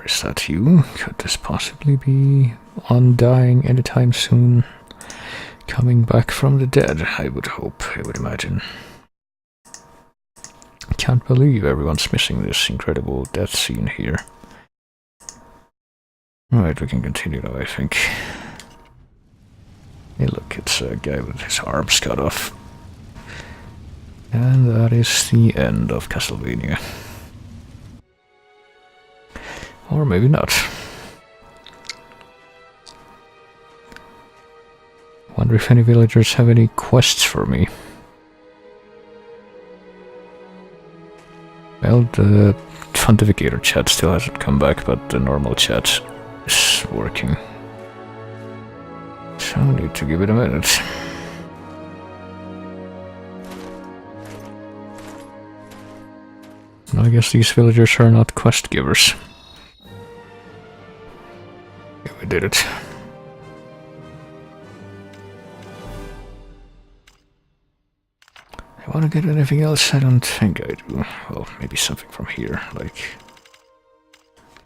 is that you? Could this possibly be undying anytime soon? Coming back from the dead, I would hope, I would imagine. Can't believe everyone's missing this incredible death scene here. Alright, we can continue now, I think. Hey look, it's a guy with his arms cut off. And that is the end of Castlevania. Or maybe not. Wonder if any villagers have any quests for me. Well, the Pontificator chat still hasn't come back, but the normal chat is working. So I need to give it a minute. I guess these villagers are not quest givers. Yeah, we did it. I want to get anything else? I don't think I do. Well, maybe something from here, like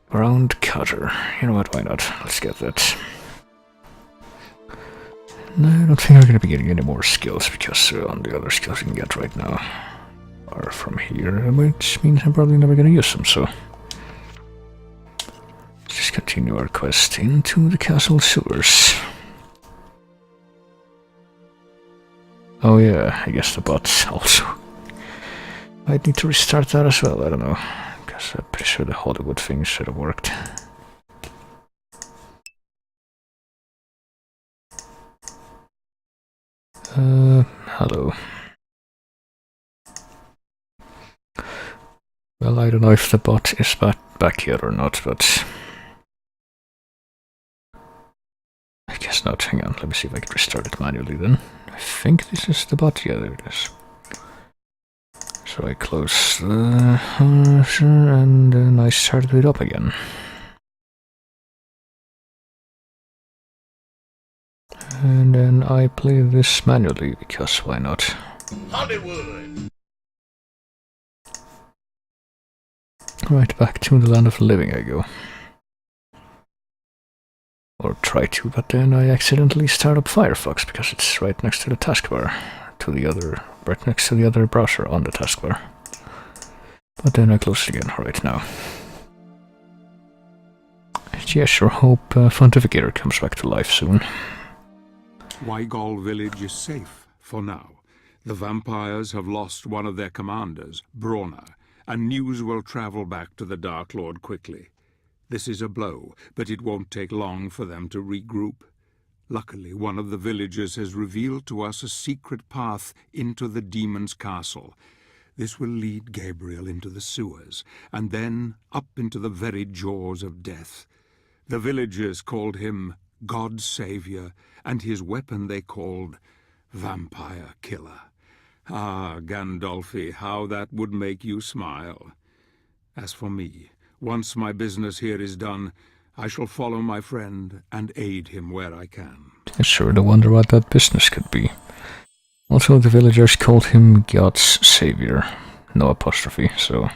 ground cutter. You know what, why not? Let's get that. No, I don't think I'm going to be getting any more skills, because on the other skills we can get right now are from here, which means I'm probably never going to use them, so let's just continue our quest into the castle sewers. Oh yeah, I guess the bots also. I'd need to restart that as well, I don't know, because I'm pretty sure the Hollywood thing should have worked. Hello. Well, I don't know if the bot is back yet or not, but I guess not. Hang on, let me see if I can restart it manually then. I think this is the bot. Yeah, there it is. So I close the and then I started it up again. And then I play this manually, because why not? Hollywood! Right, back to the land of the living I go. Or try to, but then I accidentally start up Firefox, because it's right next to the taskbar. Right next to the other browser on the taskbar. But then I close it again right now. Yeah, sure hope Pontificator comes back to life soon. Wygol village is safe for now. The vampires have lost one of their commanders, Brawner, and news will travel back to the Dark Lord quickly. This is a blow, but it won't take long for them to regroup. Luckily, one of the villagers has revealed to us a secret path into the demon's castle. This will lead Gabriel into the sewers, and then up into the very jaws of death. The villagers called him God's Savior, and his weapon they called Vampire Killer. Ah, Gandolfi, how that would make you smile. As for me, once my business here is done, I shall follow my friend and aid him where I can. I sure do wonder what that business could be. Also, the villagers called him God's Savior. No apostrophe, so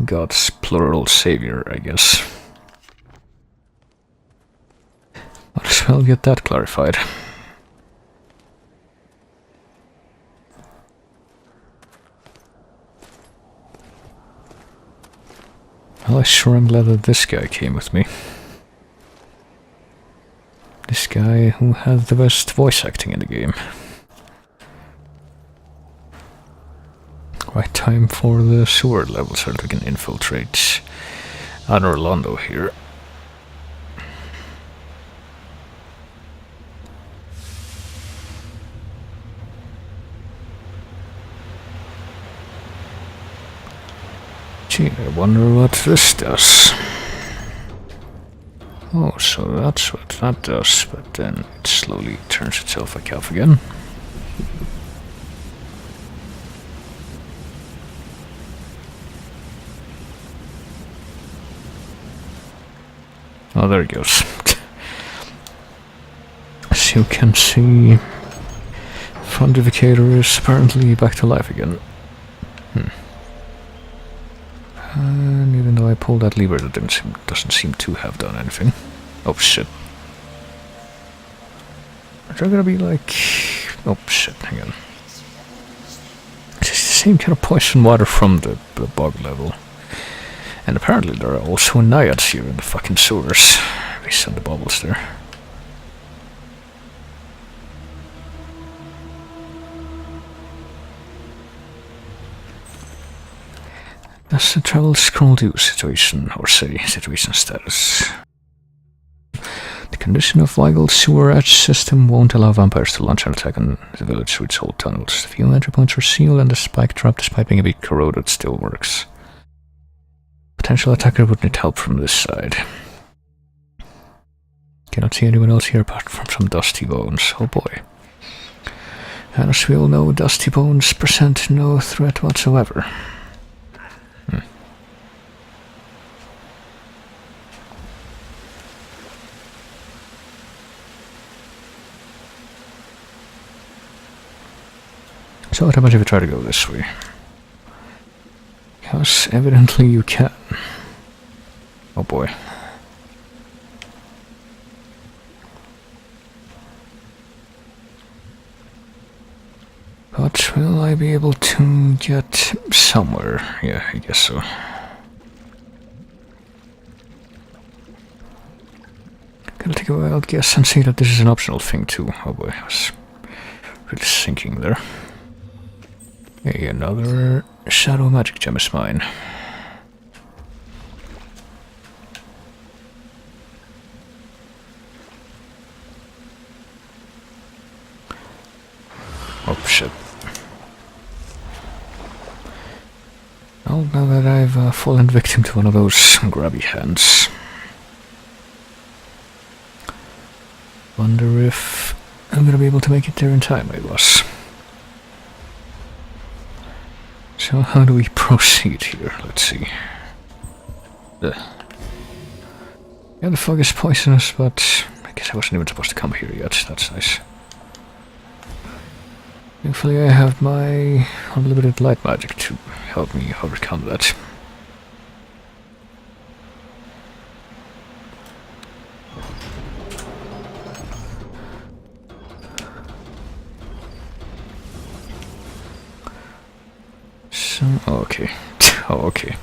God's plural savior, I guess. Might as well get that clarified. Well, I sure am glad that this guy came with me. This guy who had the best voice acting in the game. Right, time for the sewer level so that we can infiltrate Anor Londo here. Gee, I wonder what this does. Oh, so that's what that does, but then it slowly turns itself back off again. Oh, there it goes. As you can see, Pontificator is apparently back to life again. And even though I pulled that lever that doesn't seem to have done anything. Oh shit. Are there gonna be like... Oh shit, hang on. It's the same kind of poison water from the bog level. And apparently there are also naiads here in the fucking sewers. They send the bubbles there. Does the travel scroll do situation, or say situation status? The condition of Weigel sewer edge system won't allow vampires to launch an attack on the village through its old tunnels. The few entry points are sealed and the spike trap, despite being a bit corroded, still works. Potential attacker would need help from this side. Cannot see anyone else here apart from some dusty bones. Oh boy. And as we all know, dusty bones present no threat whatsoever. So what happens if you try to go this way? Because evidently you can. Oh boy. But will I be able to get somewhere? Yeah, I guess so. Gonna take a wild guess and say that this is an optional thing too. Oh boy, I was really sinking there. Hey, another shadow magic gem is mine. Oh shit. Well, now that I've fallen victim to one of those grabby hands. Wonder if I'm gonna be able to make it there in time, I was. So how do we proceed here? Let's see. Yeah, the fog is poisonous, but I guess I wasn't even supposed to come here yet. That's nice. Thankfully I have my unlimited light magic to help me overcome that. So, okay. Oh, okay.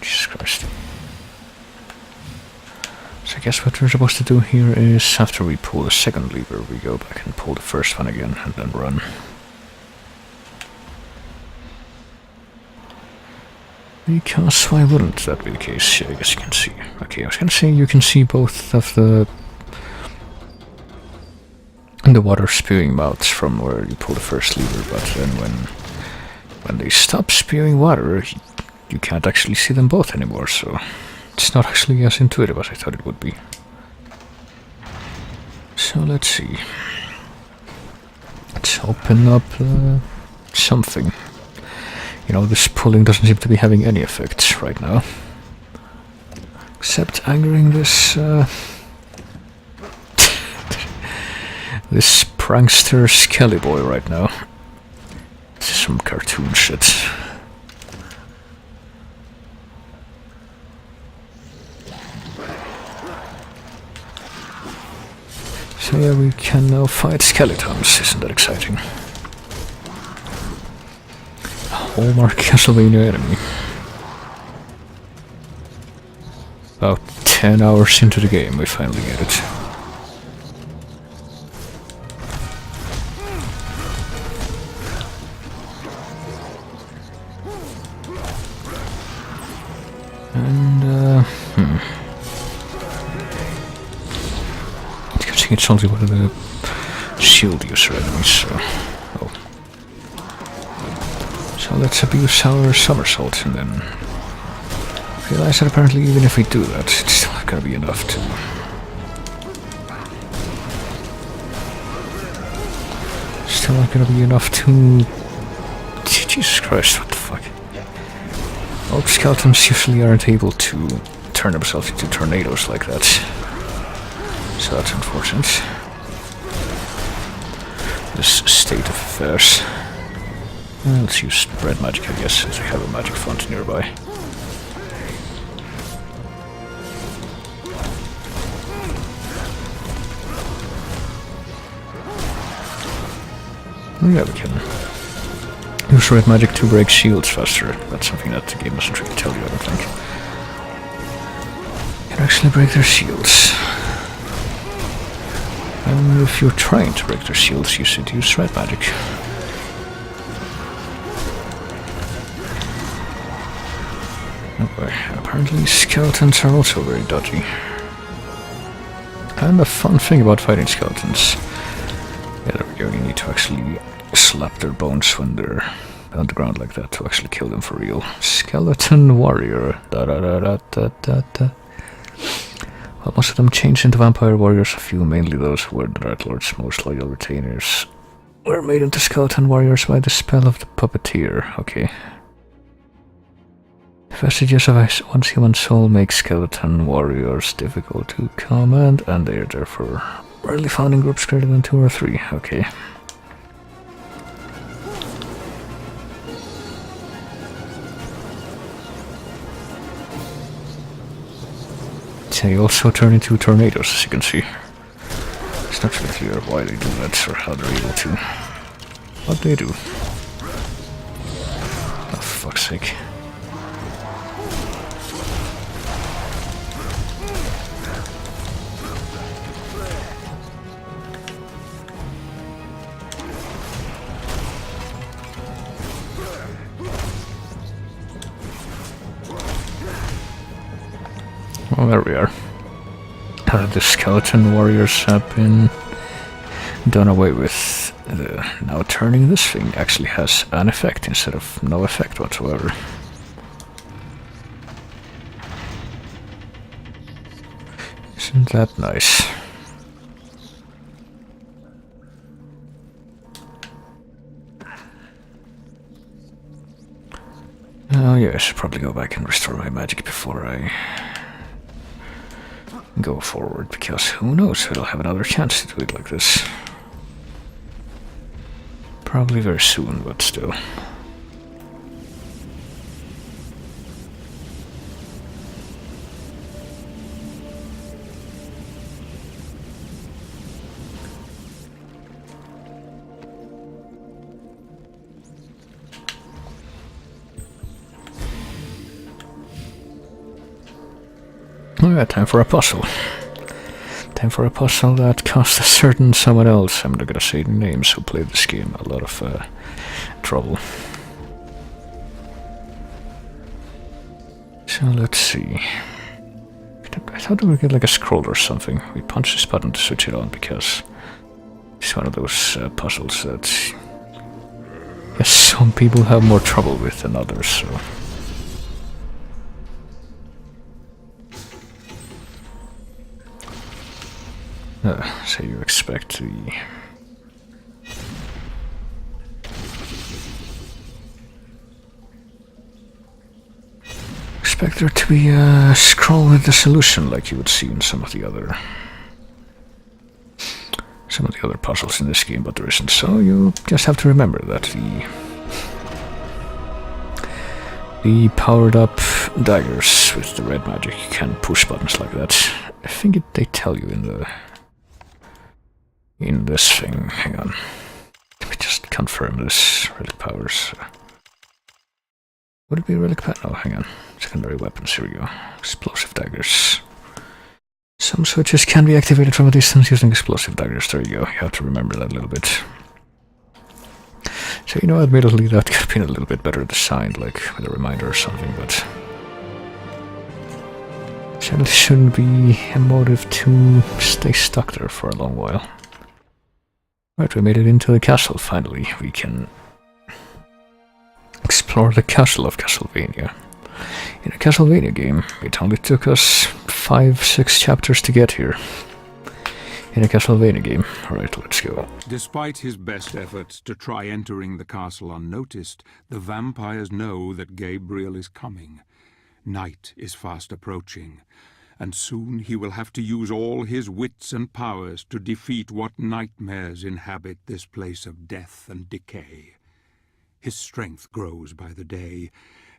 Jesus Christ. So I guess what we're supposed to do here is, after we pull the second lever, we go back and pull the first one again, and then run. Because why wouldn't that be the case? I guess you can see. Okay, I was gonna say you can see both of the water spewing mouths from where you pull the first lever, but then when they stop spewing water, you can't actually see them both anymore, so it's not actually as intuitive as I thought it would be. So let's see. Let's open up something. You know, this pulling doesn't seem to be having any effect right now. Except angering this this prankster Skelly boy right now. This is some cartoon shit. So yeah, we can now fight skeletons. Isn't that exciting? Hallmark Castlevania enemy. About 10 hours into the game, we finally get it. And, it's only one of the shield user enemies, so... Oh. So let's abuse our somersault and then realize that apparently even if we do that, it's still not gonna be enough to... Still not gonna be enough to... Jesus Christ, what the fuck? Old skeletons usually aren't able to turn themselves into tornadoes like that. So that's unfortunate. This state of affairs. Let's use red magic, I guess, since we have a magic font nearby. Oh yeah, we can use red magic to break shields faster. That's something that the game doesn't really tell you, I don't think. You can actually break their shields. And if you're trying to break their shields, you should use red magic. Oh boy, apparently skeletons are also very dodgy. And a fun thing about fighting skeletons. Yeah, there we go, you need to actually slap their bones when they're on the ground like that to actually kill them for real. Skeleton warrior. Da da da da da da da. Well, most of them changed into vampire warriors. A few, mainly those who were the Dark Lord's most loyal retainers, were made into skeleton warriors by the spell of the puppeteer. Okay. Vestiges of one's human soul make skeleton warriors difficult to command, and they are therefore rarely found in groups greater than 2 or 3. Okay. They also turn into tornadoes, as you can see. It's not really clear why they do that or how they're able to. But they do. Oh, for fuck's sake. Well, there we are. The skeleton warriors have been done away with. Now turning this thing actually has an effect instead of no effect whatsoever. Isn't that nice? Oh yeah, I should probably go back and restore my magic before I go forward, because who knows if I'll have another chance to do it like this. Probably very soon, but still. Alright, time for a puzzle. Time for a puzzle that cost a certain someone else, I'm not gonna say the names, who played this game, a lot of trouble. So let's see. I thought we would get like a scroll or something. We punch this button to switch it on because it's one of those puzzles that yes, some people have more trouble with than others, so. So you expect the there to be a scroll with the solution like you would see in some of the other puzzles in this game, but there isn't. So you just have to remember that the powered up daggers with the red magic can push buttons like that. I think they tell you in this thing. Hang on. Let me just confirm this. Relic powers. Would it be relic power? Oh, hang on. Secondary weapons. Here we go. Explosive daggers. Some switches can be activated from a distance using explosive daggers. There you go. You have to remember that a little bit. So, you know, admittedly, that could have been a little bit better designed, like with a reminder or something, but certainly shouldn't be a motive to stay stuck there for a long while. Right, we made it into the castle, finally. We can explore the castle of Castlevania. In a Castlevania game, it only took us 5-6 chapters to get here. In a Castlevania game. Alright, let's go. Despite his best efforts to try entering the castle unnoticed, the vampires know that Gabriel is coming. Night is fast approaching, and soon he will have to use all his wits and powers to defeat what nightmares inhabit this place of death and decay. His strength grows by the day,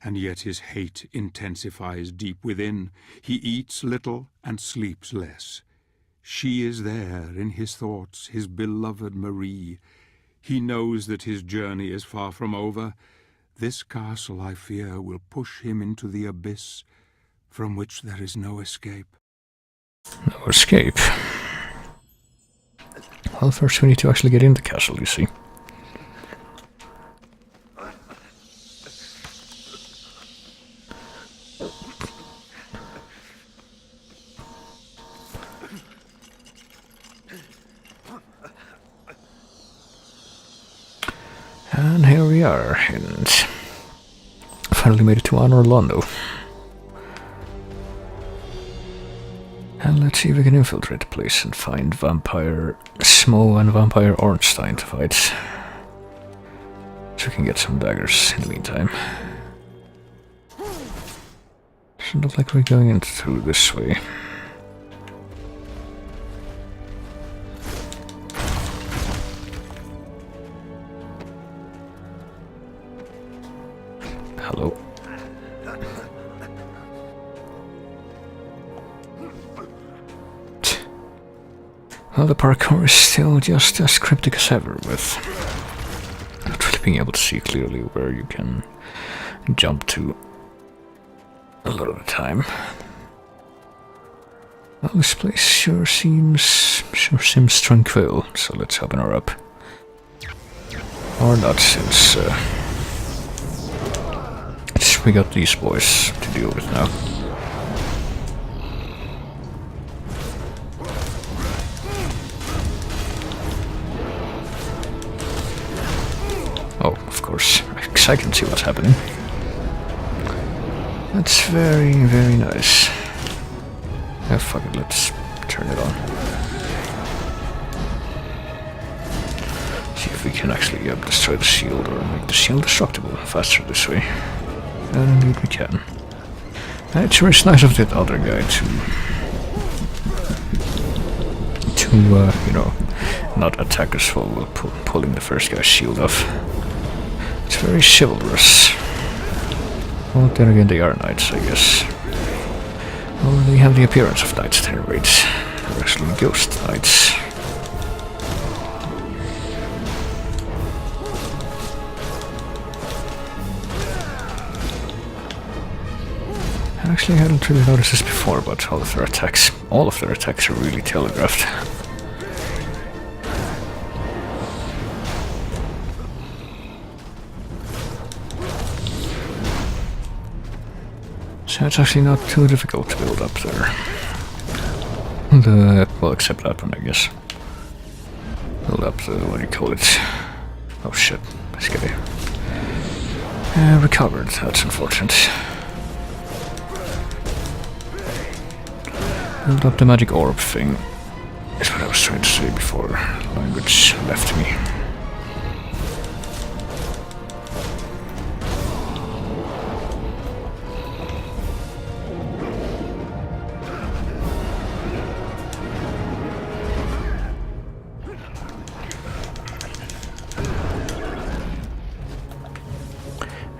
and yet his hate intensifies deep within. He eats little and sleeps less. She is there in his thoughts, his beloved Marie. He knows that his journey is far from over. This castle, I fear, will push him into the abyss from which there is no escape. No escape. Well, first we need to actually get in the castle, you see. And here we are, and finally made it to Anor Londo. And let's see if we can infiltrate the place and find Vampire Smo and Vampire Ornstein to fight. So we can get some daggers in the meantime. Doesn't look like we're going in through this way. Hello. Well, the parkour is still just as cryptic as ever, with not really being able to see clearly where you can jump to a lot of the time. Well, this place sure seems tranquil, so let's open her up. Or not, since we got these boys to deal with now. Oh, of course, because I can see what's happening. That's very, very nice. Yeah, fuck it, let's turn it on. See if we can actually destroy the shield or make the shield destructible faster this way. And indeed we can. It's very nice of that other guy to you know, not attack us while pulling the first guy's shield off. It's very chivalrous. Well, then again, they are knights, I guess. Well, they have the appearance of knights at any rate. They're actually ghost knights. Actually, I hadn't really noticed this before, but all of their attacks are really telegraphed. So it's actually not too difficult to build up there. Well, except that one, I guess. Build up the, what do you call it? Oh shit, this guy. Recovered, that's unfortunate. Build up the magic orb thing, is what I was trying to say before language left me.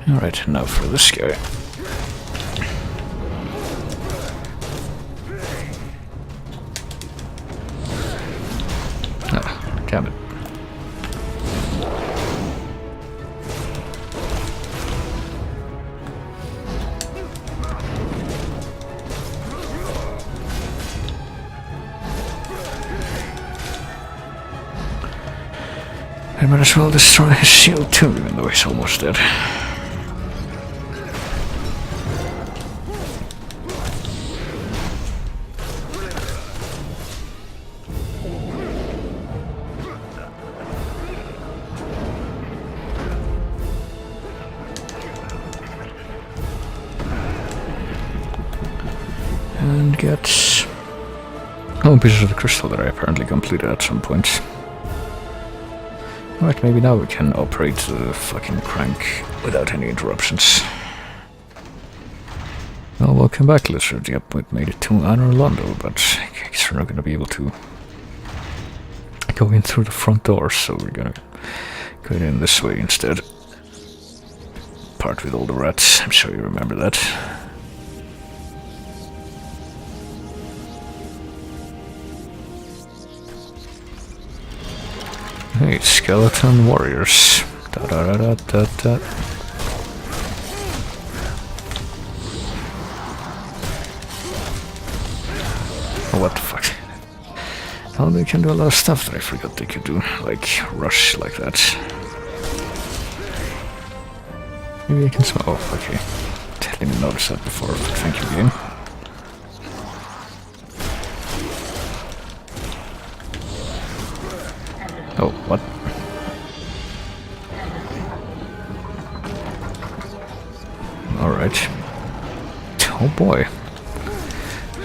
Alright, now for this guy. Ah, damn it. I might as well destroy his shield too, even though he's almost dead. And get pieces of the crystal that I apparently completed at some point. Right, maybe now we can operate the fucking crank without any interruptions. Well, welcome back, Lizard. Yep, we made it to Anor Londo, but I guess we're not gonna be able to go in through the front door, so we're gonna go in this way instead. Part with all the rats, I'm sure you remember that. Hey, skeleton warriors. Da da da da da da. Oh, what the fuck? Oh, they can do a lot of stuff that I forgot they could do, like rush like that. Maybe I can smell. Oh, okay. Didn't notice that before, but thank you, game. Oh, what? Alright. Oh boy.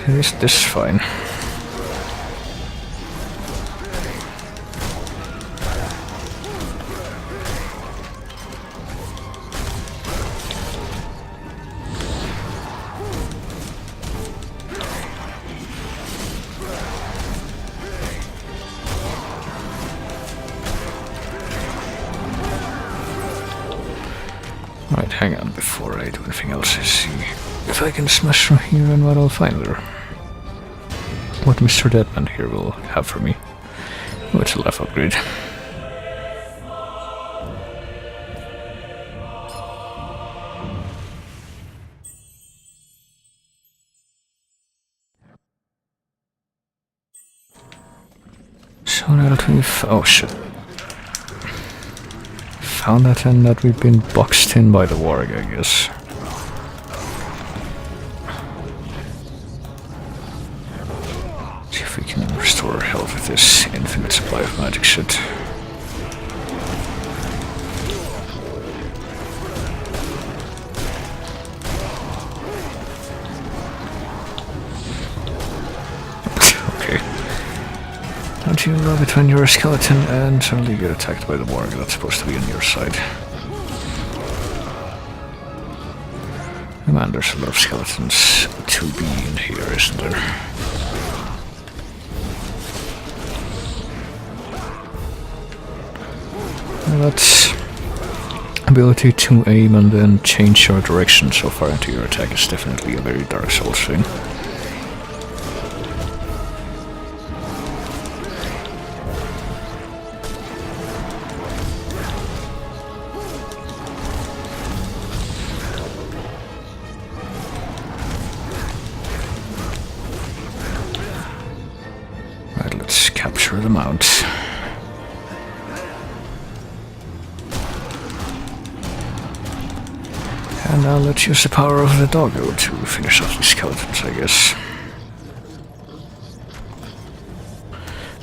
Is this fine? Right, hang on before I do anything else. I see if I can smash through here and what I'll find there. What Mr. Deadman here will have for me. Oh, it's a life upgrade. So now that we've... oh shit. Found that and that we've been boxed in by the warg, I guess. See if we can restore health with this infinite supply of magic shit. Okay. Don't you love it when you're a skeleton and suddenly get attacked by the warg that's supposed to be on your side? Man, there's a lot of skeletons to be in here, isn't there? That ability to aim and then change your direction so far into your attack is definitely a very Dark Souls thing. Right, let's capture the mount. And now let's use the power of the doggo to finish off these skeletons, I guess.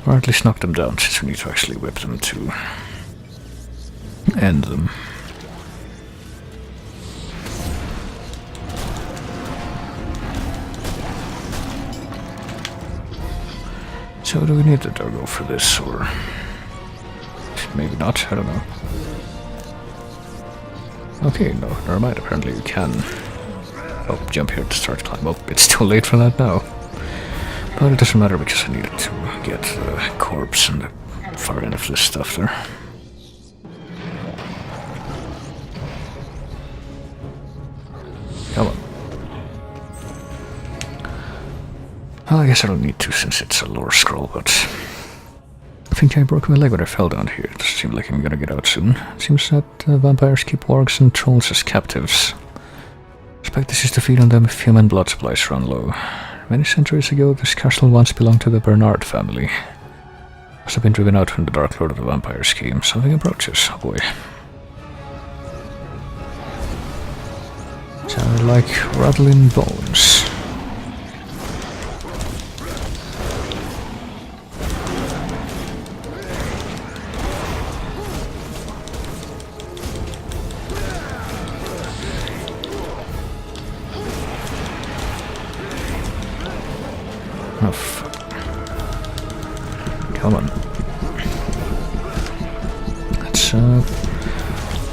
Or at least knock them down, since we need to actually whip them to end them. So do we need the doggo for this, or maybe not, I don't know. Okay, no, never mind, apparently you can. Oh, jump here to start to climb up. It's too late for that now. But it doesn't matter because I needed to get the corpse and the far end of this stuff there. Come on. Well, I guess I don't need to since it's a lore scroll, but I think I broke my leg when I fell down here. It doesn't seem like I'm gonna get out soon. It seems that vampires keep wargs and trolls as captives. I suspect this is to feed on them if human blood supplies run low. Many centuries ago, this castle once belonged to the Bernard family. Must have been driven out when the Dark Lord of the Vampires came. Something approaches. Oh boy. Sounded like rattling bones. Oh, fuck. Come on. That's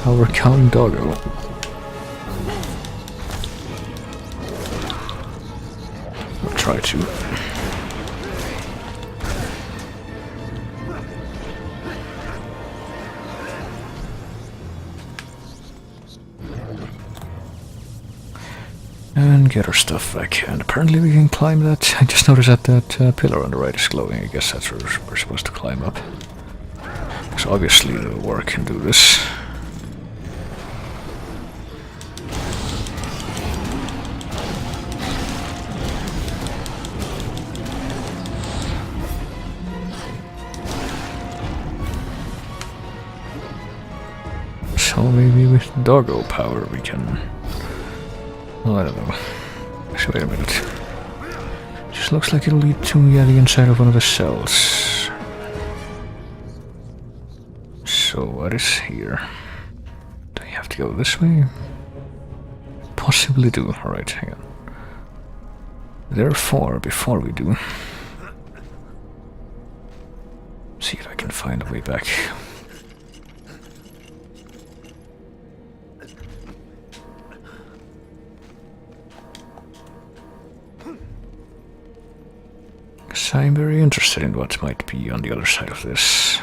our Count Doggo. I'll try to. And get our stuff back. And apparently we can climb that. I just noticed that that pillar on the right is glowing. I guess that's where we're supposed to climb up. So obviously the war can do this. So maybe with doggo power we can... Well, I don't know. So wait a minute. Just looks like it'll lead to the inside of one of the cells. So what is here? Do I have to go this way? Possibly do. Alright, hang on. Therefore, before we do... see if I can find a way back. Because I'm very interested in what might be on the other side of this.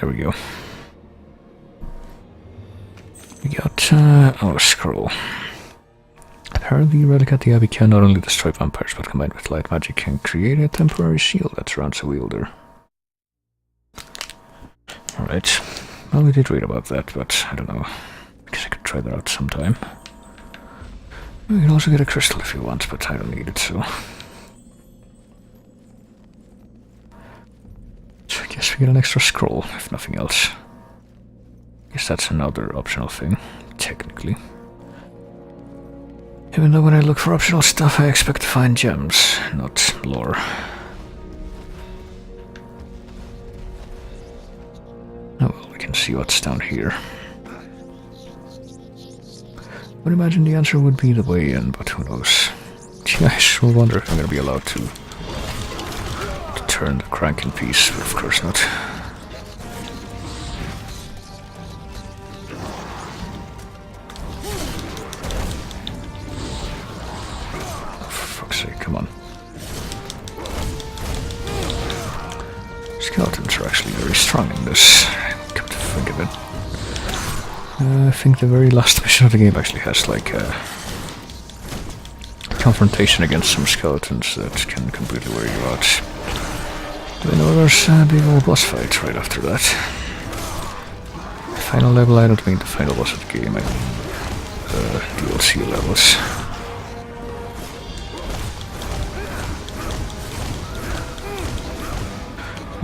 There we go. We got, oh, a scroll. Apparently, Relic at the Abbey can not only destroy vampires, but combined with light magic can create a temporary shield that surrounds the wielder. Alright. Well, we did read about that, but I don't know. I guess I could try that out sometime. We can also get a crystal if you want, but I don't need it, so... So I guess we get an extra scroll, if nothing else. I guess that's another optional thing, technically. Even though when I look for optional stuff, I expect to find gems, not lore. Oh well, we can see what's down here. I would imagine the answer would be the way in, but who knows. Gee, I sure wonder if I'm gonna be allowed to turn the crank in peace, but of course not. Come on. Skeletons are actually very strong in this, come to think of it. I think the very last mission of the game actually has like a confrontation against some skeletons that can completely wear you out. I know there's a big old boss fight right after that. Final level, I don't mean the final boss of the game, I mean DLC levels.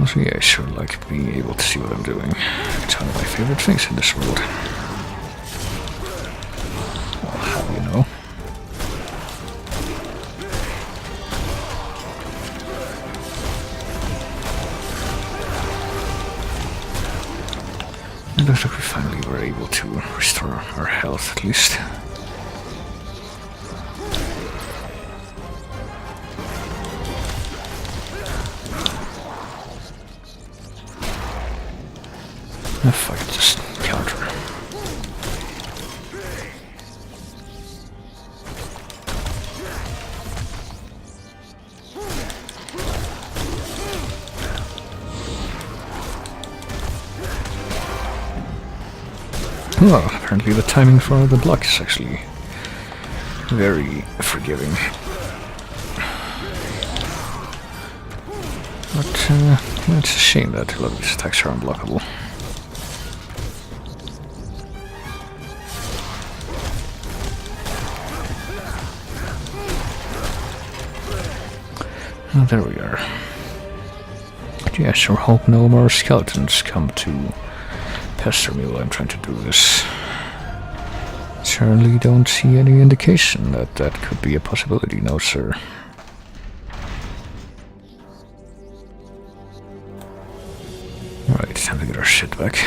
Also, yeah, I sure like being able to see what I'm doing. It's one of my favorite things in this world. Well, how do you know? It looks like we finally were able to restore our health, at least. If I could just counter. Well, apparently the timing for the block is actually very forgiving. But it's a shame that a lot of these attacks are unblockable. Oh, there we are. But yeah, sure hope no more skeletons come to pester me while I'm trying to do this. Certainly don't see any indication that that could be a possibility, no sir. Alright, time to get our shit back.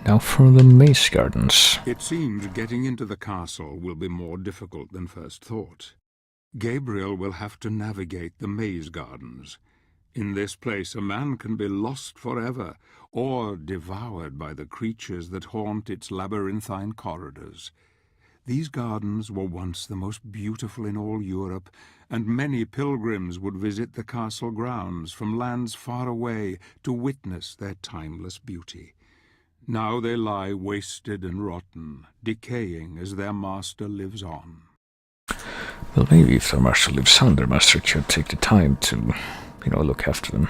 Now for the maze gardens. It seems getting into the castle will be more difficult than first thought. Gabriel will have to navigate the maze gardens. In this place a man can be lost forever, or devoured by the creatures that haunt its labyrinthine corridors. These gardens were once the most beautiful in all Europe, and many pilgrims would visit the castle grounds from lands far away to witness their timeless beauty. Now they lie wasted and rotten, decaying as their master lives on. Well, maybe if their master lives on, their master could take the time to, look after them.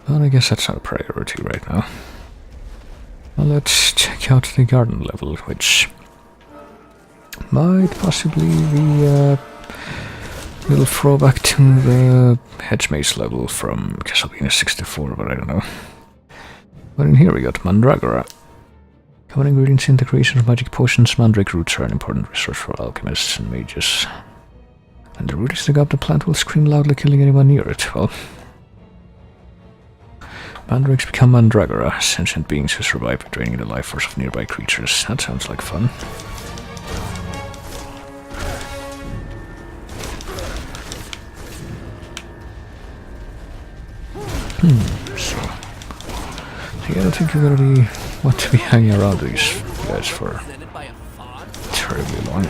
Well, I guess that's not a priority right now. Well, let's check out the garden level, which might possibly be a little throwback to the hedge maze level from Castlevania 64, but I don't know. But in here we got Mandragora. Common ingredients in the creation of magic potions, mandrake roots are an important resource for alchemists and mages. And the root is dug up, the plant will scream loudly, killing anyone near it. Well, mandrakes become Mandragora, sentient beings who survive by draining the life force of nearby creatures. That sounds like fun. So, I don't think you're gonna want to be hanging around these guys for terribly long.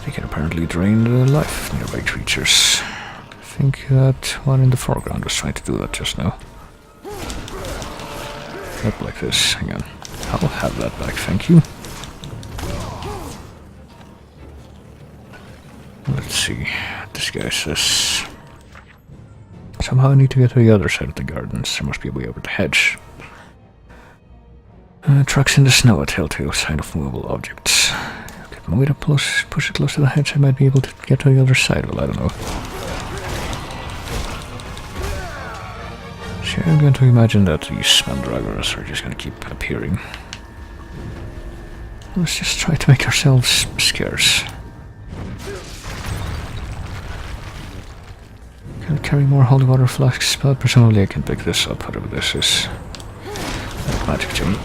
They can apparently drain the life of nearby creatures. I think that one in the foreground was trying to do that just now. Not like this. Hang on. I'll have that back, thank you. Let's see what this guy says. Somehow I need to get to the other side of the gardens. There must be a way over the hedge. Trucks in the snow, a telltale sign of movable objects. Get my way up close, push it close to the hedge, I might be able to get to the other side. Well, I don't know. So I'm going to imagine that these mandragoras are just going to keep appearing. Let's just try to make ourselves scarce. Can carry more holy water flasks, but presumably I can pick this up, whatever this is. Like magic gem.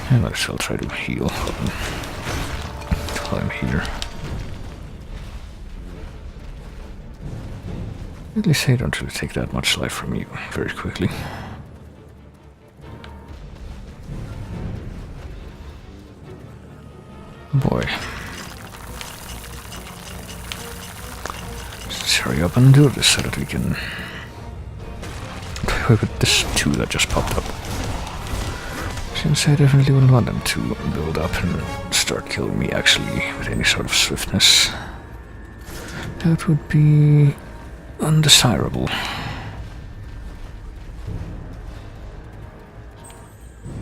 And I shall try to heal while I'm here. At least I don't really take that much life from you very quickly. Boy. Let's hurry up and do this so that we can... Look at this 2 that just popped up. Since I definitely wouldn't want them to build up and start killing me actually with any sort of swiftness. That would be undesirable.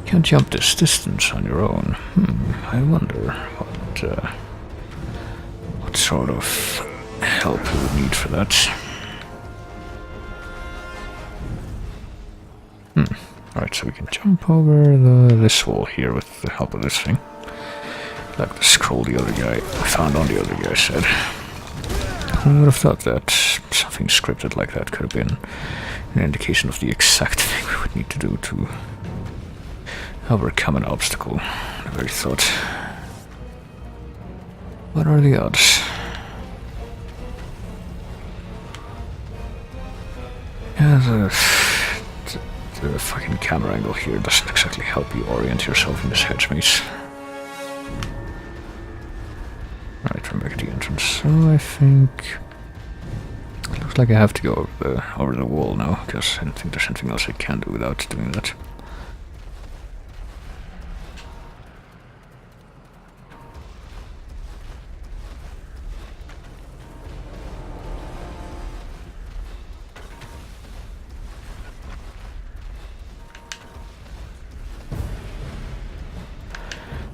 Can't jump this distance on your own. I wonder what sort of help you would need for that. Alright, so we can jump over this wall here with the help of this thing. Like the scroll the other guy found on the other guy's head. Who would have thought that something scripted like that could have been an indication of the exact thing we would need to do to overcome an obstacle. I very thought. What are the odds? Yeah, the fucking camera angle here doesn't exactly help you orient yourself in this hedge maze. Alright, we're back at the entrance. So I think it looks like I have to go over the wall now, because I don't think there's anything else I can do without doing that.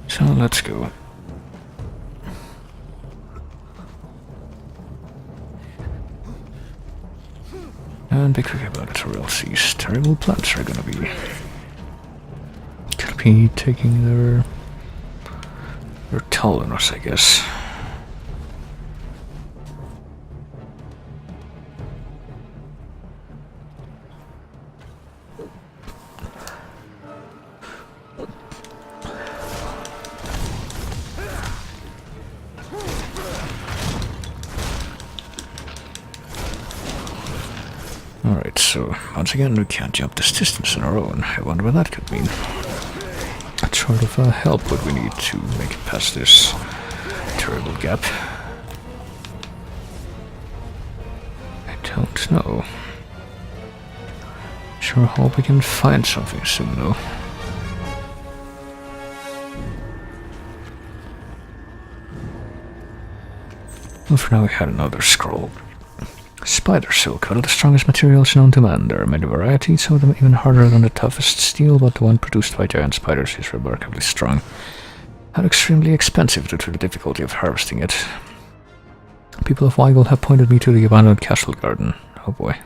So let's go. And be quick about it, or else these terrible plants are gonna be taking their toll on us, I guess. Alright, so once again we can't jump this distance on our own. I wonder what that could mean. What sort of help would we need to make it past this terrible gap? I don't know. Sure hope we can find something soon though. Well, for now we had another scroll. Spider silk, one of the strongest materials known to man. There are many varieties, some of them even harder than the toughest steel, but the one produced by giant spiders is remarkably strong and extremely expensive due to the difficulty of harvesting it. People of Weigel have pointed me to the abandoned castle garden. Oh boy.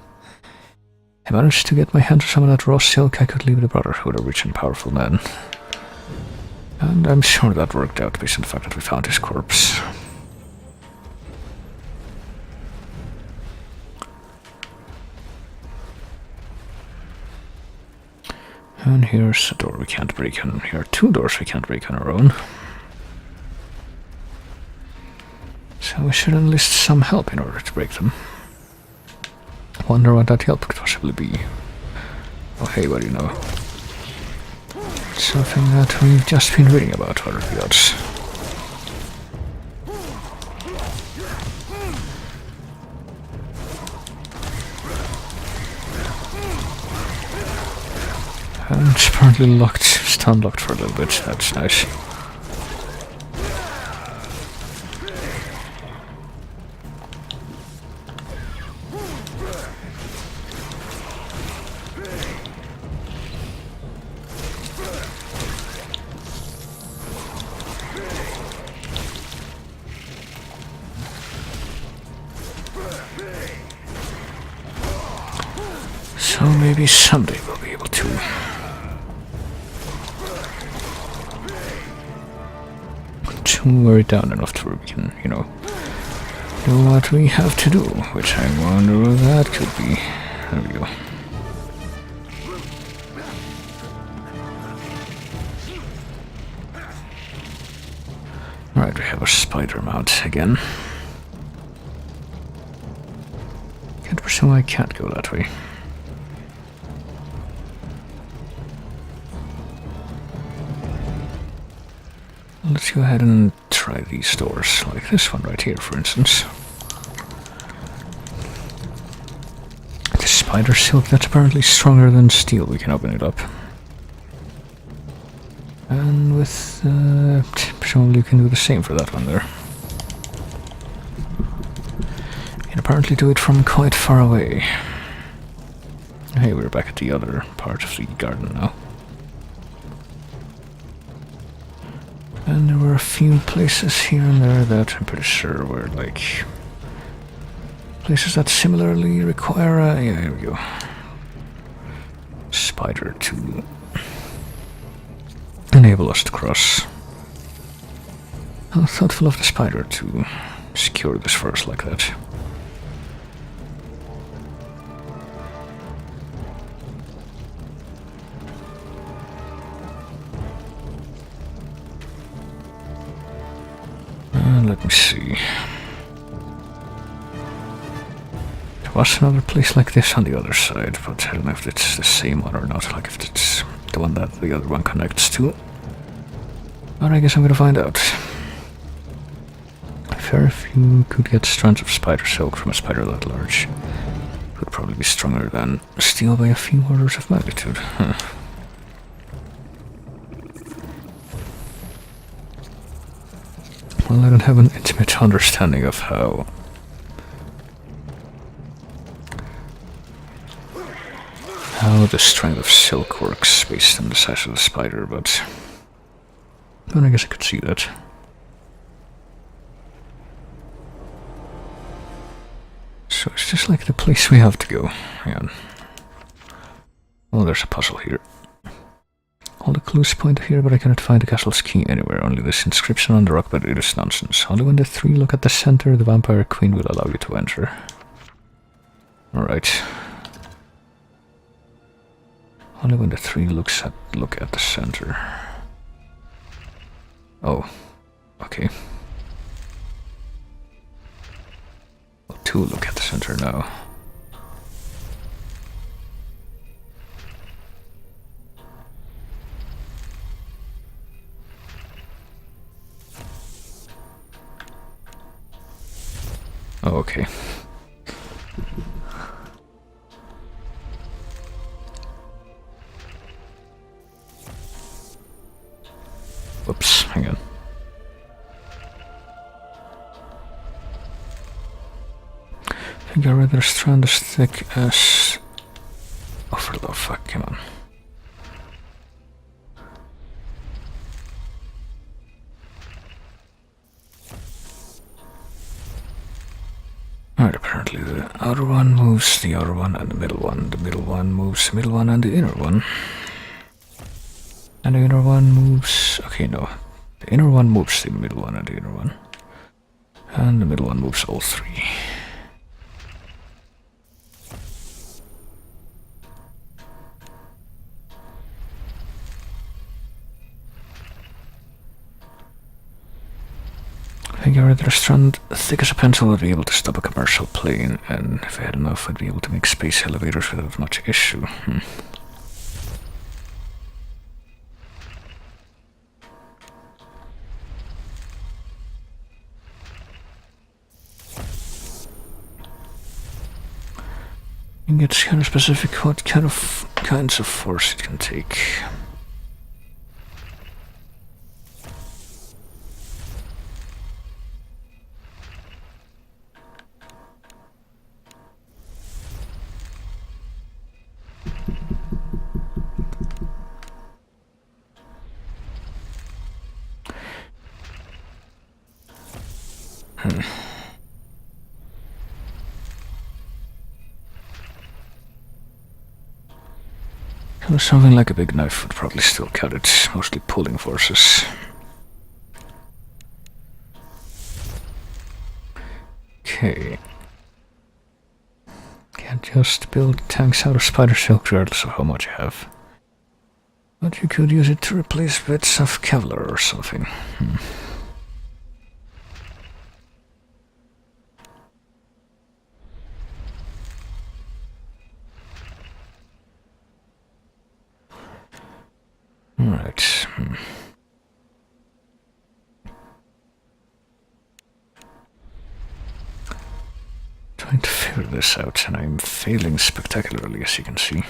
I managed to get my hands on some of that raw silk. I could leave the Brotherhood, a rich and powerful man. And I'm sure that worked out based on the fact that we found his corpse. And here's a door we can't break, and here are two doors we can't break on our own. So we should enlist some help in order to break them. Wonder what that help could possibly be. Oh hey, what do you know? Something that we've just been reading about, what are the odds? And it's apparently locked, stun locked for a little bit, that's nice. So maybe someday we'll be able to wear it down enough to where we can, you know, do what we have to do, which I wonder what that could be. There we go. Alright, we have a spider mount again. Can't presume I can't go that way. Let's go ahead and try these doors, like this one right here, for instance. The spider silk, that's apparently stronger than steel. We can open it up. And with, presumably you can do the same for that one there. You can apparently do it from quite far away. Hey, we're back at the other part of the garden now. And there were a few places here and there that I'm pretty sure were like places that similarly require a, yeah, here we go, spider to enable us to cross. How thoughtful of the spider to secure this for us like that. Let me see. There was another place like this on the other side, but I don't know if it's the same one or not, like if it's the one that the other one connects to. But I guess I'm gonna find out. Very few could get strands of spider silk from a spider that large. It would probably be stronger than steel by a few orders of magnitude. Huh. Well, I don't have an intimate understanding of how the strength of silk works based on the size of the spider, but I guess I could see that. So is Is this like the place we have to go? Hang on. Oh, there's a puzzle here. All the clues point here, but I cannot find the castle's key anywhere. Only this inscription on the rock, but it is nonsense. Only when the three look at the center, the vampire queen will allow you to enter. Alright. Only when the three look at the center. Oh, okay. Well, two look at the center now. Oh, okay. Whoops, hang on. I think I read their strand as thick as... Oh, for the love of fuck, come on. Alright, apparently the outer one moves the outer one and the middle one. The middle one moves the middle one and the inner one. And the inner one moves... Okay, no. The inner one moves the middle one and the inner one. And the middle one moves all three. I think I read the strand thick as a pencil would be able to stop a commercial plane, and if I had enough I'd be able to make space elevators without much issue. I think it's kind of specific what kinds of force it can take. Something like a big knife would probably still cut it, mostly pulling forces. Okay. Can't just build tanks out of spider silk regardless of how much you have. But you could use it to replace bits of Kevlar or something. Alright. Trying to figure this out, and I'm failing spectacularly, as you can see.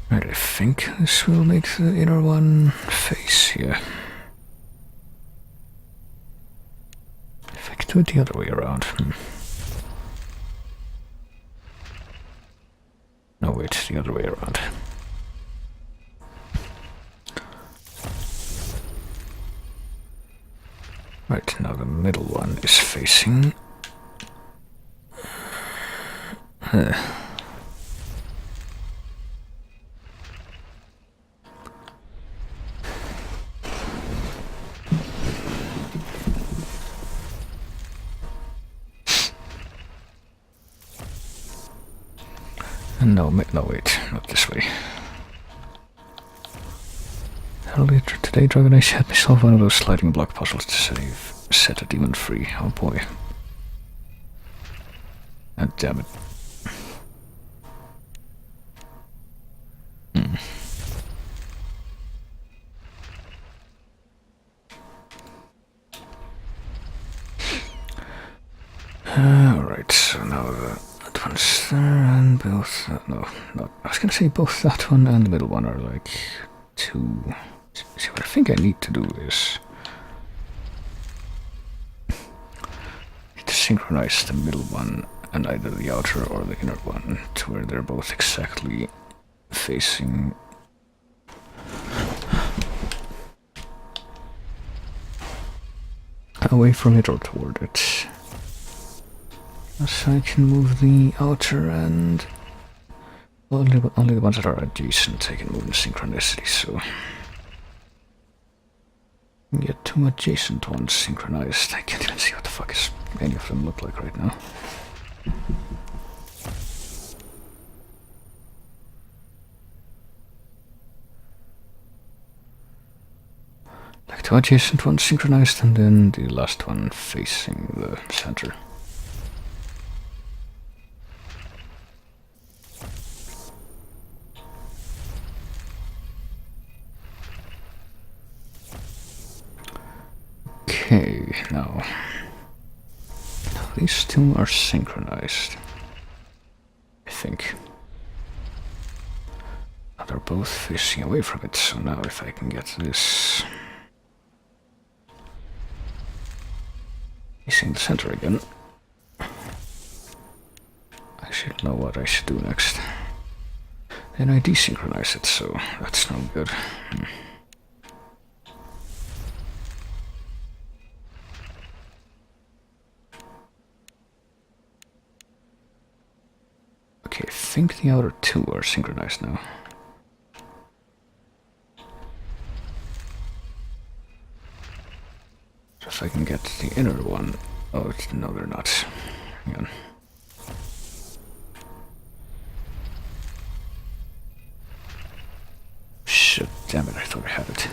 Right, I think this will make the inner one face here. If I could do it the other way around. No, wait, the other way around. Right, now the middle one is facing... No, wait, not this way. Earlier today, Dragon Age had me solve one of those sliding block puzzles to set a demon free. Oh boy. And damn it. Alright, so now that one's there and both... no, I was gonna say both that one and the middle one are like two... See, what I think I need to do is... to synchronize the middle one and either the outer or the inner one to where they're both exactly facing... away from it or toward it. So I can move the outer and only the ones that are adjacent I can move in synchronicity, so get 2 adjacent ones synchronized. I can't even see what the fuck is any of them look like right now. Like 2 adjacent ones synchronized and then the last one facing the center. Okay, now these 2 are synchronized, I think. Now they're both facing away from it, so now if I can get this facing the center again, I should know what I should do next. Then I desynchronize it, so that's no good. Okay, I think the outer 2 are synchronized now. So if I can get the inner one... Oh, no, they're not. Hang on. Shit, damn it, I thought I had it.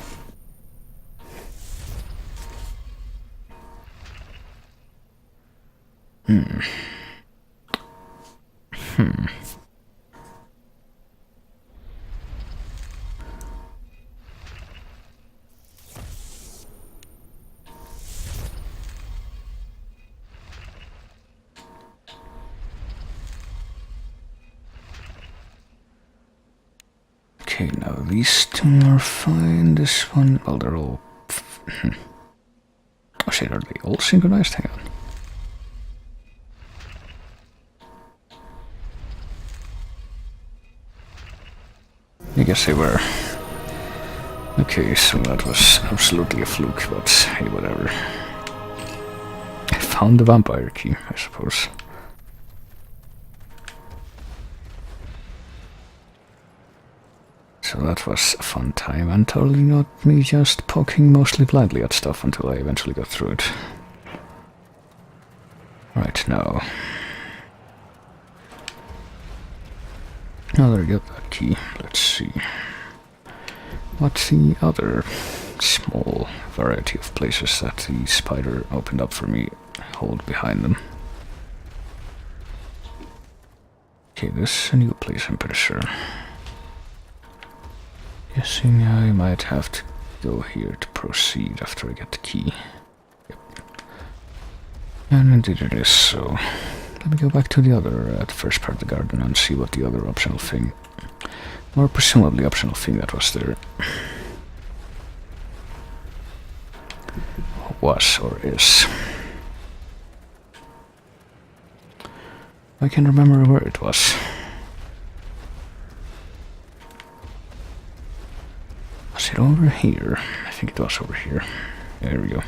Okay, now these 2 are fine. This one, well, they're all... Oh shit, are they all synchronized? Hang on. I guess they were. Okay, so that was absolutely a fluke, but hey, whatever. I found the vampire key, I suppose. So that was a fun time, and totally not me just poking mostly blindly at stuff until I eventually got through it. Right, now. Now that I got that key, let's see. What's the other small variety of places that the spider opened up for me hold behind them? Okay, this is a new place, I'm pretty sure. Guessing I might have to go here to proceed after I get the key. Yep. And indeed it is, so let me go back to the other, the first part of the garden and see what the other optional thing, or presumably optional thing that was there, was or is. I can remember where it was. Was it over here? I think it was over here. There we go.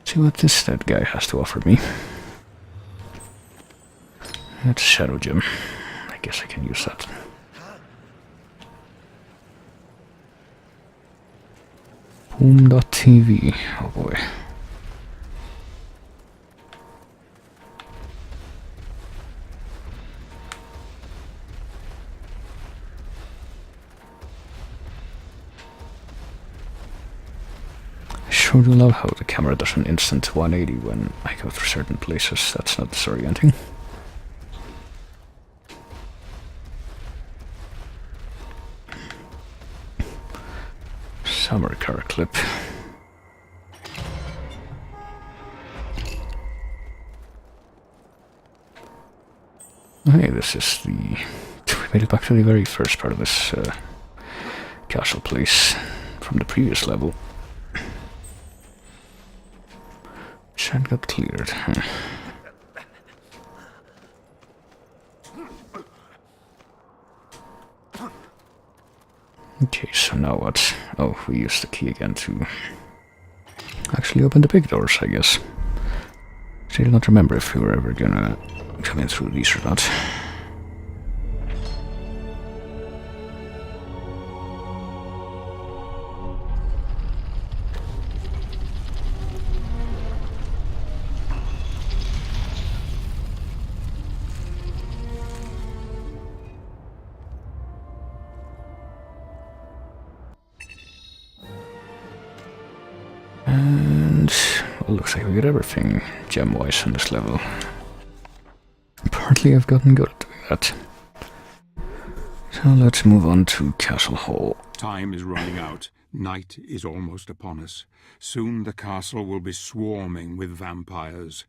See what this dead guy has to offer me. That's a shadow gem. I guess I can use that. Boom.tv. Oh boy. I sure do love how the camera does an instant 180 when I go through certain places. That's not disorienting. Summer car clip. Hey, this is the... We made it back to the very first part of this castle place from the previous level. Which had got cleared. Okay, so now what? Oh, we use the key again to actually open the big doors, I guess. Still not remember if we were ever gonna come in through these or not. And well, looks like we get everything gem-wise on this level. Partly I've gotten good at doing that. So let's move on to Castle Hall. Time is running out. Night is almost upon us. Soon the castle will be swarming with vampires.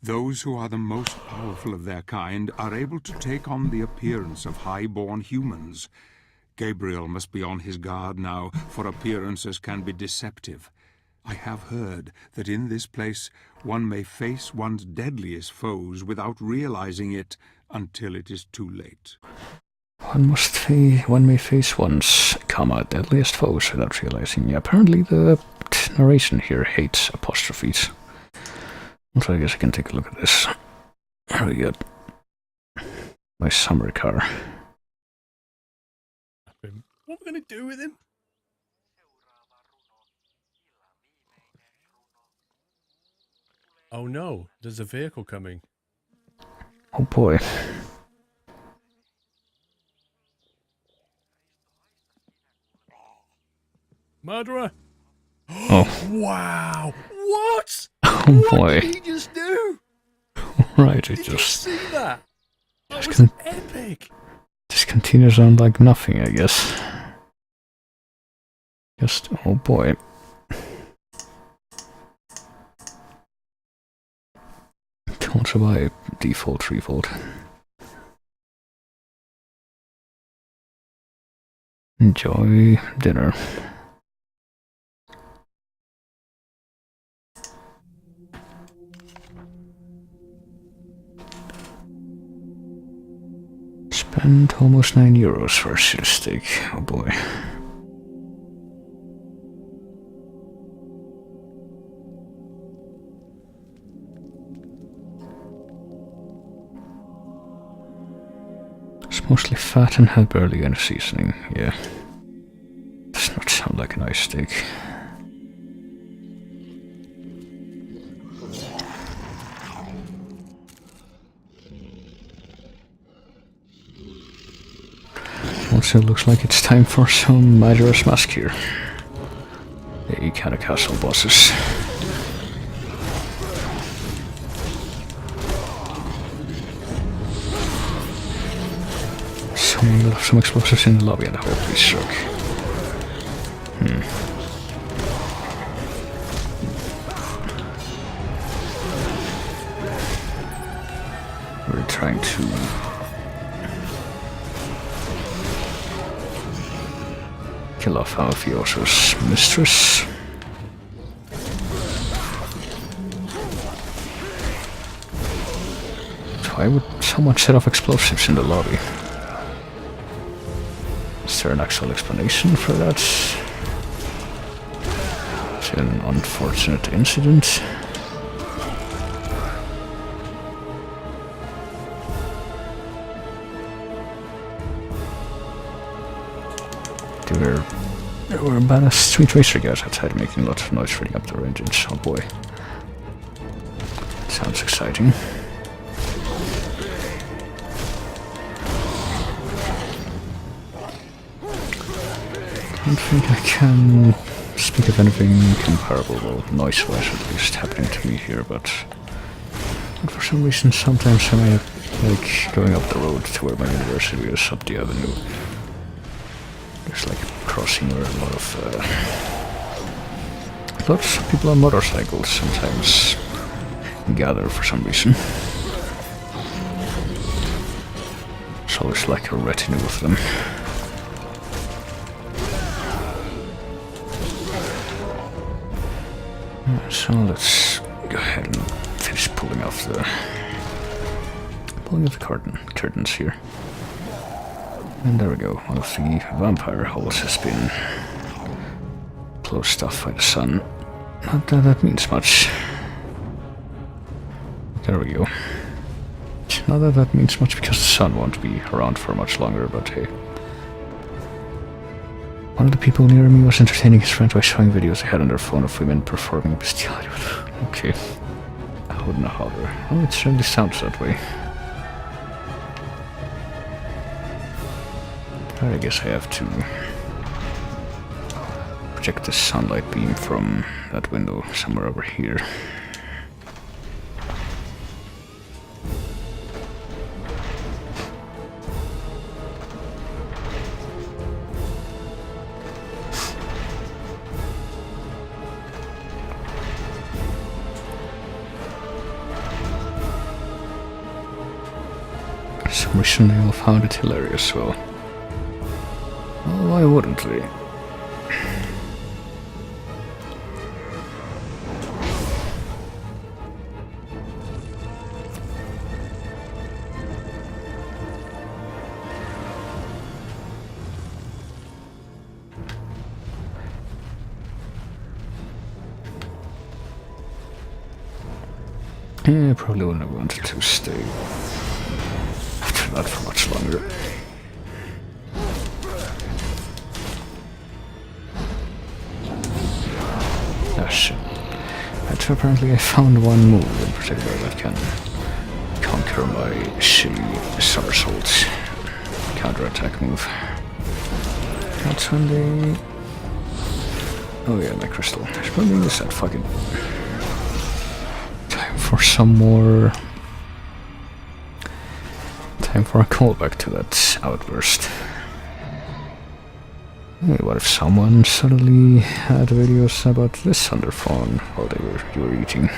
Those who are the most powerful of their kind are able to take on the appearance of high-born humans. Gabriel must be on his guard now, for appearances can be deceptive. I have heard that in this place one may face one's deadliest foes without realizing it until it is too late. One may face one's, deadliest foes without realizing. Yeah, apparently the narration here hates apostrophes. So I guess I can take a look at this. Here we go. My summer car. What are we going to do with him? Oh no, there's a vehicle coming. Oh boy. Murderer! Oh. Wow! What? Oh boy. What did he just do? Right, it Did just... you see that? That was Just epic! Just continues on like nothing, I guess. Just... oh boy. Can't survive default revolt. Enjoy dinner. Spent almost €9 for a shit steak. Oh boy. It's mostly fat and had barely any seasoning, yeah. Does not sound like a nice steak. Also looks like it's time for some Majora's Mask here. The kind of castle bosses. Someone left some explosives in the lobby and I hope they struck. We're trying to kill off Alfioso's mistress. So why would someone set off explosives in the lobby? Is there an actual explanation for that? It's an unfortunate incident. There were badass Street Racer guys outside making lots of noise filling up their engines. Oh boy. Sounds exciting. I don't think I can speak of anything comparable, well, noise-wise at least, happening to me here, but for some reason sometimes when I like going up the road to where my university is, up the avenue, there's like a crossing where lots of people on motorcycles sometimes gather for some reason. So it's like a retinue of them. So let's go ahead and finish pulling off the curtains here. And there we go. One of the vampire holes has been closed off by the sun. Not that that means much. There we go. Not that that means much because the sun won't be around for much longer, but hey. One of the people near me was entertaining his friend by showing videos they had on their phone of women performing bestiality. Okay. I wouldn't holler. Oh, it certainly sounds that way. I guess I have to project the sunlight beam from that window somewhere over here. For some reason they all found it hilarious, well. Why wouldn't they? Yeah, I probably wouldn't have wanted to stay after that for much longer. Shit. So apparently I found one move in particular that can conquer my shitty somersault counter-attack move. That's when they... Oh yeah, my crystal. I should probably use that fucking... Time for some more... Time for a callback to that outburst. Hey, what if someone suddenly had videos about this on their phone while you were eating?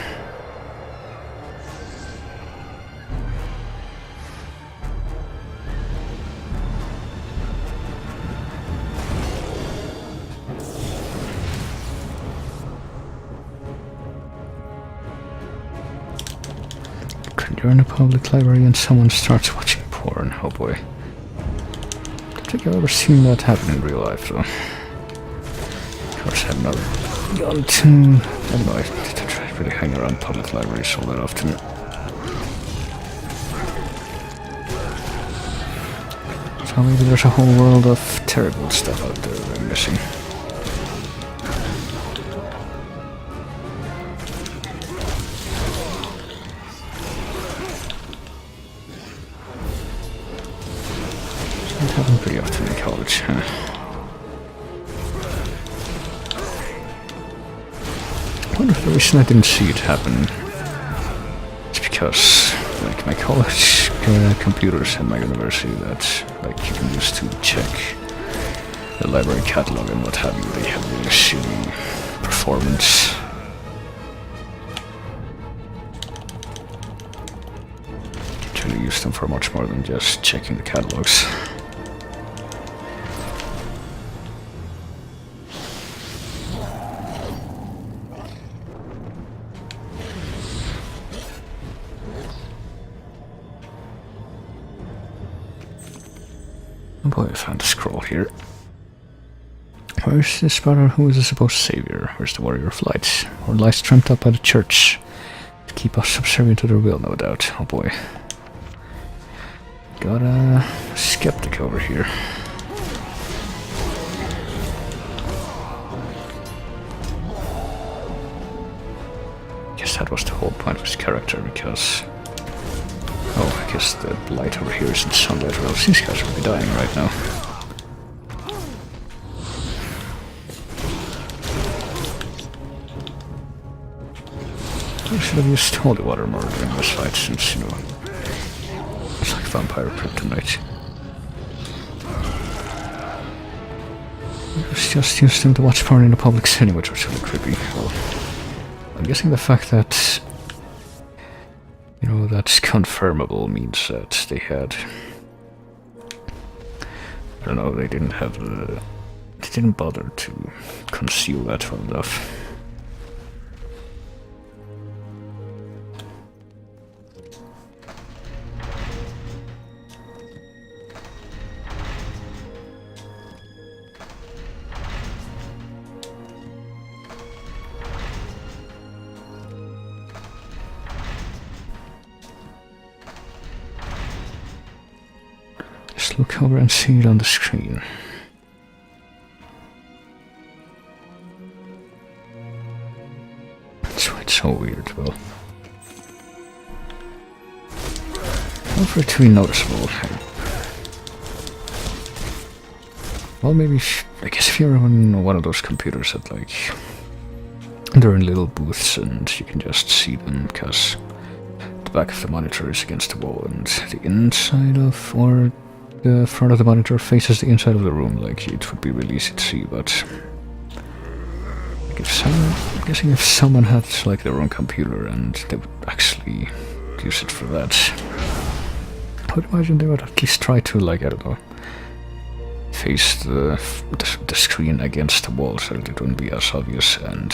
You're in a public library and someone starts watching porn. Oh boy. I don't think I've ever seen that happen in real life, though. Of course, I've never gone to... I don't know, I don't really hang around public libraries all that often. So maybe there's a whole world of terrible stuff out there that I'm missing. It happened pretty often in college. I wonder if the reason I didn't see it happen is because, like, my college computers and my university that, like, you can use to check the library catalog and what have you, they have really shitty performance. Can't really use them for much more than just checking the catalogs. Oh boy, I found a scroll here. Where's this brother who is a supposed savior? Where's the warrior of light? Or lies trumped up by the church to keep us subservient to their will, no doubt. Oh boy. Got a skeptic over here. Guess that was the whole point of his character, because... Oh, I guess the light over here isn't sunlight, or else these guys would be dying right now. I should have used holy water more during this fight, since, you know, it's like vampire kryptonite. I was just used him to watch porn in a public setting, which was really creepy. Well, I'm guessing the fact that, you know, that's confirmable means that they had... I don't know, they didn't have the... They didn't bother to conceal that well enough. Just look over and see it on the screen. That's why it's so weird, well. Not for it to be noticeable. Well, maybe, I guess if you're on one of those computers that, like, they're in little booths and you can just see them because the back of the monitor is against the wall and the inside of, or the front of the monitor faces the inside of the room, like, it would be really easy to see, but like if someone, I'm guessing if someone had, like, their own computer and they would actually use it for that, I would imagine they would at least try to, like, I don't know, face the screen against the wall so that it wouldn't be as obvious and,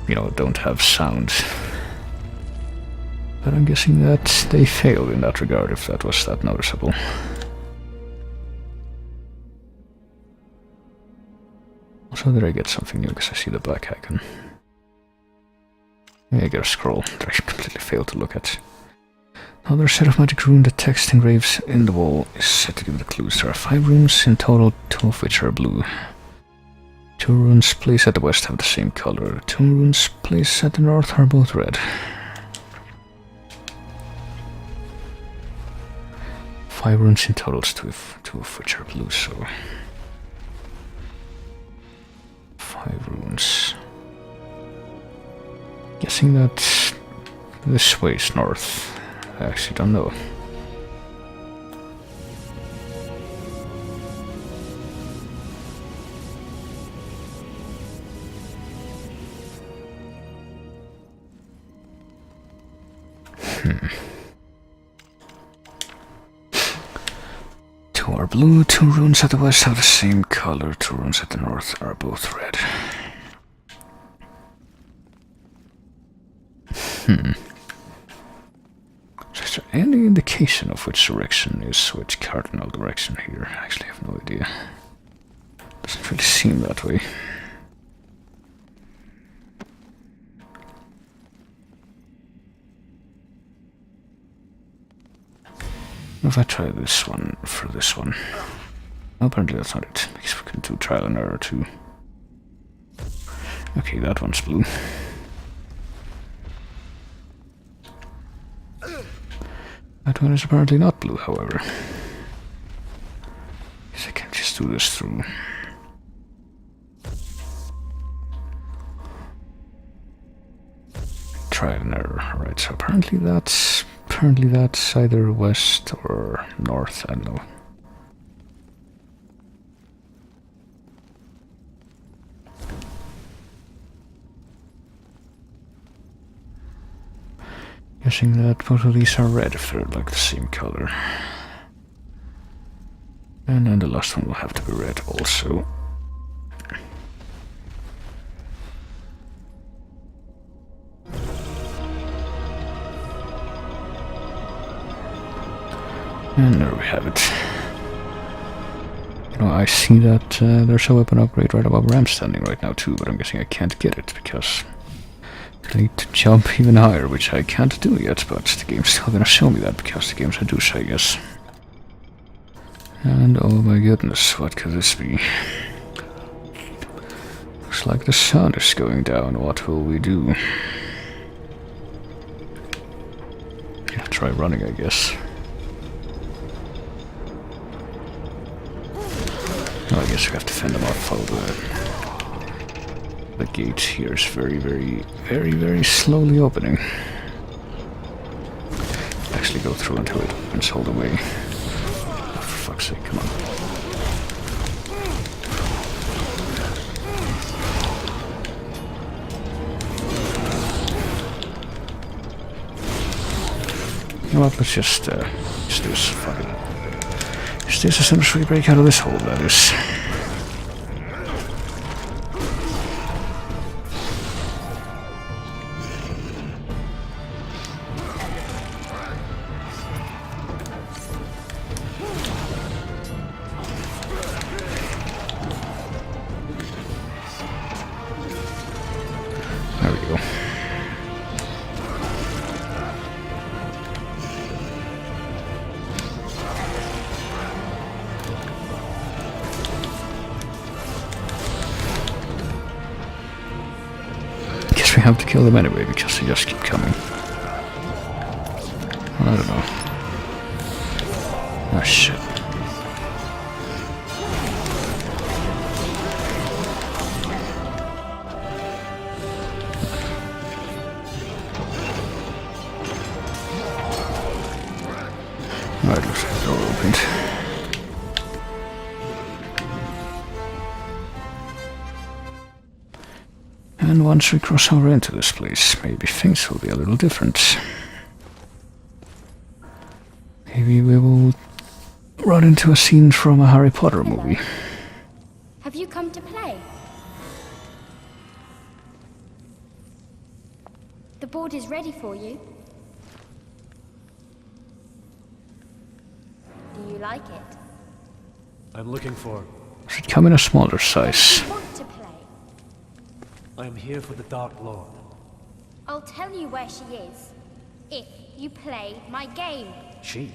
you know, don't have sound. But I'm guessing that they failed in that regard if that was that noticeable. Also, did I get something new because I see the black icon? Yeah, I get a scroll that I completely failed to look at. Another set of magic rune, the text engraved in the wall is set to give the clues. There are 5 runes in total, 2 of which are blue. 2 runes placed at the west have the same color. 2 runes placed at the north are both red. 5 runes in total, 2 of which are blue, so 5 runes. Guessing that this way is north. I actually don't know. Two are blue, 2 runes at the west have the same color, 2 runes at the north are both red. Is there any indication of which direction is which cardinal direction here? I actually have no idea. Doesn't really seem that way. What if I try this one for this one? No, apparently that's not it, because we can do trial and error too. Okay, that one's blue. That one is apparently not blue, however. Guess I can't just do this through. Trial and error. Alright, so apparently that's either west or north, I don't know. Guessing that both of these are red if they're like the same color. And then the last one will have to be red also. And there we have it. You know, I see that there's a weapon upgrade right above Ram standing right now too, but I'm guessing I can't get it because I need to jump even higher, which I can't do yet, but the game's still gonna show me that because the game's a douche, I guess. And oh my goodness, what could this be? Looks like the sun is going down. What will we do? Yeah, try running, I guess. Oh, I guess we have to fend them off. The gate here is very slowly opening. Actually go through until it opens all the way. Oh, for fuck's sake, come on. You know what, let's just do this. Fuck it. Just do this as soon as we break out of this hole, that is. There we go. we have to kill them anyway because they just keep coming. I don't know. Oh shit. Right, looks like the door opened. And once we cross over into this place, maybe things will be a little different. Maybe we will run into a scene from a Harry Potter movie. Have you come to play? The board is ready for you. Do you like it? I'm looking for... Should come in a smaller size. Do you want to play? I am here for the Dark Lord. I'll tell you where she is, if you play my game. She?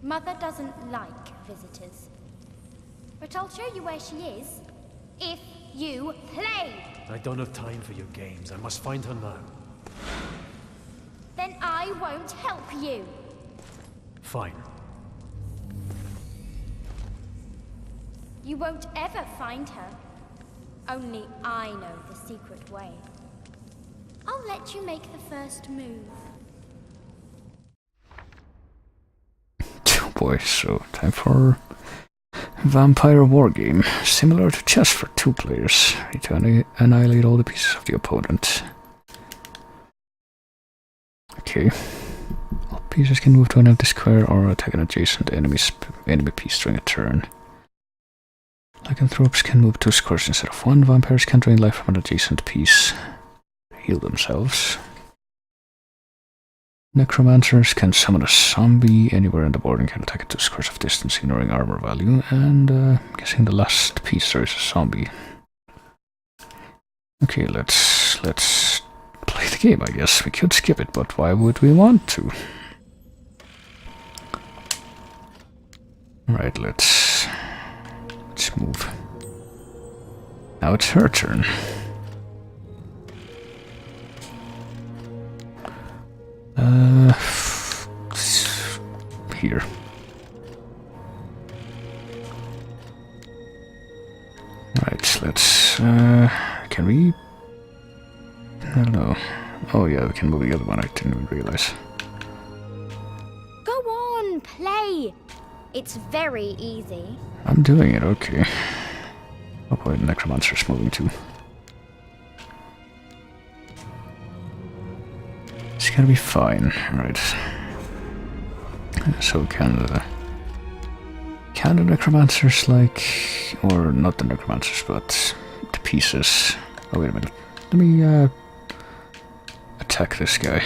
Mother doesn't like visitors. But I'll show you where she is, if you play. I don't have time for your games. I must find her now. Then I won't help you. Fine. You won't ever find her. Only I know the secret way. I'll let you make the first move. Oh boy, so time for Vampire Wargame. Similar to chess for 2 players. You need to annihilate all the pieces of the opponent. Okay. All pieces can move to an empty square or attack an adjacent enemy piece during a turn. Lycanthropes can move 2 squares instead of 1. Vampires can drain life from an adjacent piece. Heal themselves. Necromancers can summon a zombie anywhere in the board and can attack at 2 squares of distance, ignoring armor value. And I'm guessing the last piece there is a zombie. Okay, let's play the game, I guess. We could skip it, but why would we want to? Alright, let's move. Now it's her turn. Here. Right, let's, can we? I don't know. Oh yeah, we can move the other one, I didn't even realize. Go on, play! It's very easy. I'm doing it, okay. Oh boy, the Necromancer's moving too. It's gonna be fine, right. So can the Necromancers, like, or not the Necromancers, but the pieces. Oh wait a minute, let me attack this guy.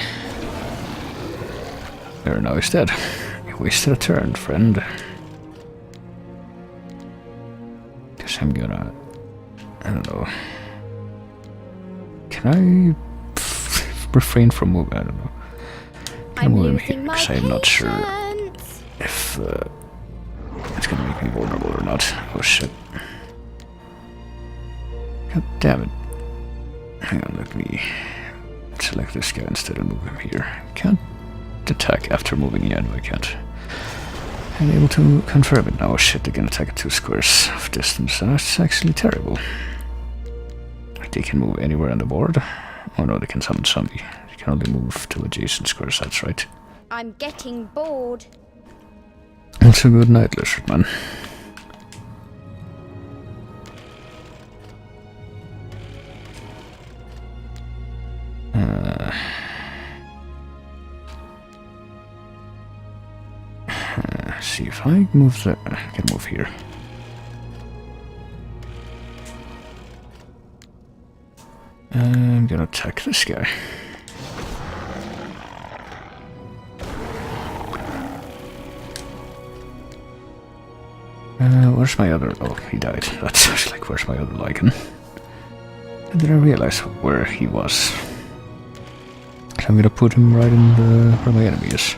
There, now he's dead. You wasted a turn, friend. Guess I'm gonna, I don't know. Can I refrain from moving? I don't know. Can I move him here? Because I'm not sure if it's gonna make me vulnerable or not. Oh shit. God damn it. Hang on, let me select this guy instead and move him here. Can't attack after moving. Yeah, no, I can't. I'm able to confirm it now. Oh shit, they can attack at 2 squares of distance. That's actually terrible. They can move anywhere on the board. Oh no, they can summon zombie. They can only move to adjacent squares, that's right. I'm getting bored. That's a good night, Lizardman. See if I move the... I can move here. I'm gonna attack this guy. Where's my other... Oh, he died. That's actually like, where's my other Lycan? And then I realize where he was. So I'm gonna put him right in the... where my enemy is.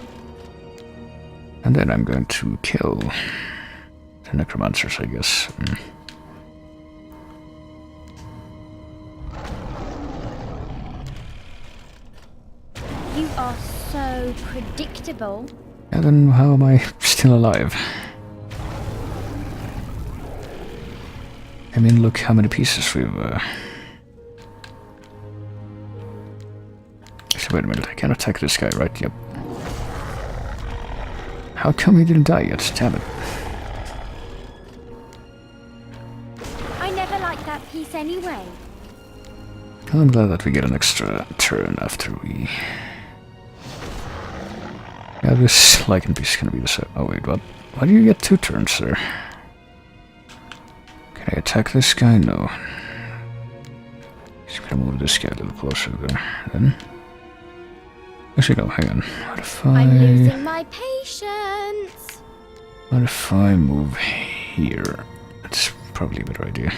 And then I'm going to kill the Necromancers, I guess. are so predictable. And then how am I still alive? I mean, look how many pieces we've... So wait a minute, I can attack this guy, right? Yep. How come he didn't die yet? Damn it. I never liked that piece anyway. I'm glad that we get an extra turn after we... Yeah, this lichen piece is gonna be the same. Oh wait, what? Why do you get 2 turns there? Can I attack this guy? No. Just gonna move this guy a little closer there. Then... Actually, no, hang on. What if I'm losing my patience. What if I move here? That's probably a better idea.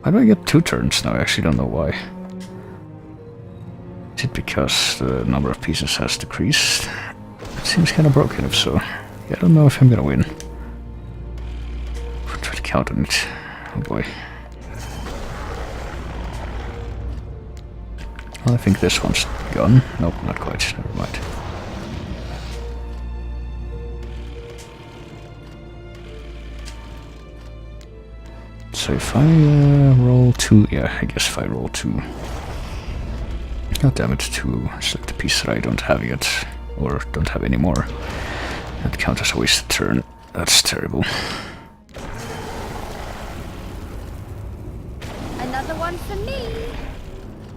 Why do I get 2 turns now? I actually don't know why. Is it because the number of pieces has decreased? It seems kind of broken if so. Yeah, I don't know if I'm gonna win. I'll try to count on it. Oh boy. Well, I think this one's gone. Nope, not quite. Never mind. So if I roll 2, yeah, I guess if I roll 2. God damn it, 2 select the piece that I don't have yet, or don't have anymore. That counts as a wasted turn. That's terrible. Another one for me.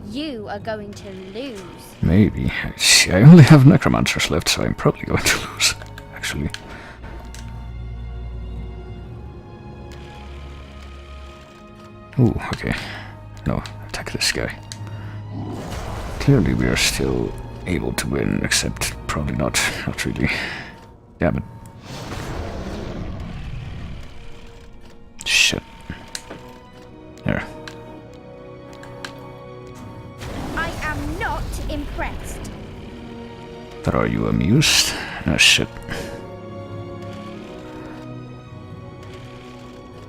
You are going to lose. Maybe. See, I only have necromancers left, so I'm probably going to lose, actually. Ooh, okay. No, attack this guy. Clearly we are still able to win, except probably not really. Damn it. Shit. There. I am not impressed. But are you amused? Ah, shit.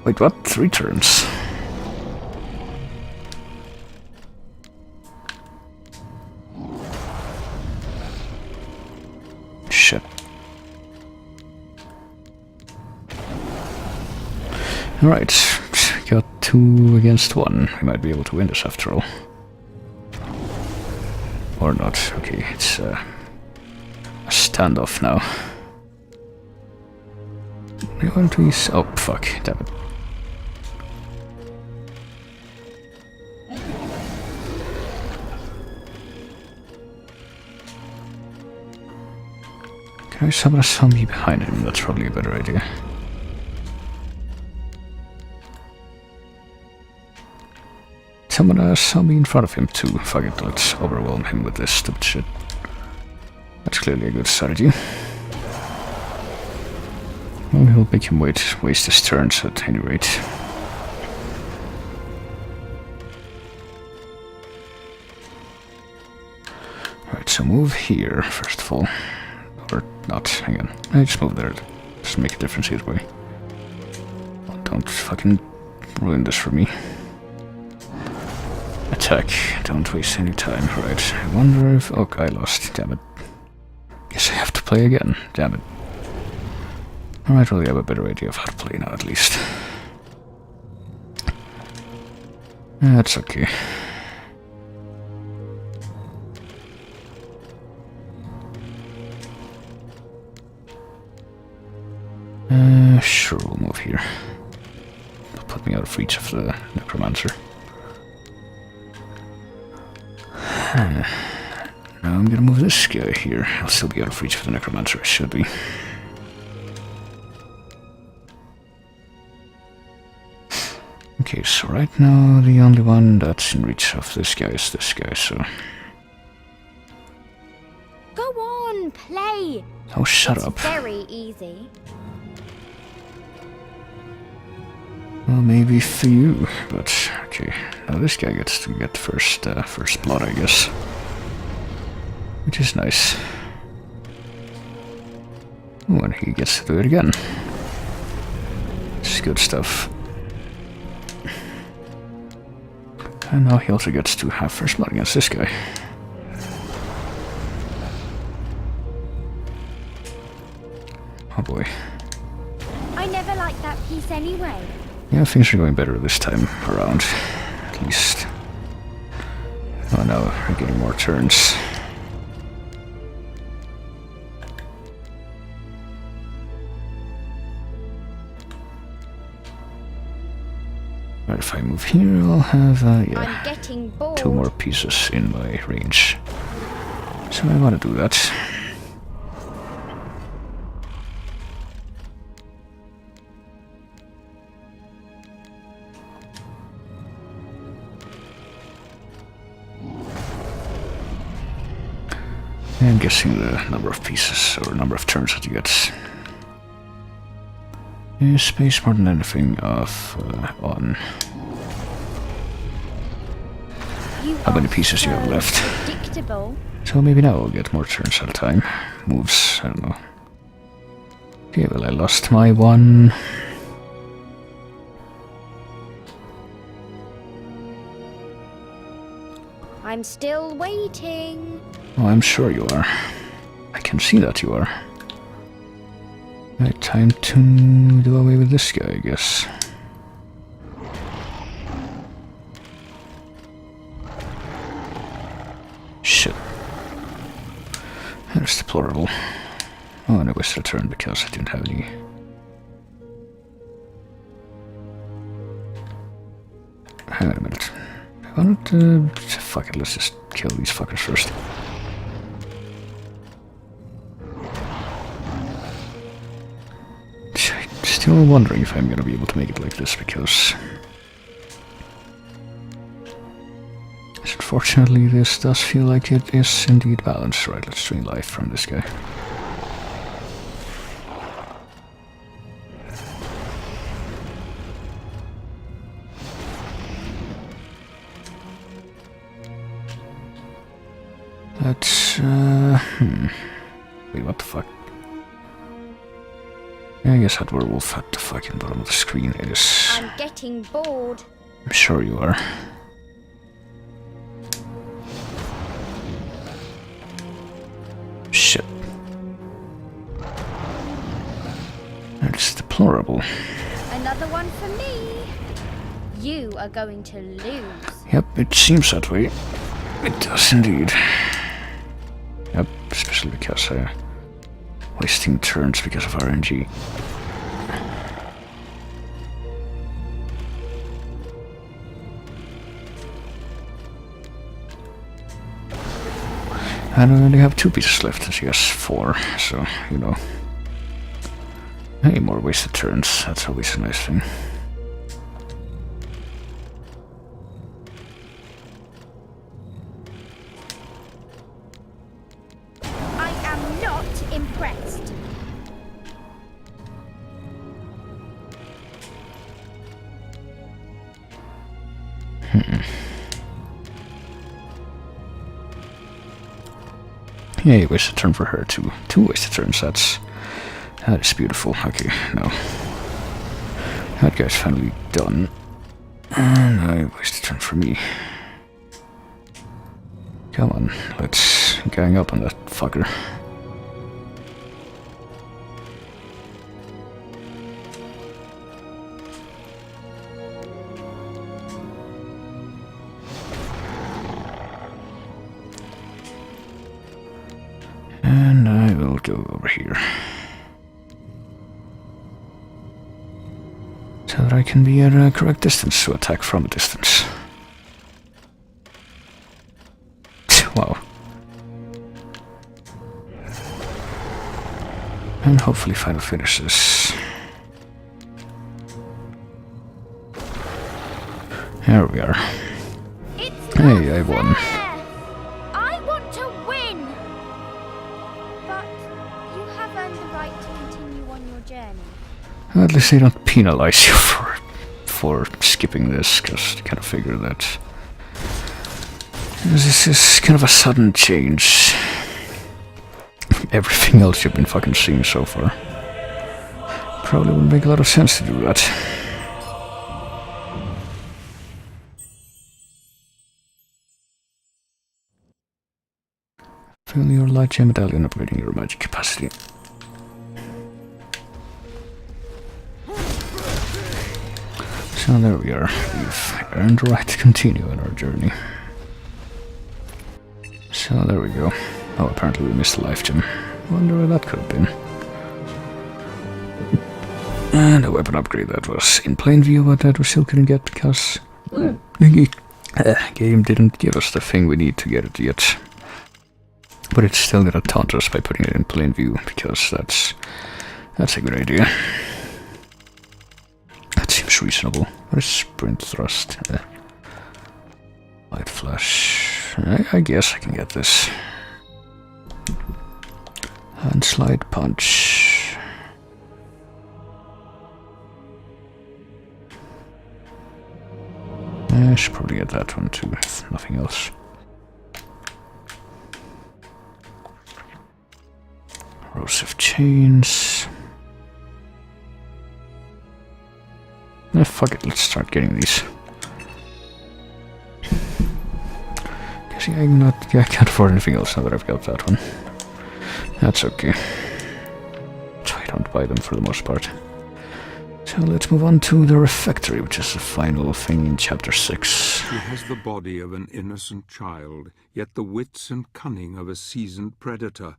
Wait, what? 3 turns? Shit. Alright, got 2 against 1. We might be able to win this after all. Or not. Okay, it's a standoff now. We want to use... Oh, fuck. Damn it. Can I summon a zombie behind him? That's probably a better idea. Summon a zombie in front of him too. Fuck it, let's overwhelm him with this stupid shit. That's clearly a good strategy. Well, he'll make him waste his turns at any rate. Alright, so move here, first of all. Or not, hang on. I just move there. Doesn't make a difference either way. Well, don't fucking ruin this for me. Attack. Don't waste any time. Right. I wonder if... Oh, I lost. Damn it. Guess I have to play again. Damn it. Alright, well, we have a better idea of how to play now, at least. That's okay. Sure, we'll move here. It'll put me out of reach of the necromancer. Now I'm gonna move this guy here. I'll still be out of reach of the necromancer, I should be. Okay, so right now the only one that's in reach of this guy is this guy, so... Go on, play. Oh, shut It's up. very easy. Well, maybe for you, but okay. Now this guy gets to get first blood, I guess. Which is nice. Oh, and he gets to do it again. This is good stuff. And now he also gets to have first blood against this guy. Oh boy. I never liked that piece anyway. Yeah, things are going better this time around, at least. Oh no, we're getting more turns. Right, if I move here, I'll have, yeah, I'm getting bored. 2 more pieces in my range. So I want to do that. I'm guessing the number of pieces or number of turns that you get is space more than anything off on how many pieces you have left. Predictable. So maybe now I'll get more turns at a time. Moves, I don't know. Okay, well I lost my one. I'm still waiting. Oh, I'm sure you are. I can see that you are. Right, time to do away with this guy, I guess. Shit. That's deplorable. Oh, and I wasted a turn because I didn't have any. Hang on a minute. Why not, fuck it, let's just kill these fuckers first. Still wondering if I'm gonna be able to make it like this, because unfortunately this does feel like it is indeed balanced. Right, let's drain life from this guy. Let's, wait, what the fuck? I guess that werewolf at the fucking bottom of the screen is... I'm getting bored. I'm sure you are. Shit. That's deplorable. Another one for me. You are going to lose. Yep, it seems that way. It does indeed. Yep, especially because wasting turns because of RNG. And I only have 2 pieces left, and she has 4, so, you know. Hey, more wasted turns, that's always a nice thing. I am not impressed. Yeah, you wasted a turn for her too. 2 wasted turns, that is beautiful. Okay, now. That guy's finally done. And I wasted a turn for me. Come on, let's gang up on that fucker. And I will go over here. So that I can be at a correct distance to attack from a distance. Wow. And hopefully final finishes. There we are. It's Hey, I won. fair. I want to win. But you have earned the right to continue on your journey. At least they don't penalize you for skipping this, because I kind of figure that this is kind of a sudden change from everything else you've been fucking seeing so far. Probably wouldn't make a lot of sense to do that. Fill your light gem medallion, upgrading your magic capacity. So there we are. We've earned the right to continue on our journey. So there we go. Oh, apparently we missed a life gem. Wonder where that could have been. And a weapon upgrade that was in plain view, but that we still couldn't get because the game didn't give us the thing we need to get it yet. But it's still gonna taunt us by putting it in plain view, because that's a good idea. That seems reasonable. What is sprint thrust? Light flash. I guess I can get this. And slide punch. I should probably get that one too, if nothing else. Rows of chains. Fuck it, let's start getting these. Guessing I can't afford anything else now that I've got that one. That's okay. So I don't buy them for the most part. So let's move on to the refectory, which is the final thing in chapter 6. She has the body of an innocent child, yet the wits and cunning of a seasoned predator.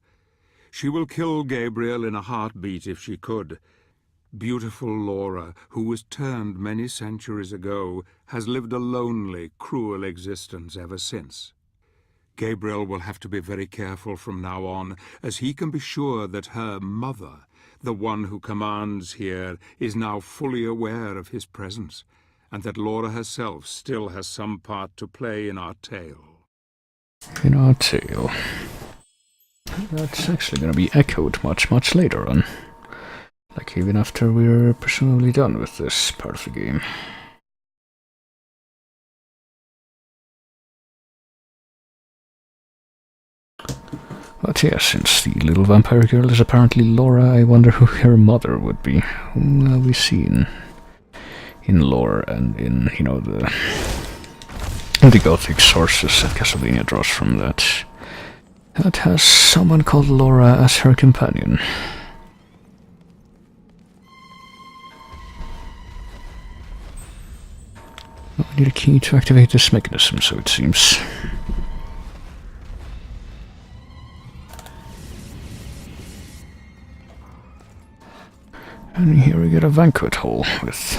She will kill Gabriel in a heartbeat if she could. Beautiful Laura, who was turned many centuries ago, has lived a lonely, cruel existence ever since. Gabriel will have to be very careful from now on, as he can be sure that her mother, the one who commands here, is now fully aware of his presence, and that Laura herself still has some part to play in our tale. In our tale. That's actually going to be echoed much later on. Like even after we're presumably done with this part of the game. But yeah, since the little vampire girl is apparently Laura, I wonder who her mother would be. Whom have we seen in lore and in, you know, the Gothic sources that Castlevania draws from that. That has someone called Laura as her companion. Well, I need a key to activate this mechanism, so it seems. And here we get a banquet hall with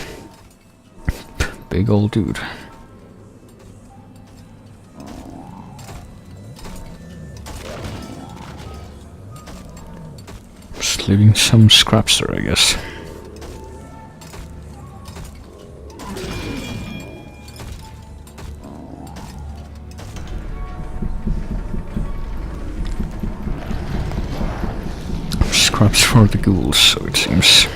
big old dude. Just leaving some scraps there, I guess. Scraps for the ghouls, so it seems.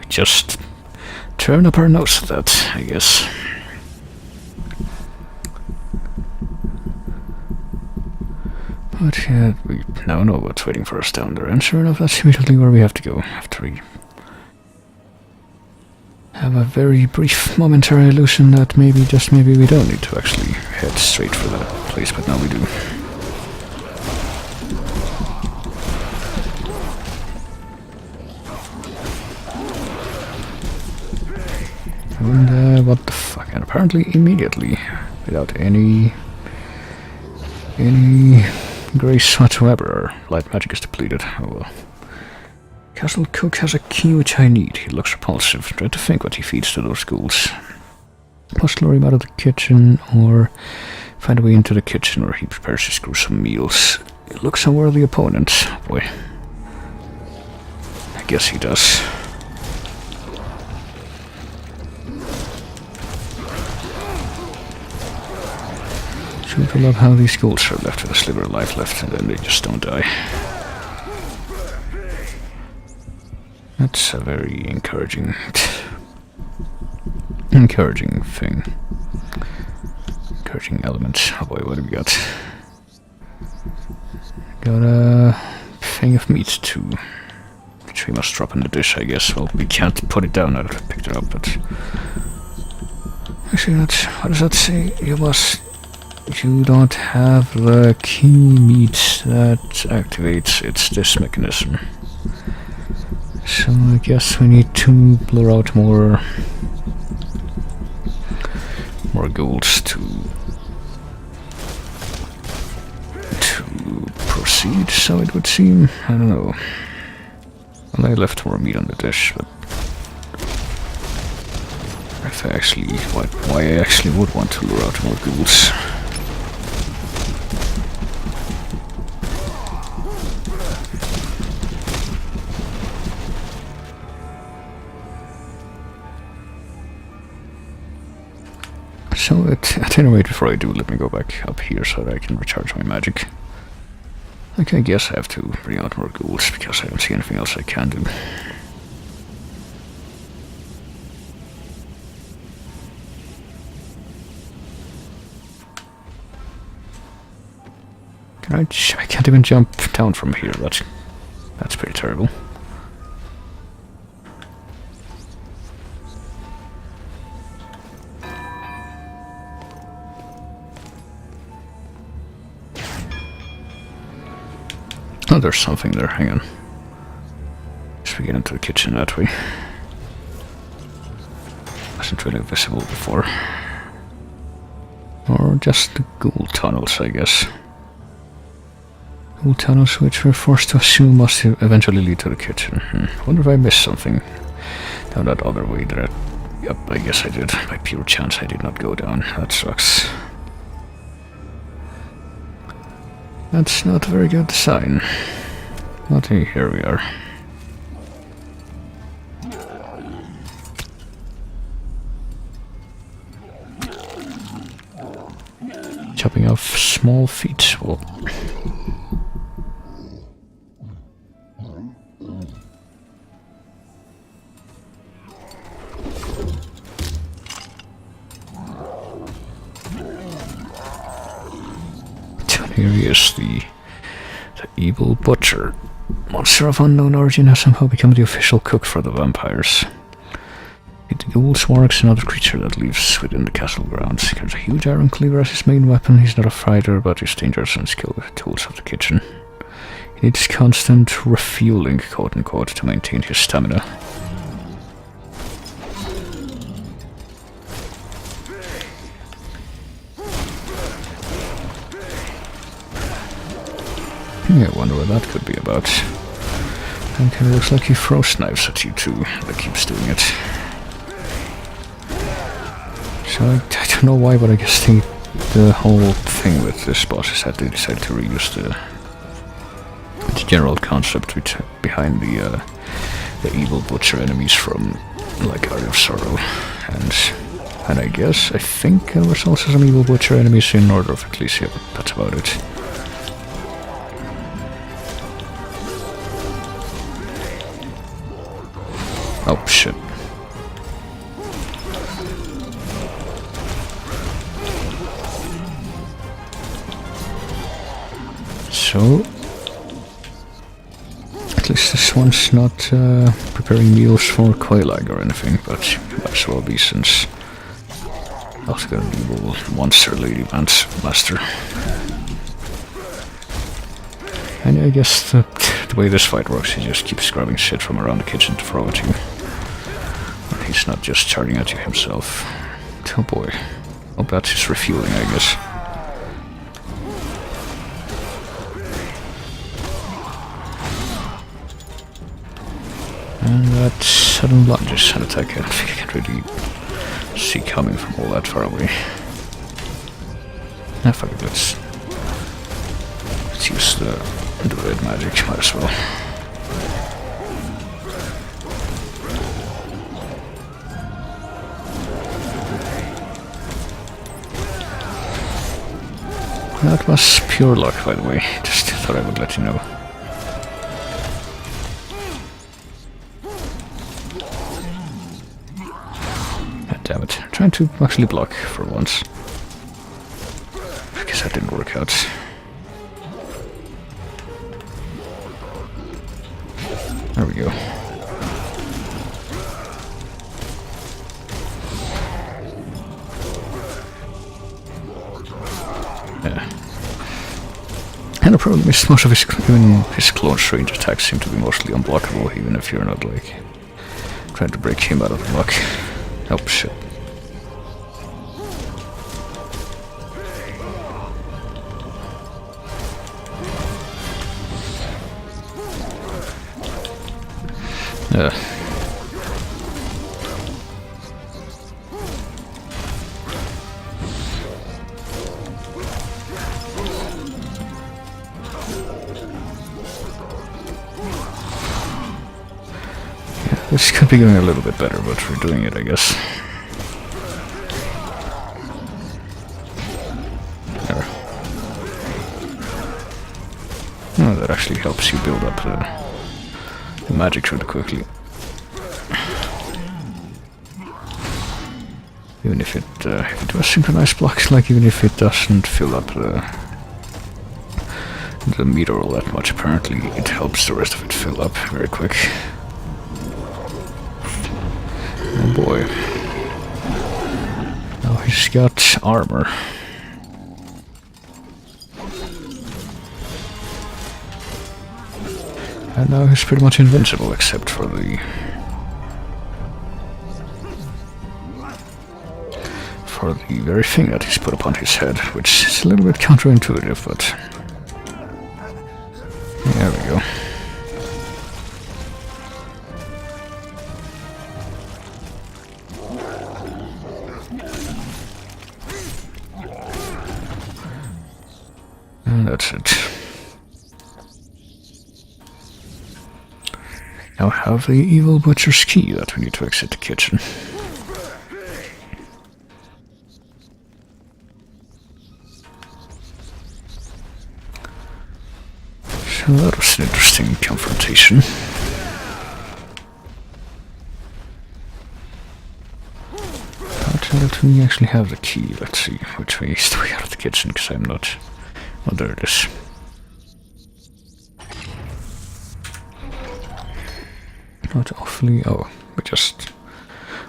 Just turn up our nose at that, I guess. But yeah, we now know what's waiting for us down there, and sure enough, that's immediately where we have to go after we have a very brief momentary illusion that maybe, just maybe, we don't need to actually head straight for that place, but now we do. And what the fuck? And apparently immediately, without any grace whatsoever, our light magic is depleted. Oh well. Castle Cook has a key which I need. He looks repulsive. Try to think what he feeds to those ghouls. Must lure him out of the kitchen, or find a way into the kitchen where he prepares his gruesome meals. He looks a worthy opponent. Boy. I guess he does. I love how these ghouls are left with a sliver of life left and then they just don't die. That's a very encouraging thing. Encouraging element. Oh boy, what do we got? Got a thing of meat too, which we must drop in the dish, I guess. Well, we can't put it down now that I picked it up, but... Actually, what does that say? You don't have the key meat that activates this mechanism. So I guess we need to blur out more golds to proceed, so it would seem. I don't know. Well, I left more meat on the dish, but if I actually, why I actually would want to lure out more ghouls. So at any rate, before I do, let me go back up here so that I can recharge my magic. Okay, I guess I have to bring out more ghouls because I don't see anything else I can do. I can't even jump down from here. That's pretty terrible. Oh, there's something there. Hang on. Should we get into the kitchen that way? Wasn't really visible before. Or just the ghoul tunnels, I guess. Ghoul tunnels which we're forced to assume must eventually lead to the kitchen. Wonder if I missed something down that other way that Yep, I guess I did. By pure chance I did not go down. That sucks. That's not a very good sign. But here we are. Chopping off small feet. Well, here he is, the evil butcher. Monster of unknown origin has somehow become the official cook for the vampires. The ghouls, wargs, and other creature that lives within the castle grounds. He carries a huge iron cleaver as his main weapon. He's not a fighter, but he's dangerous and skilled with the tools of the kitchen. He needs constant refueling, quote-unquote, to maintain his stamina. I wonder what that could be about. And kind of looks like he throws knives at you too, but keeps doing it. So I don't know why, but I guess the whole thing with this boss is that they decided to reuse the general concept behind the evil butcher enemies from like Art of Sorrow, and I think there was also some evil butcher enemies in Order of Ecclesia, but that's about it. Oh shit. So, at least this one's not preparing meals for Quailag or anything, but might as well be since I was got an evil monster lady master. And I guess the way this fight works, he just keeps grabbing shit from around the kitchen to throw at you. He's not just charging at you himself. Oh boy. Oh, that's his refueling, I guess. And that sudden lunges and attack, I don't think I can really see coming from all that far away. Ah, fuck it, let's use the red magic, might as well. That was pure luck, by the way. Just thought I would let you know. Damn it. I'm trying to actually block for once. I guess that didn't work out. There we go. Yeah. And the problem is most of his close range attacks seem to be mostly unblockable, even if you're not like trying to break him out of the block. Oh shit. Yeah. This could be going a little bit better, but we're doing it, I guess. There. Oh, that actually helps you build up the magic really quickly. Even if it was synchronized blocks, like even if it doesn't fill up the meter all that much, apparently it helps the rest of it fill up very quick. Oh boy. Now he's got armor. And now he's pretty much invincible except for the very thing that he's put upon his head, which is a little bit counterintuitive, but there we go. And that's it. Now I have the evil butcher's key that we need to exit the kitchen. So that was an interesting confrontation. But we actually have the key. Let's see which way is the way out of the kitchen, because I'm not... Oh, there it is. Not awfully... Oh, we just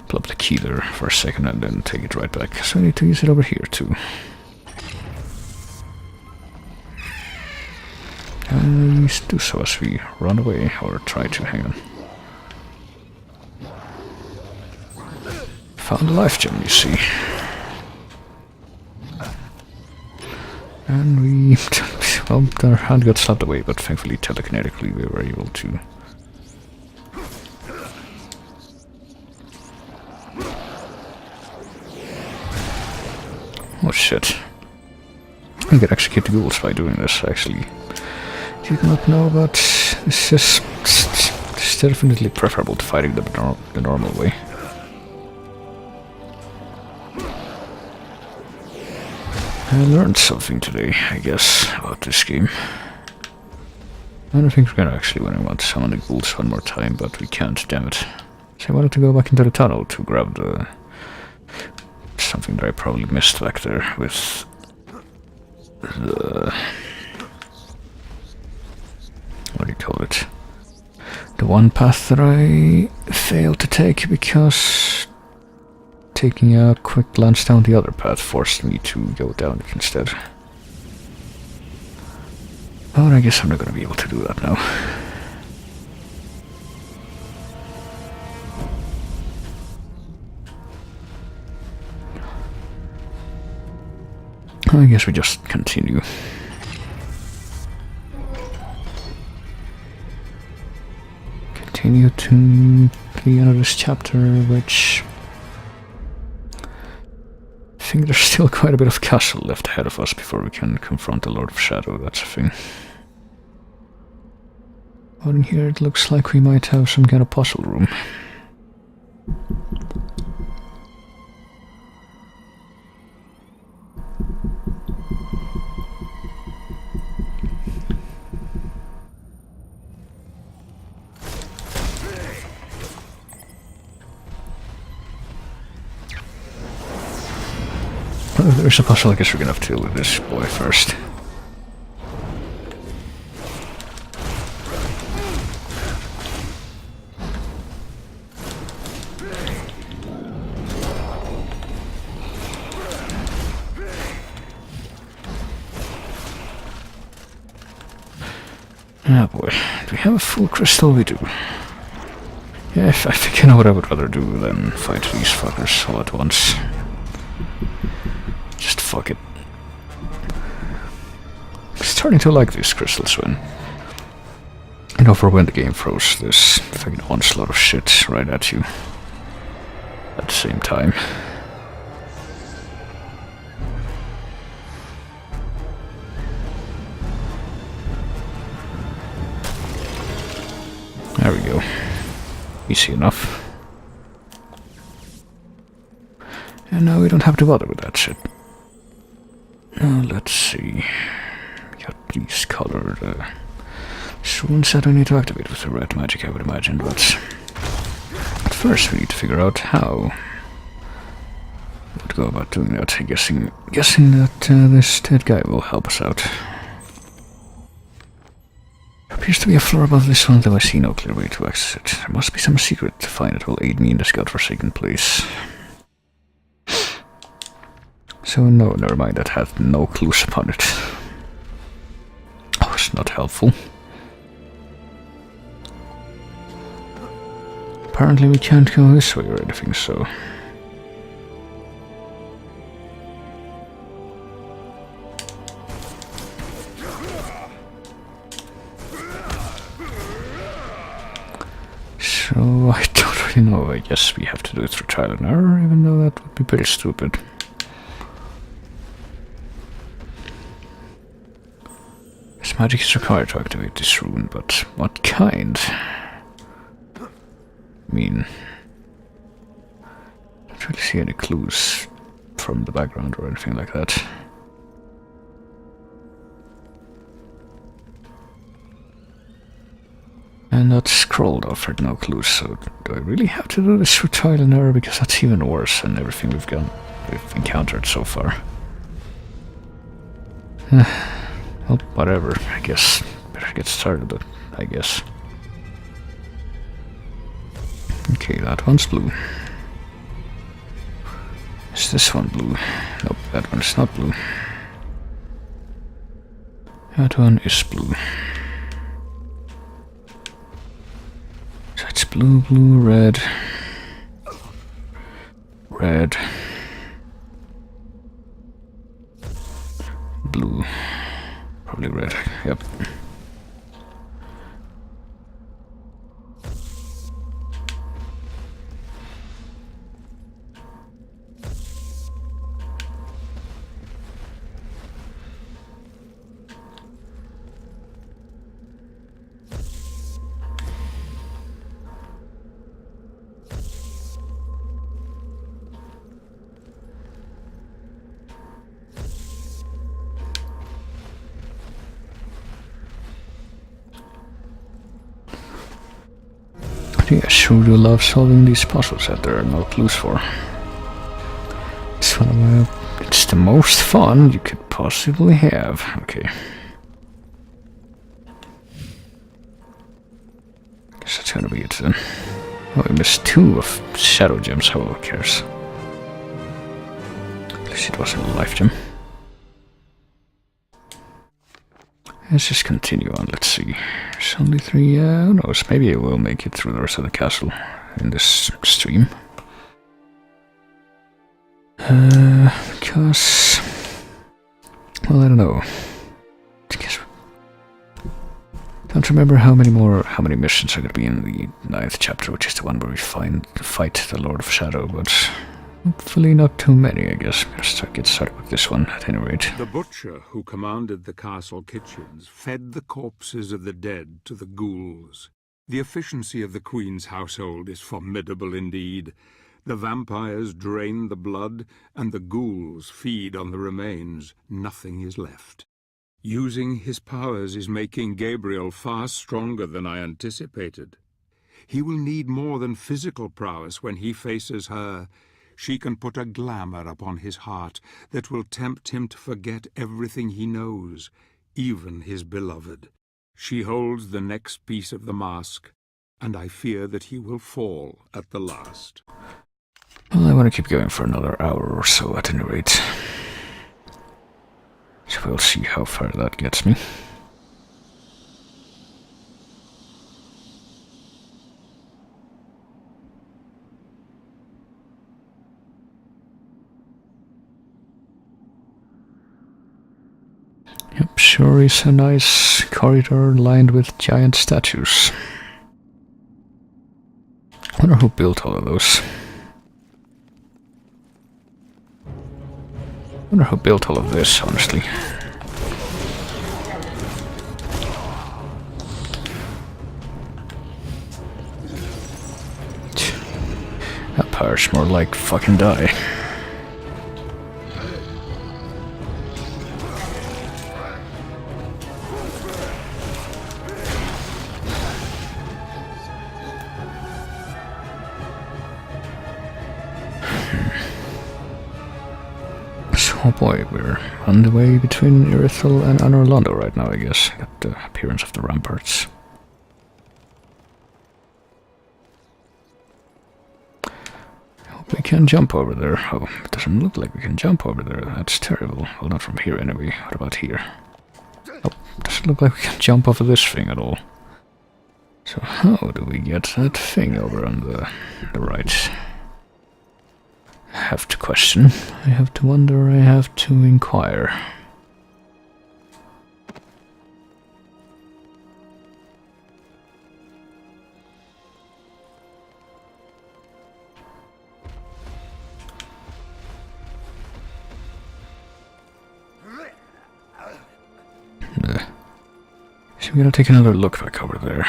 plop the key there for a second and then take it right back. So I need to use it over here too. And we do so as we run away, or try to, hang on. Found a life gem, you see. And we... well, our hand got slapped away, but thankfully telekinetically we were able to... Oh shit. I could execute the ghouls by doing this, actually. Did not know, but it's just... it's definitely preferable to fighting the normal way. I learned something today, I guess, about this game. I don't think we're gonna actually win. I want to summon the ghouls one more time, but we can't, damn it. So I wanted to go back into the tunnel to grab the... something that I probably missed back there with... the... what do you call it? The one path that I failed to take because taking a quick glance down the other path forced me to go down it instead. But I guess I'm not gonna be able to do that now. I guess we just continue. Continue to the end of this chapter, which... I think there's still quite a bit of castle left ahead of us before we can confront the Lord of Shadow, that's a thing. But in here it looks like we might have some kind of puzzle room. there's a puzzle. I guess we're gonna have to deal with this boy first. Ah boy, do we have a full crystal? We do. Yeah, I think I know what I would rather do than fight these fuckers all at once. Just fuck it. I'm starting to like these crystals when... You know, for when the game throws this fucking onslaught of shit right at you. At the same time. There we go. Easy enough. And now we don't have to bother with that shit. Now let's see. Got these colored runes that we need to activate with the red magic, I would imagine, but first we need to figure out how to go about doing that. Guessing that this dead guy will help us out. Appears to be a floor above this one, though I see no clear way to access it. There must be some secret to find that will aid me in this godforsaken place. So no, never mind, that had no clues upon it. Oh, it's not helpful. Apparently we can't go this way or anything, so... So, I don't really know. I guess we have to do it through trial and error, even though that would be pretty stupid. This magic is required to activate this rune, but what kind? I mean... I don't really see any clues from the background or anything like that. And that scroll offered no clues, so do I really have to do this through trial and error? Because that's even worse than everything we've encountered so far. Well, whatever, I guess. Better get started, I guess. Okay, that one's blue. Is this one blue? Nope, that one's not blue. That one is blue. So it's blue, blue, red. Red. Blue. Probably red, yep. I sure do love solving these puzzles that there are no clues for. It's the most fun you could possibly have. Okay. Guess that's gonna be it then. Oh, I missed 2 of Shadow Gems, who cares? At least it wasn't a life gem. Let's just continue on, let's see. There's only 3, who knows, maybe I will make it through the rest of the castle in this stream. Because... well, I don't know. Don't remember how many missions are going to be in the 9th chapter, which is the one where we fight the Lord of Shadow, but... hopefully not too many, I guess. Better get started with this one, at any rate. The butcher who commanded the castle kitchens fed the corpses of the dead to the ghouls. The efficiency of the Queen's household is formidable indeed. The vampires drain the blood, and the ghouls feed on the remains. Nothing is left. Using his powers is making Gabriel far stronger than I anticipated. He will need more than physical prowess when he faces her. she can put a glamour upon his heart that will tempt him to forget everything he knows, even his beloved. She holds the next piece of the mask, and I fear that he will fall at the last. Well, I want to keep going for another hour or so at any rate. So we'll see how far that gets me. Yep, sure is a nice corridor lined with giant statues. I wonder who built all of those. I wonder who built all of this, honestly. That power's more like fucking die. Oh boy, we're on the way between Irithel and Anor Londo right now, I guess. Got the appearance of the ramparts. I hope we can jump over there. Oh, it doesn't look like we can jump over there. That's terrible. Well, not from here anyway. What about here? Oh, doesn't look like we can jump over this thing at all. So how do we get that thing over on the right? I have to question, I have to wonder, I have to inquire. So we're gonna take another look back over there.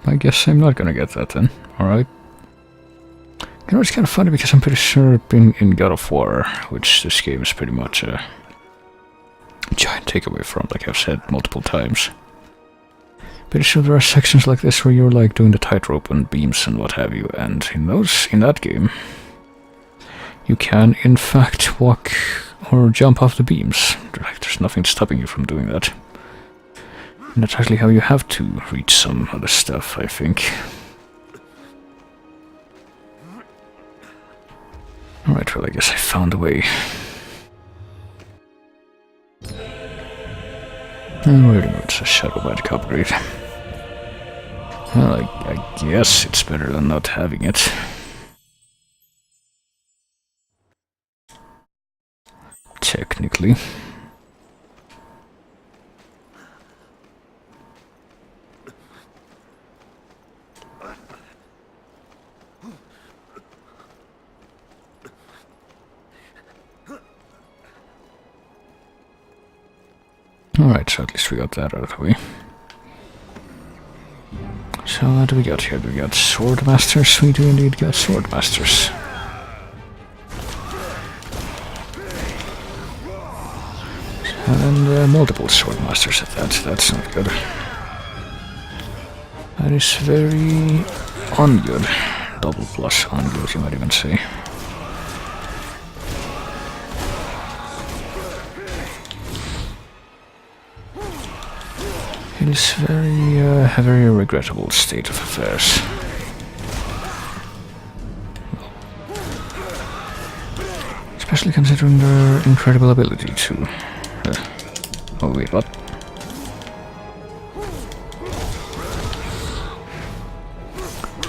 I guess I'm not gonna get that then. Alright. You know, it's kind of funny because I'm pretty sure in God of War, which this game is pretty much a giant takeaway from, like I've said multiple times. Pretty sure there are sections like this where you're like doing the tightrope and beams and what have you, and in that game, you can in fact walk or jump off the beams. Like, there's nothing stopping you from doing that. And that's actually how you have to reach some other stuff, I think. Alright, well, I guess I found a way. Oh, wait a minute, it's a Shadow Magic upgrade. Well, I guess it's better than not having it. Technically. Alright, so at least we got that out of the way. So what do we got here? Do we got Sword Masters? We do indeed got Sword Masters. And multiple Sword Masters at that. That's not good. That is very ungood. Double plus ungood, you might even say. It is a very regrettable state of affairs. Especially considering their incredible ability to... oh wait, what?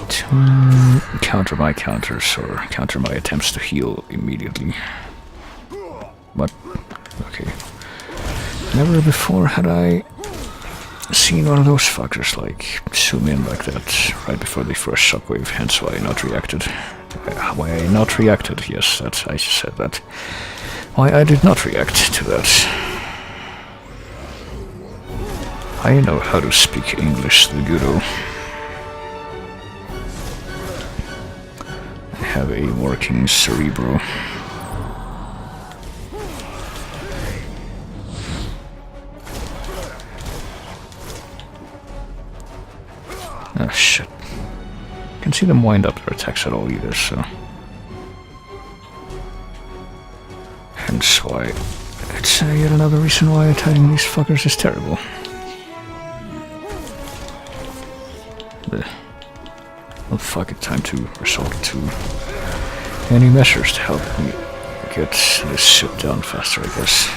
To counter my counters, or counter my attempts to heal immediately. What? Okay. Never before had I seen one of those fuckers like zoom in like that right before the first shockwave, hence why I not reacted. Why I not reacted, yes, that's, I said that. Why I did not react to that. I know how to speak English the goodo. I have a working cerebro. Oh shit. Can see them wind up their attacks at all either, so... Hence why... It's yet another reason why attacking these fuckers is terrible. Well, fuck it, time to resort to any measures to help me get this shit down faster, I guess.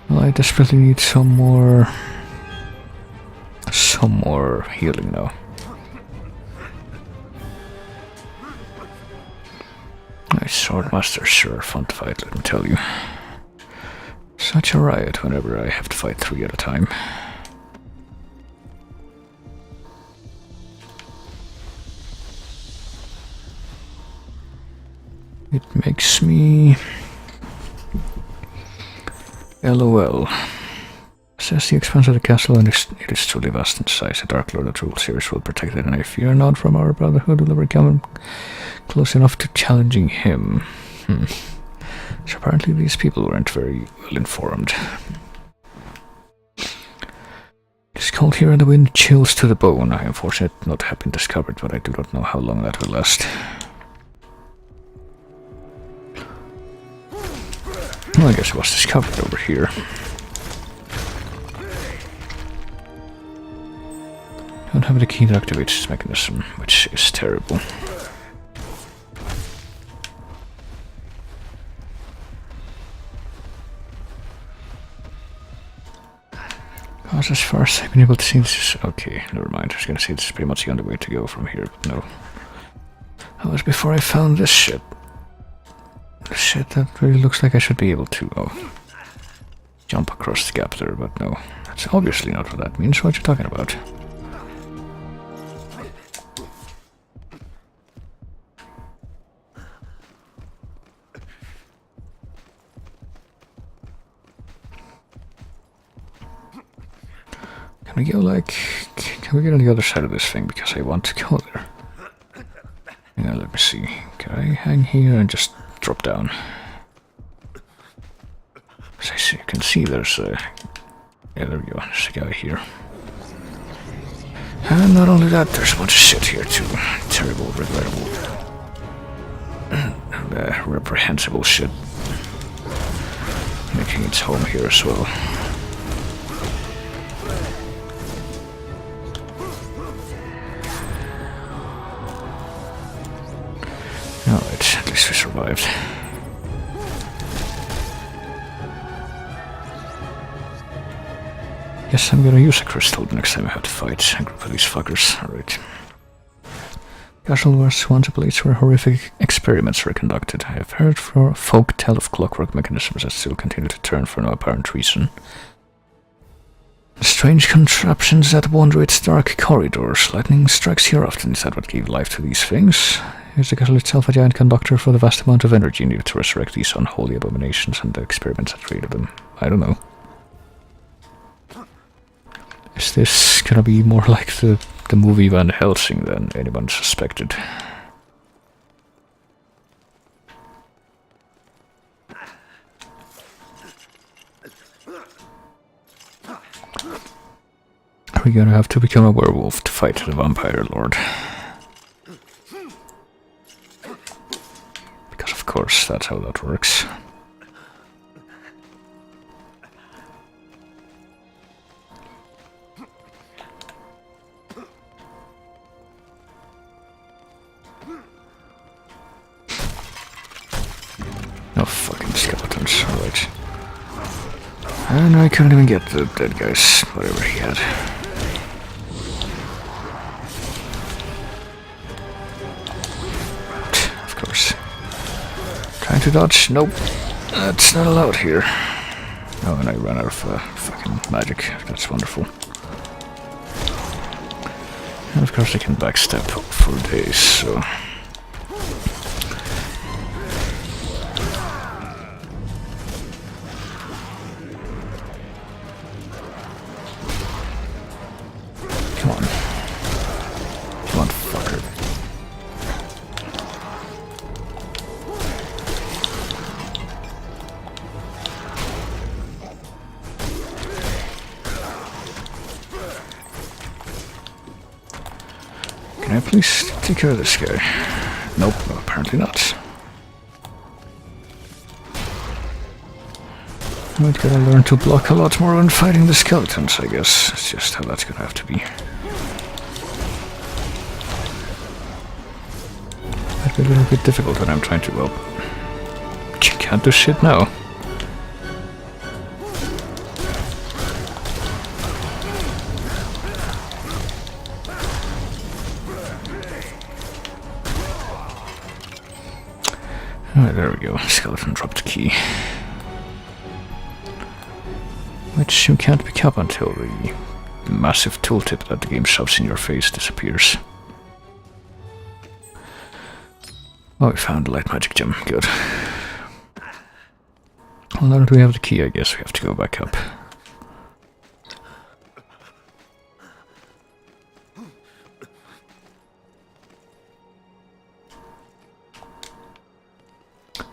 Well, I desperately need some more healing now. Nice swordmaster, sure, fun to fight, let me tell you. Such a riot whenever I have to fight 3 at a time. It makes me... LOL. Says the expanse of the castle, and it is truly vast in size. The Dark Lord of the Rule series will protect it, and I fear not from our brotherhood will ever come close enough to challenging him. So apparently these people weren't very well informed. It's cold here and the wind chills to the bone. I am fortunate not to have been discovered, but I do not know how long that will last. Well, I guess it was discovered over here. Don't have the key to activate this mechanism, which is terrible. Because as far as I've been able to see, this is... Okay, never mind. I was gonna say this is pretty much the only way to go from here, but no. That was before I found this shit. Shit, that really looks like I should be able to, jump across the gap there, but no. That's obviously not what that means. What are you talking about? Can we go like... Can we get on the other side of this thing? Because I want to go there. Yeah, let me see. Can I hang here and just drop down? As I see, you can see there's a... Yeah, there we go. There's a guy here. And not only that, there's a bunch of shit here too. Terrible, regrettable... reprehensible shit. Making its home here as well. Alright, at least we survived. Guess I'm gonna use a crystal the next time I have to fight a group of these fuckers. Alright. Castle was once a place where horrific experiments were conducted. I have heard folk tell of clockwork mechanisms that still continue to turn for no apparent reason. Strange contraptions that wander its dark corridors. Lightning strikes here often. Is that what gave life to these things? Is the castle itself a giant conductor for the vast amount of energy needed to resurrect these unholy abominations and the experiments that created them? I don't know. Is this gonna be more like the movie Van Helsing than anyone suspected? Are we gonna have to become a werewolf to fight the vampire lord? Because of course that's how that works. No fucking skeletons, alright. And I couldn't even get the dead guys, whatever he had. Of course. Trying to dodge? Nope. That's not allowed here. Oh, and I ran out of fucking magic. That's wonderful. And of course I can backstep for days, so... Come on. Come on, fucker. I please take care of this guy? Nope, apparently not. Might gotta learn to block a lot more when fighting the skeletons, I guess. It's just how that's gonna have to be. Might be a little bit difficult when I'm trying to, well... You can't do shit now. Alright, there we go. Skeleton dropped the key. Which you can't pick up until the massive tooltip that the game shoves in your face disappears. Oh, we found the light magic gem. Good. Well, now that we have the key, I guess we have to go back up.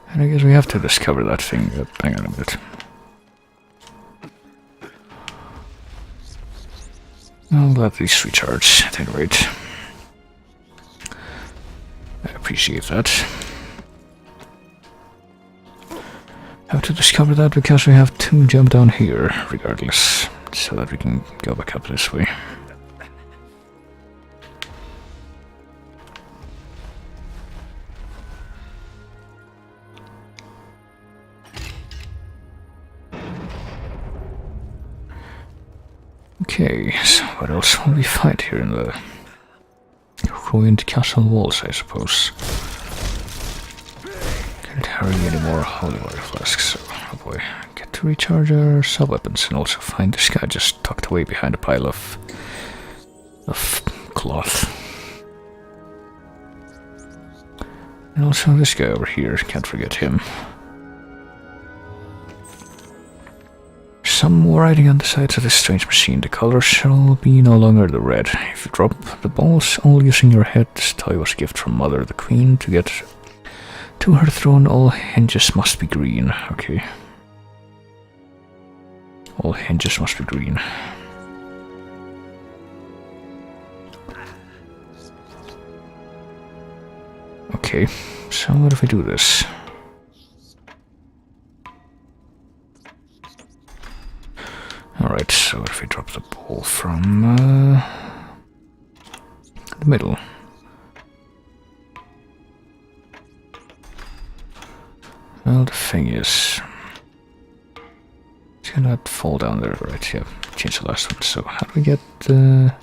And I guess we have to discover that thing. Hang on a minute. I'll let these recharge at any rate. I appreciate that. Have to discover that because we have to jump down here regardless, so that we can go back up this way. Okay, so what else will we fight here in the ruined castle walls, I suppose? Can't carry any more holy water flasks, so, oh boy. Get to recharge our sub-weapons and also find this guy just tucked away behind a pile of cloth. And also this guy over here, can't forget him. Some writing on the sides of this strange machine. The color shall be no longer the red. If you drop the balls, only using your head, this toy was a gift from Mother the Queen. To get to her throne, all hinges must be green. Okay. All hinges must be green. Okay, so what if we do this? Alright, so if we drop the ball from the middle. Well, the thing is, it's gonna fall down there, right? Yeah, change the last one. So how do we get the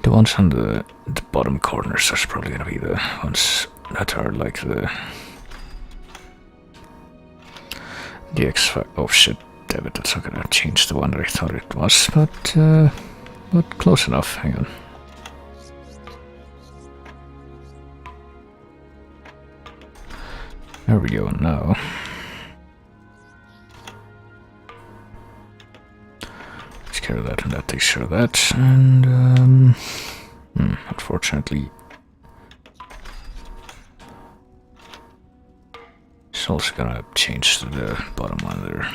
ones on the bottom corners? Are probably gonna be the ones that are like the X. Oh shit. Damn it, that's not gonna change the one that I thought it was, but close enough. Hang on. There we go. Now, let's carry that, and that takes care of that. And unfortunately, it's also gonna change to the bottom one there.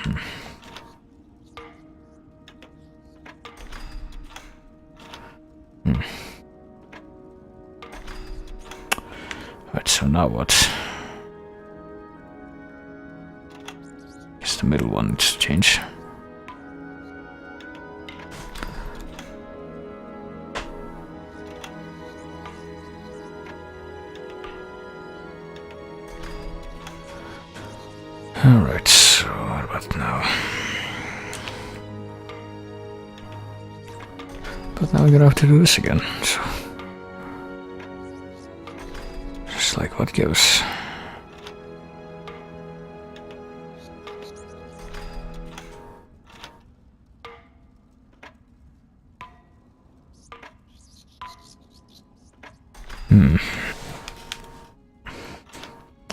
Alright, so now what? Guess the middle one needs to change. Alright, so what about now? But now we're gonna have to do this again, so... Just like what gives.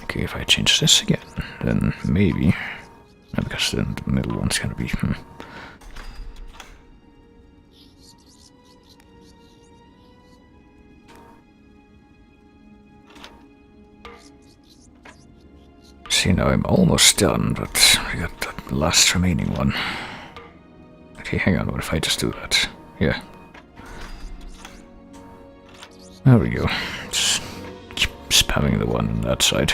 Okay, if I change this again, then maybe... because then the middle one's gonna be... See, now I'm almost done, but I got the last remaining one. Okay, hang on, what if I just do that? Yeah. There we go. Just keep spamming the one on that side.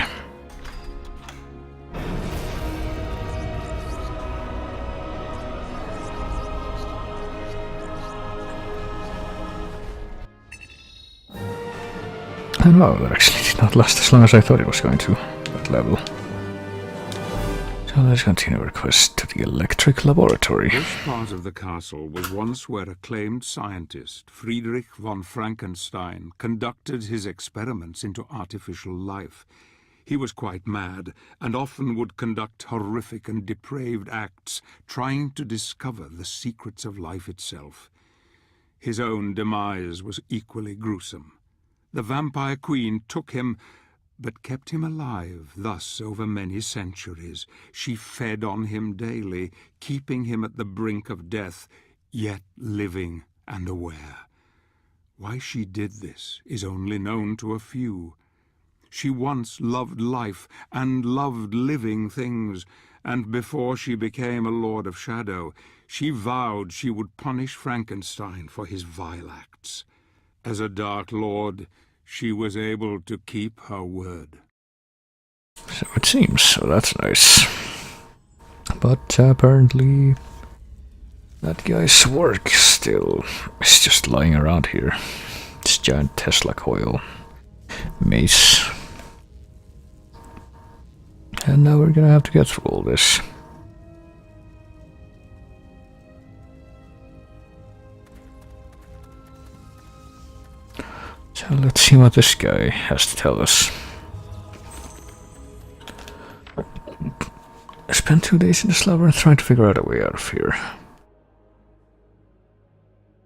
And wow, that actually did not last as long as I thought it was going to, that level. So let's continue our quest to the electric laboratory. This part of the castle was once where acclaimed scientist Friedrich von Frankenstein conducted his experiments into artificial life. He was quite mad, and often would conduct horrific and depraved acts, trying to discover the secrets of life itself. His own demise was equally gruesome. The vampire queen took him, but kept him alive, thus over many centuries. She fed on him daily, keeping him at the brink of death, yet living and aware. Why she did this is only known to a few. She once loved life and loved living things, and before she became a Lord of Shadow, she vowed she would punish Frankenstein for his vile acts. As a Dark Lord, she was able to keep her word. So it seems, so that's nice. But apparently that guy's work still is just lying around here. This giant Tesla coil mace. And now we're gonna have to get through all this. So let's see what this guy has to tell us. I spent 2 days in this labyrinth trying to figure out a way out of here.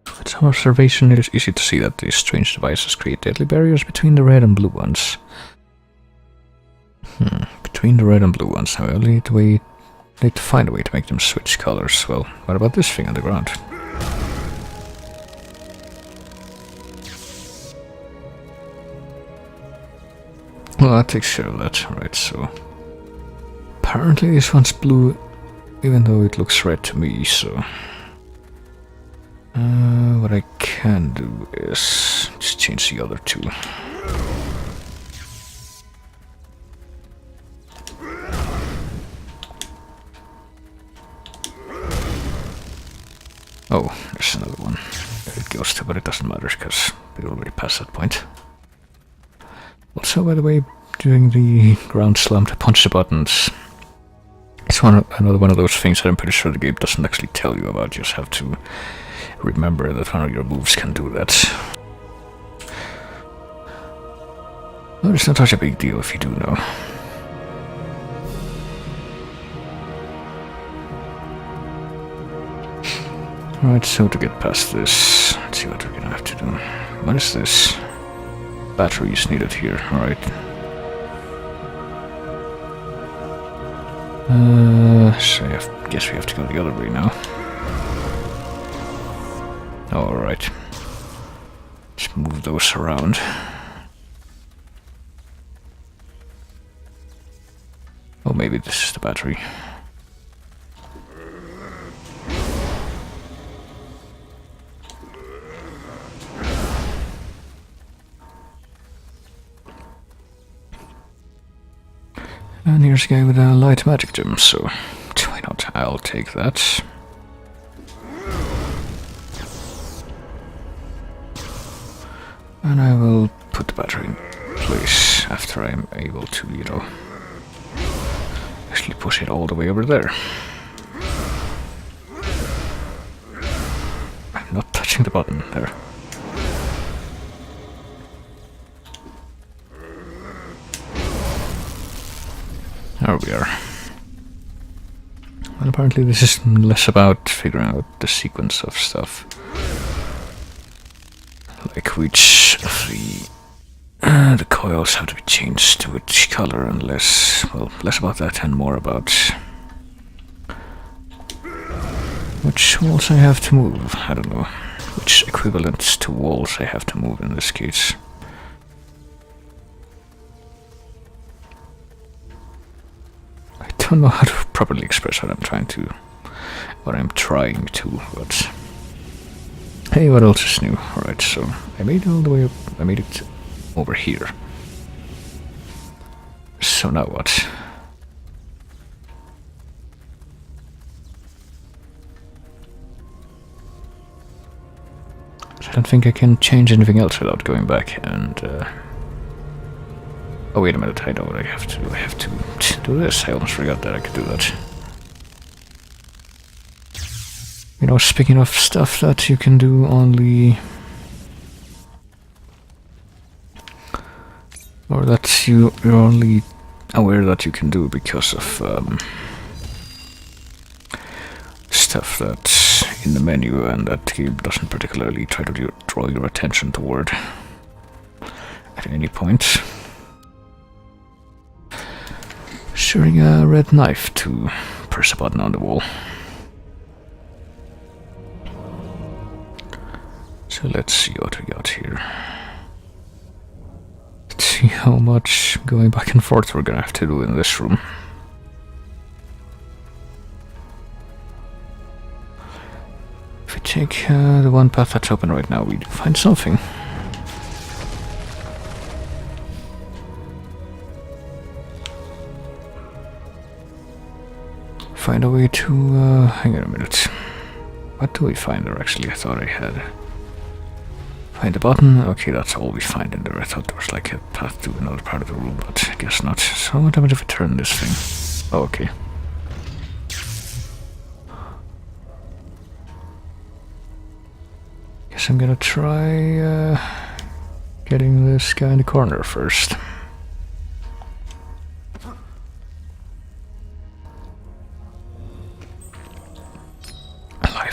With some observation, it is easy to see that these strange devices create deadly barriers between the red and blue ones. Between the red and blue ones, now we need to find a way to make them switch colors. Well, what about this thing on the ground? Well, that takes care of that. Right, so apparently this one's blue, even though it looks red to me, so what I can do is just change the other two. Oh, there's another one. There it goes to, but it doesn't matter because we already passed that point. Also, by the way, doing the ground slam to punch the buttons, it's another one of those things that I'm pretty sure the game doesn't actually tell you about. You just have to remember that one of your moves can do that. Well, it's not such a big deal if you do know. Alright, so to get past this, let's see what we're gonna have to do. What is this? Battery is needed here, alright. So I guess we have to go the other way now. Alright. Let's move those around. Oh, maybe this is the battery. And here's a guy with a light magic gem, so why not? I'll take that. And I will put the battery in place after I'm able to, you know, actually push it all the way over there. I'm not touching the button there. There we are. Well, apparently this is less about figuring out the sequence of stuff. Like which of the coils have to be changed to which color, and less about that and more about which walls I have to move. I don't know. Which equivalents to walls I have to move in this case. I don't know how to properly express what I'm trying to, but Hey, what else is new? Alright, so I made it all the way up. I made it over here. So now what? I don't think I can change anything else without going back and... Oh, wait a minute, I know what I have to do. I have to do this. I almost forgot that I could do that. You know, speaking of stuff that you can do only... Or that you're only aware that you can do because of stuff that's in the menu and that the game doesn't particularly try to draw your attention toward at any point. Shooting a red knife to press a button on the wall. So let's see what we got here. Let's see how much going back and forth we're gonna have to do in this room. If we take the one path that's open right now, we do find something. Find a way to, hang on a minute. What do we find there actually? I thought I had... Find a button? Okay, that's all we find in there. I thought there was like a path to another part of the room, but I guess not. So what happens if I turn this thing? Oh, okay. Guess I'm gonna try, getting this guy in the corner first.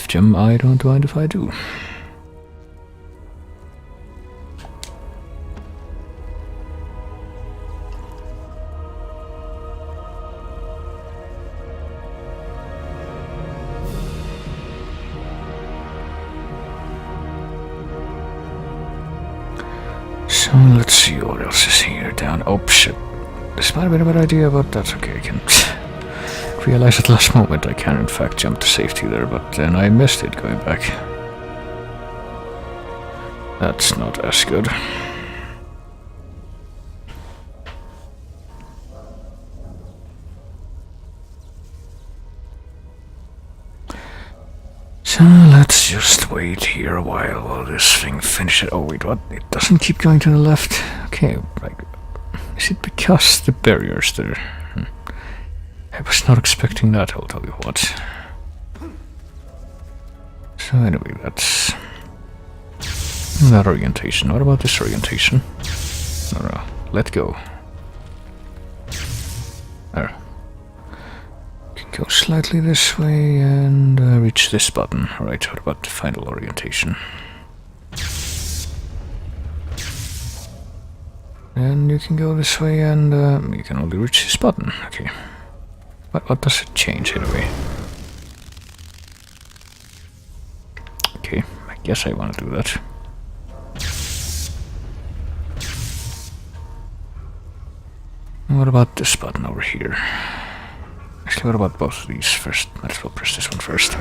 Gem, I don't mind if I do. So let's see what else is here down. Oh shit. This might have been a bad idea, but that's okay. I can realize at the last moment I can in fact jump to safety there, but then I missed it going back. That's not as good. So let's just wait here a while this thing finishes. Oh wait, what? It doesn't keep going to the left? Okay, like, is it because the barrier's there? I was not expecting that, I'll tell you what. So anyway, that's that orientation. What about this orientation? No, let go. There. You can go slightly this way and reach this button. Alright, what about the final orientation? And you can go this way and you can only reach this button. Okay. What does it change anyway? Okay, I guess I want to do that. And what about this button over here? Actually, what about both of these first? Might as well press this one first.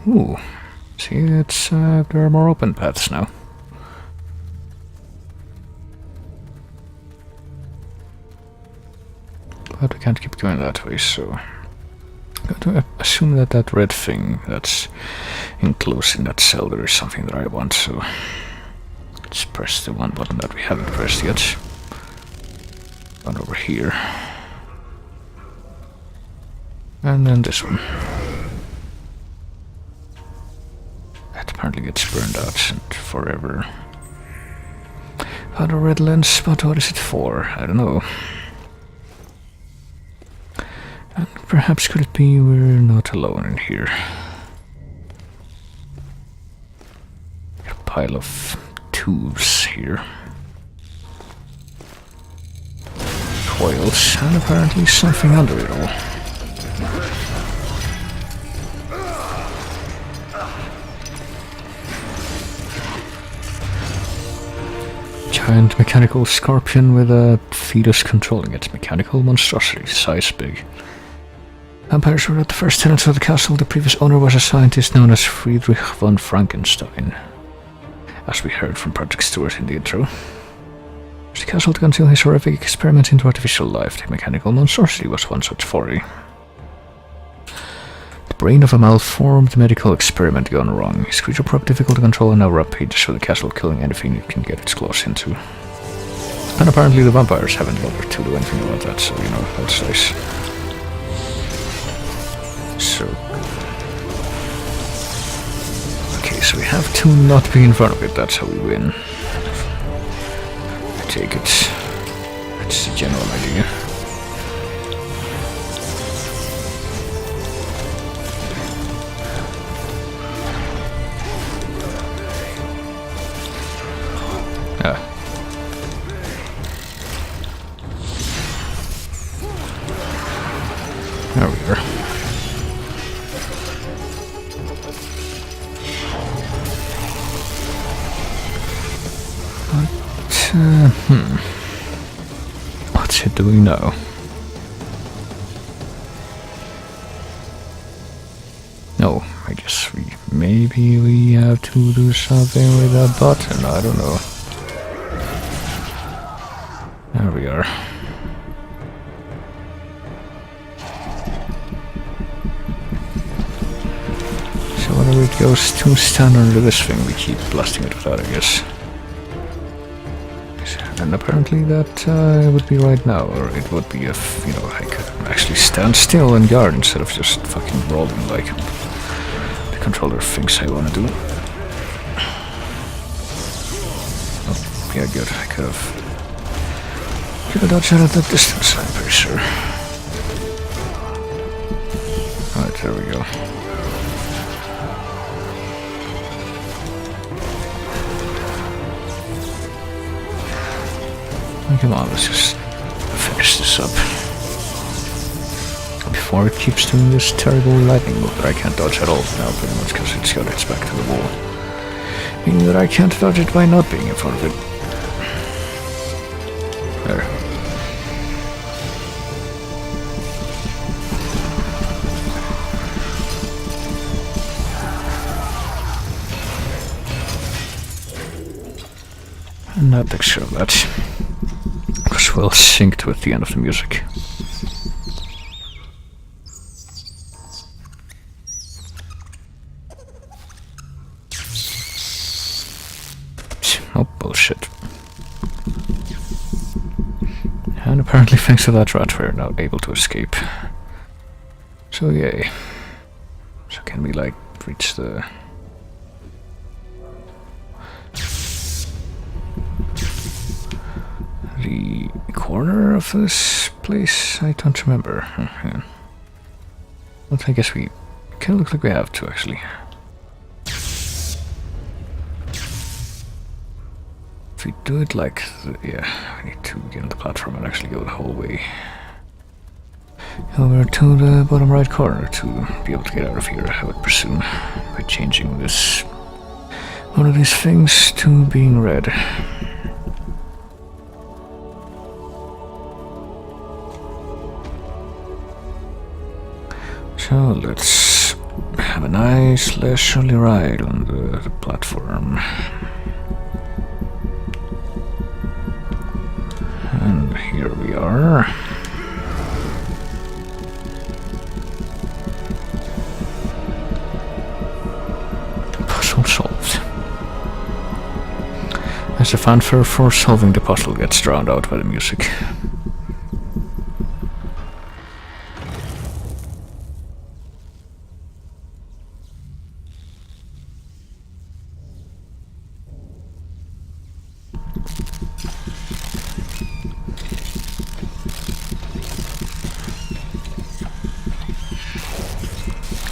Ooh, see, it's there are more open paths now. But we can't keep going that way, so I'm going to assume that that red thing that's enclosed in that cell there is something that I want, so let's press the one button that we haven't pressed yet. One over here. And then this one. That apparently gets burned out and forever. Found a red lens, but what is it for? I don't know. And perhaps could it be we're not alone in here? A pile of tubes here. Coils, and apparently something under it all. Giant mechanical scorpion with a fetus controlling its mechanical monstrosity, size big. Vampires were not the first tenants of the castle. The previous owner was a scientist known as Friedrich von Frankenstein, as we heard from Project Stewart in the intro. The castle to conceal his horrific experiment into artificial life. The mechanical monstrosity was one such foray. The brain of a malformed medical experiment gone wrong. His creature proved difficult to control and now rampages through the castle, killing anything it can get its claws into. And apparently the vampires haven't bothered to do anything about that, so you know, that's nice. So... okay, so we have to not be in front of it, that's how we win. I take it. That's the general idea. Ah. There we are. What's it doing now? No, I guess maybe we have to do something with that button, I don't know. There we are. So whenever it goes to stand under this thing, we keep blasting it with that, I guess. And apparently that would be right now, or it would be if, you know, I could actually stand still and guard instead of just fucking rolling like the controller thinks I want to do. Oh, yeah, good. I could have dodged out at that distance, I'm pretty sure. Alright, there we go. Come on, let's just finish this up before it keeps doing this terrible lightning move that I can't dodge at all now, pretty much because it's got its back to the wall, meaning that I can't dodge it by not being in front of it. There. And that takes care of that. Well synced with the end of the music. Oh, bullshit. And apparently thanks to that rat we're now able to escape. So yay. So can we like reach the... the corner of this place? I don't remember. Yeah. Well, I guess we kind of look like we have to, actually. If we do it like... yeah, we need to get on the platform and actually go the whole way over to the bottom right corner to be able to get out of here, I would presume, by changing this... one of these things to being red. So let's have a nice leisurely ride on the platform. And here we are. Puzzle solved. As the fanfare for solving the puzzle gets drowned out by the music.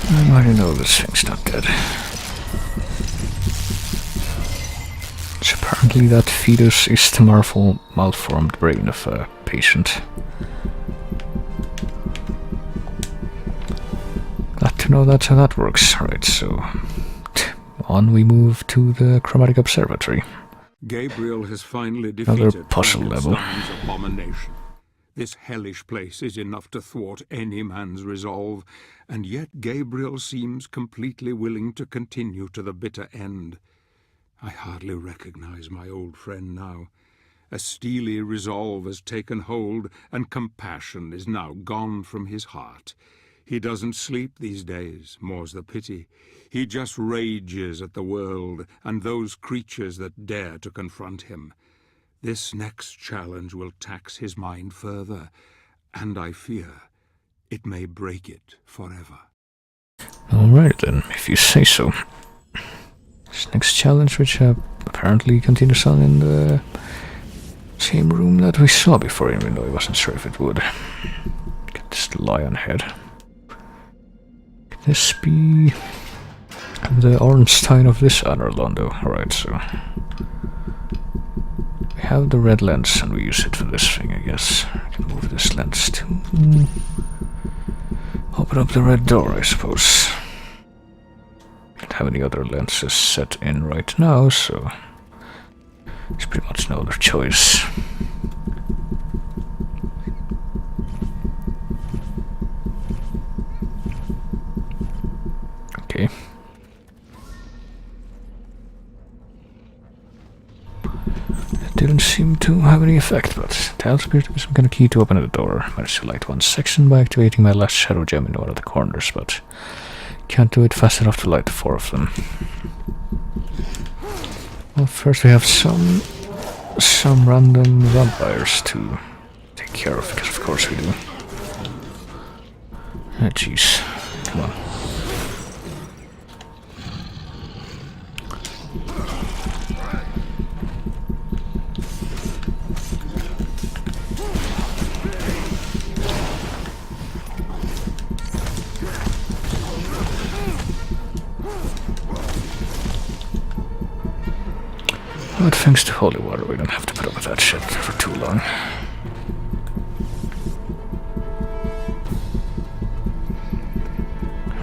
I already know this thing's not dead. So apparently that fetus is the malformed brain of a patient. Glad to know that's how that works. Right, so on we move to the Chromatic Observatory. Gabriel has finally Another defeated puzzle level. Frankenstein's abomination. This hellish place is enough to thwart any man's resolve, and yet Gabriel seems completely willing to continue to the bitter end. I hardly recognize my old friend now. A steely resolve has taken hold, and compassion is now gone from his heart. He doesn't sleep these days, more's the pity. He just rages at the world and those creatures that dare to confront him. This next challenge will tax his mind further, and I fear it may break it forever. Alright then, if you say so. This next challenge, which apparently continues on in the same room that we saw before, even though I wasn't sure if it would. Get this lion head. Could this be the Ornstein of this other Londo? Alright, so we have the red lens and we use it for this thing, I guess. I can move this lens to open up the red door, I suppose. Don't have any other lenses set in right now, so there's pretty much no other choice. Okay. It didn't seem to have any effect, but there appears to be some kind of key to open the door. Managed to light one section by activating my last shadow gem in one of the corners, but can't do it fast enough to light 4 of them. Well, first we have some random vampires to take care of, because of course we do. Ah, jeez. Come on. But thanks to holy water, we don't have to put up with that shit for too long.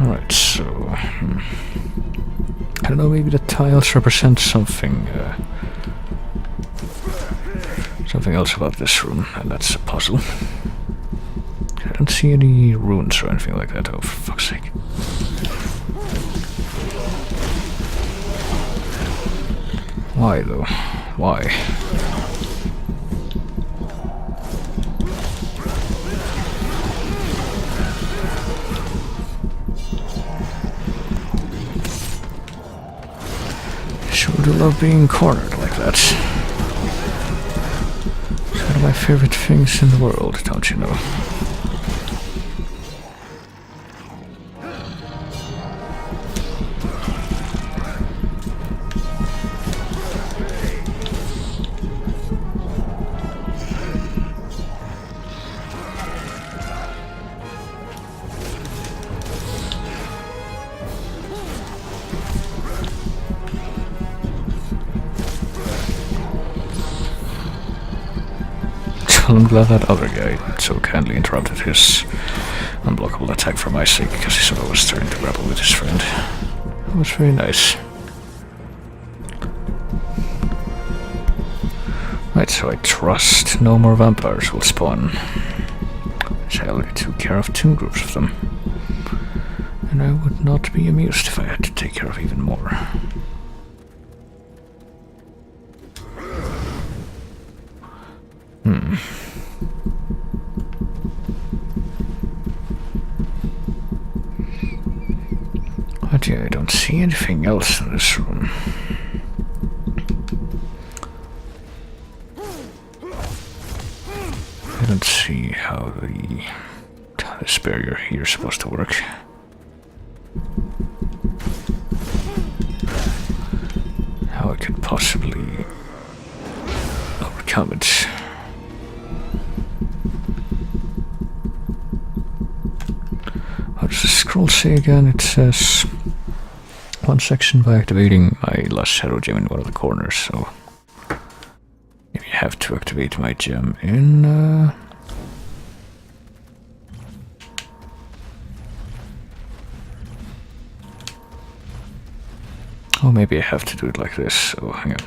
Alright, so I don't know, maybe the tiles represent something something else about this room, and that's a puzzle. I don't see any runes or anything like that, oh for fuck's sake. Why though? Why? Sure do love being cornered like that. It's one of my favorite things in the world, don't you know? I'm glad that other guy so kindly interrupted his unblockable attack for my sake, because he saw I was trying to grapple with his friend. That was very nice. Right, so I trust no more vampires will spawn. So I already took care of 2 groups of them. And I would not be amused if I had to take care of even more. But yeah, I don't see anything else in this room. I don't see how this barrier here is supposed to work. How I could possibly overcome it. What does the scroll say again? It says one section by activating my last shadow gem in one of the corners, so maybe I have to activate my gem in oh, maybe I have to do it like this, so hang on.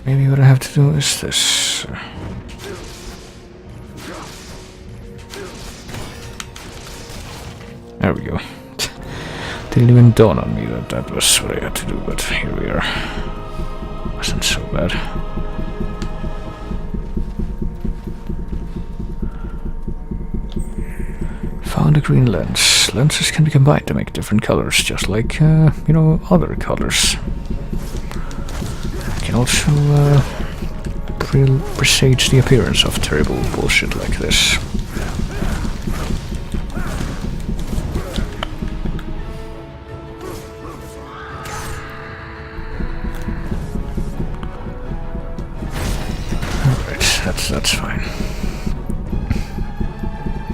Maybe what I have to do is this. see. There we go. Didn't even dawn on me that that was what I had to do, but here we are. Wasn't so bad. Found a green lens. Lenses can be combined to make different colors, just like, you know, other colors. Can also presage the appearance of terrible bullshit like this. That's fine.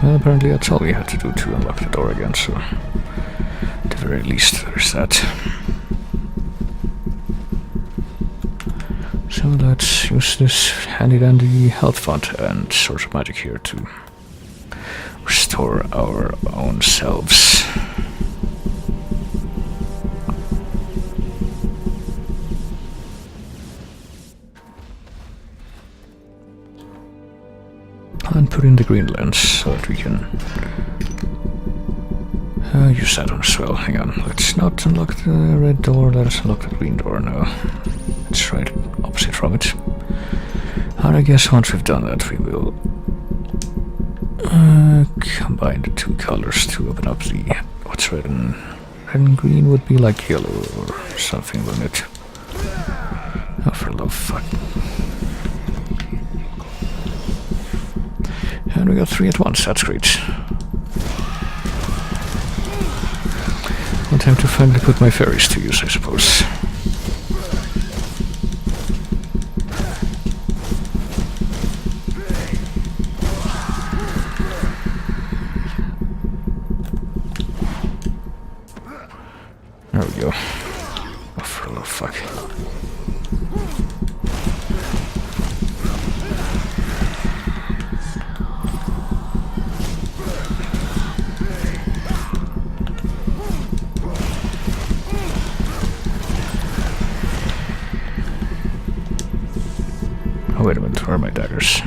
Well, apparently that's all we had to do to unlock the door again, so at the very least there's that. So let's use this handy dandy health font and source of magic here to restore our own selves. And put in the green lens so that we can use that one as well. Hang on, let's not unlock the red door, let us unlock the green door now. Let's try the opposite from it. And I guess once we've done that we will combine the two colors to open up the... what's red and green would be like yellow or something, wouldn't it? Oh, for love of fuck. And we got 3 at once, that's great. One time to finally put my fairies to use, I suppose. There we go. Oh, for a little fuck. Oh, wait a minute, where are my daggers?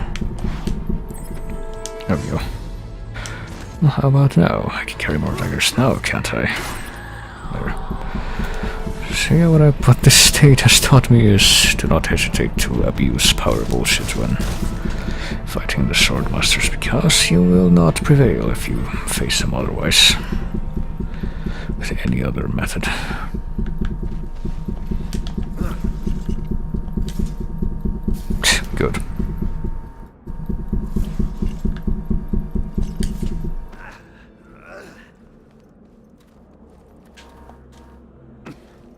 There we go. Well, how about now? I can carry more daggers now, can't I? There. So yeah, what this state has taught me is do not hesitate to abuse power bullshit when fighting the sword masters, because you will not prevail if you face them otherwise. With any other method. Good.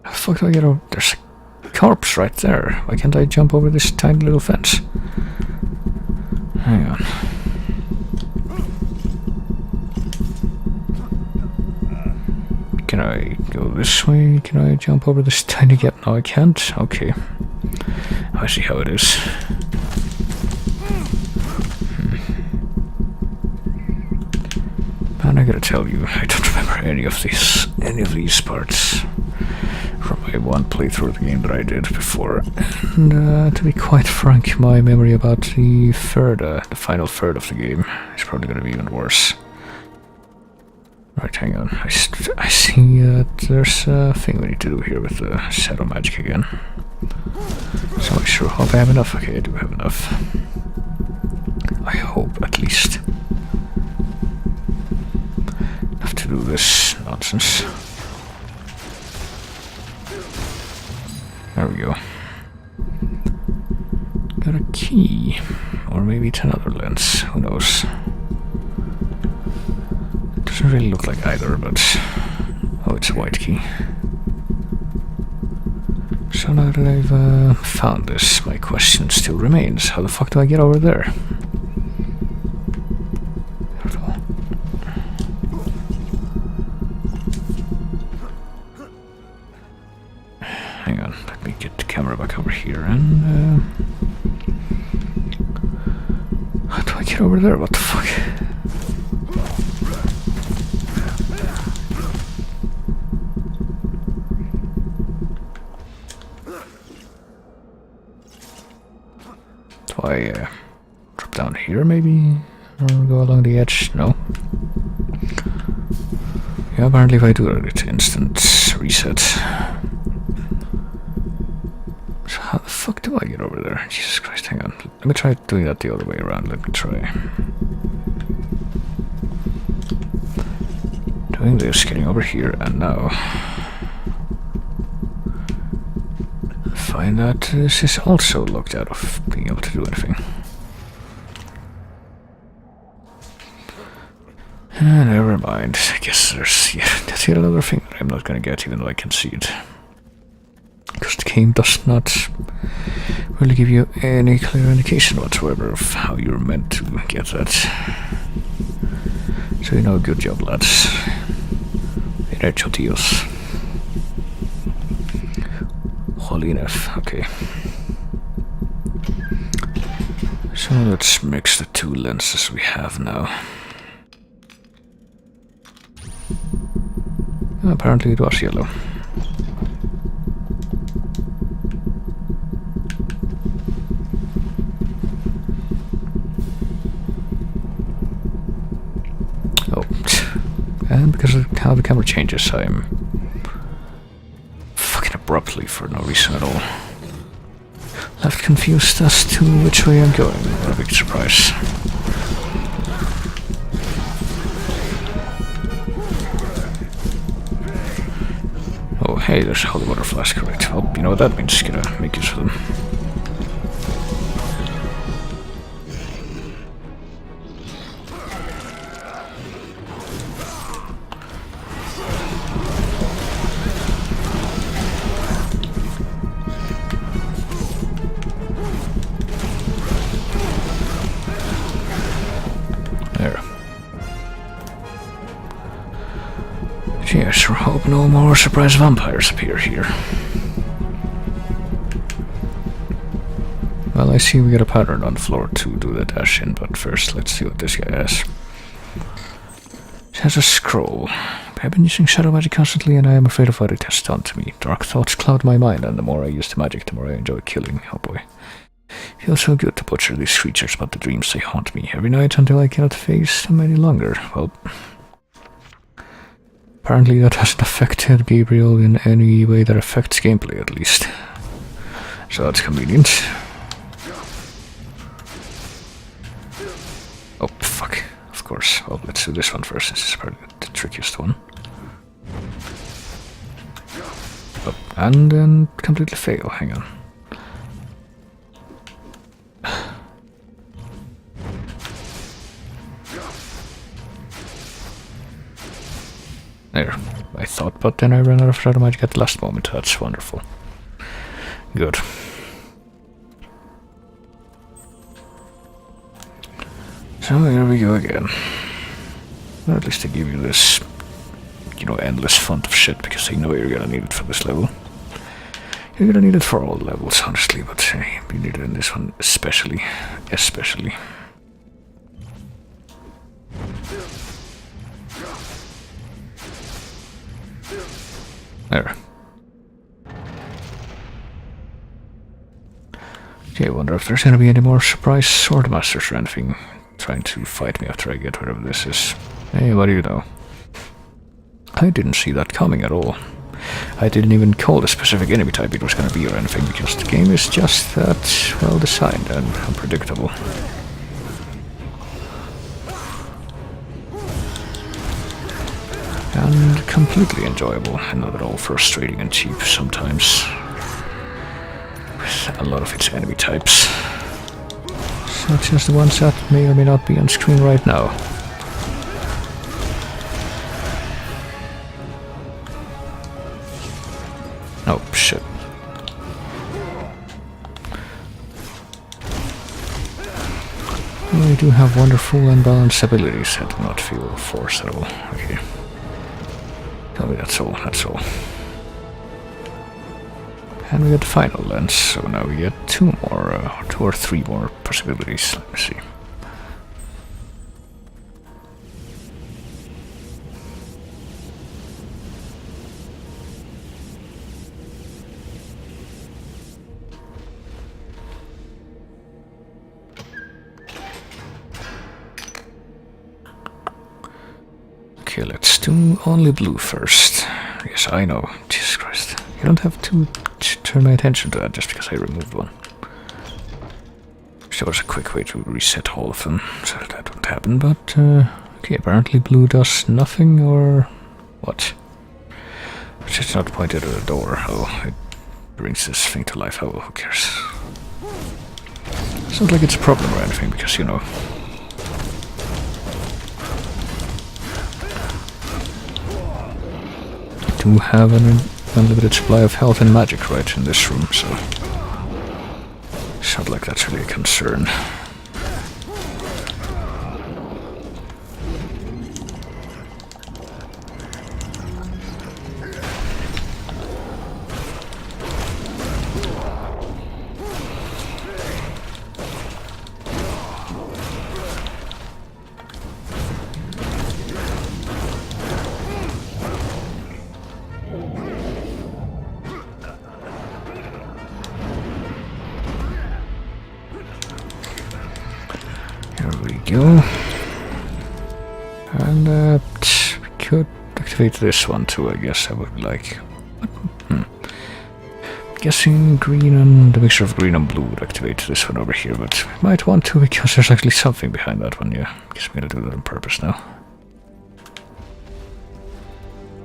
How the fuck do I get over? There's a corpse right there. Why can't I jump over this tiny little fence? Hang on. Can I go this way? Can I jump over this tiny gap? No, I can't. Okay. I see how it is. Man, I gotta tell you, I don't remember any of these parts from my one playthrough of the game that I did before. And to be quite frank, my memory about the final third of the game is probably gonna be even worse. Right, hang on. I see that there's a thing we need to do here with the shadow magic again. So I sure hope I have enough. Okay, I do have enough. I hope, at least. Enough to do this nonsense. There we go. Got a key. Or maybe it's another lens. Who knows? Doesn't really look like either, but... oh, it's a white key. So now that I've found this, my question still remains. How the fuck do I get over there? Hang on, let me get the camera back over here and... how do I get over there? What the fuck? I drop down here maybe? Or go along the edge? No. Yeah, apparently if I do that, it's instant reset. So how the fuck do I get over there? Jesus Christ, hang on. Let me try doing that the other way around. Let me try. Doing this, getting over here, and now find that this is also locked out of being able to do anything. Never mind. I guess there's that's yet another thing that I'm not gonna get, even though I can see it. Because the game does not really give you any clear indication whatsoever of how you're meant to get that. So you know, good job, lads. Derecho, tíos. Jolinef, okay. So let's mix the two lenses we have now. Apparently it was yellow. Oh, and because of how the camera changes, I'm fucking abruptly for no reason at all. Left confused as to which way I'm going. What a big surprise. Oh, hey, there's a holy water flask, correct. Oh, you know what that means, just gotta make use of them. There. Gee, I sure hope no more surprise vampires appear here. Well, I see we got a pattern on the floor to do the dash in, but first let's see what this guy has. It has a scroll. I've been using shadow magic constantly, and I am afraid of what it has done to me. Dark thoughts cloud my mind, and the more I use the magic, the more I enjoy killing. Oh boy. Feels so good to butcher these creatures, but the dreams they haunt me every night until I cannot face them any longer. Well, apparently that hasn't affected Gabriel in any way that affects gameplay, at least. So that's convenient. Oh, fuck. Of course. Well, let's do this one first. This is probably the trickiest one. Oh, and then completely fail. Hang on. There. I thought, but then I ran out of shadow magic at the last moment. That's wonderful. Good. So here we go again. Well, at least they give you this, you know, endless font of shit, because they know you're gonna need it for this level. You're gonna need it for all levels, honestly, but hey, you need it in this one especially. Especially. There. Okay, I wonder if there's gonna be any more surprise sword masters or anything trying to fight me after I get whatever this is. Hey, what do you know? I didn't see that coming at all. I didn't even call the specific enemy type it was gonna be or anything, because the game is just that well designed and unpredictable. And completely enjoyable, and not at all frustrating and cheap sometimes. With a lot of its enemy types. Such as the ones that may or may not be on screen right now. Oh, shit. Well, I do have wonderful and balanced abilities that do not feel forced at all. Okay. Tell me that's all, that's all. And we get the final lens, so now we get two or three more possibilities. Let me see. Okay, let's do only blue first. Yes, I know. Jesus Christ. You don't have to turn my attention to that just because I removed one. There was a quick way to reset all of them, so that wouldn't happen, but okay, apparently blue does nothing, or what? It's just not pointed at a door. Oh, it brings this thing to life. Oh, who cares? It's not like it's a problem or anything, because, you know... I do have an unlimited supply of health and magic right in this room, so... It's not like that's really a concern. Go. And we could activate this one too, I guess. I would like... Guessing green and the mixture of green and blue would activate this one over here, but we might want to because there's actually something behind that one, yeah. Guess I'm gonna do that on purpose now.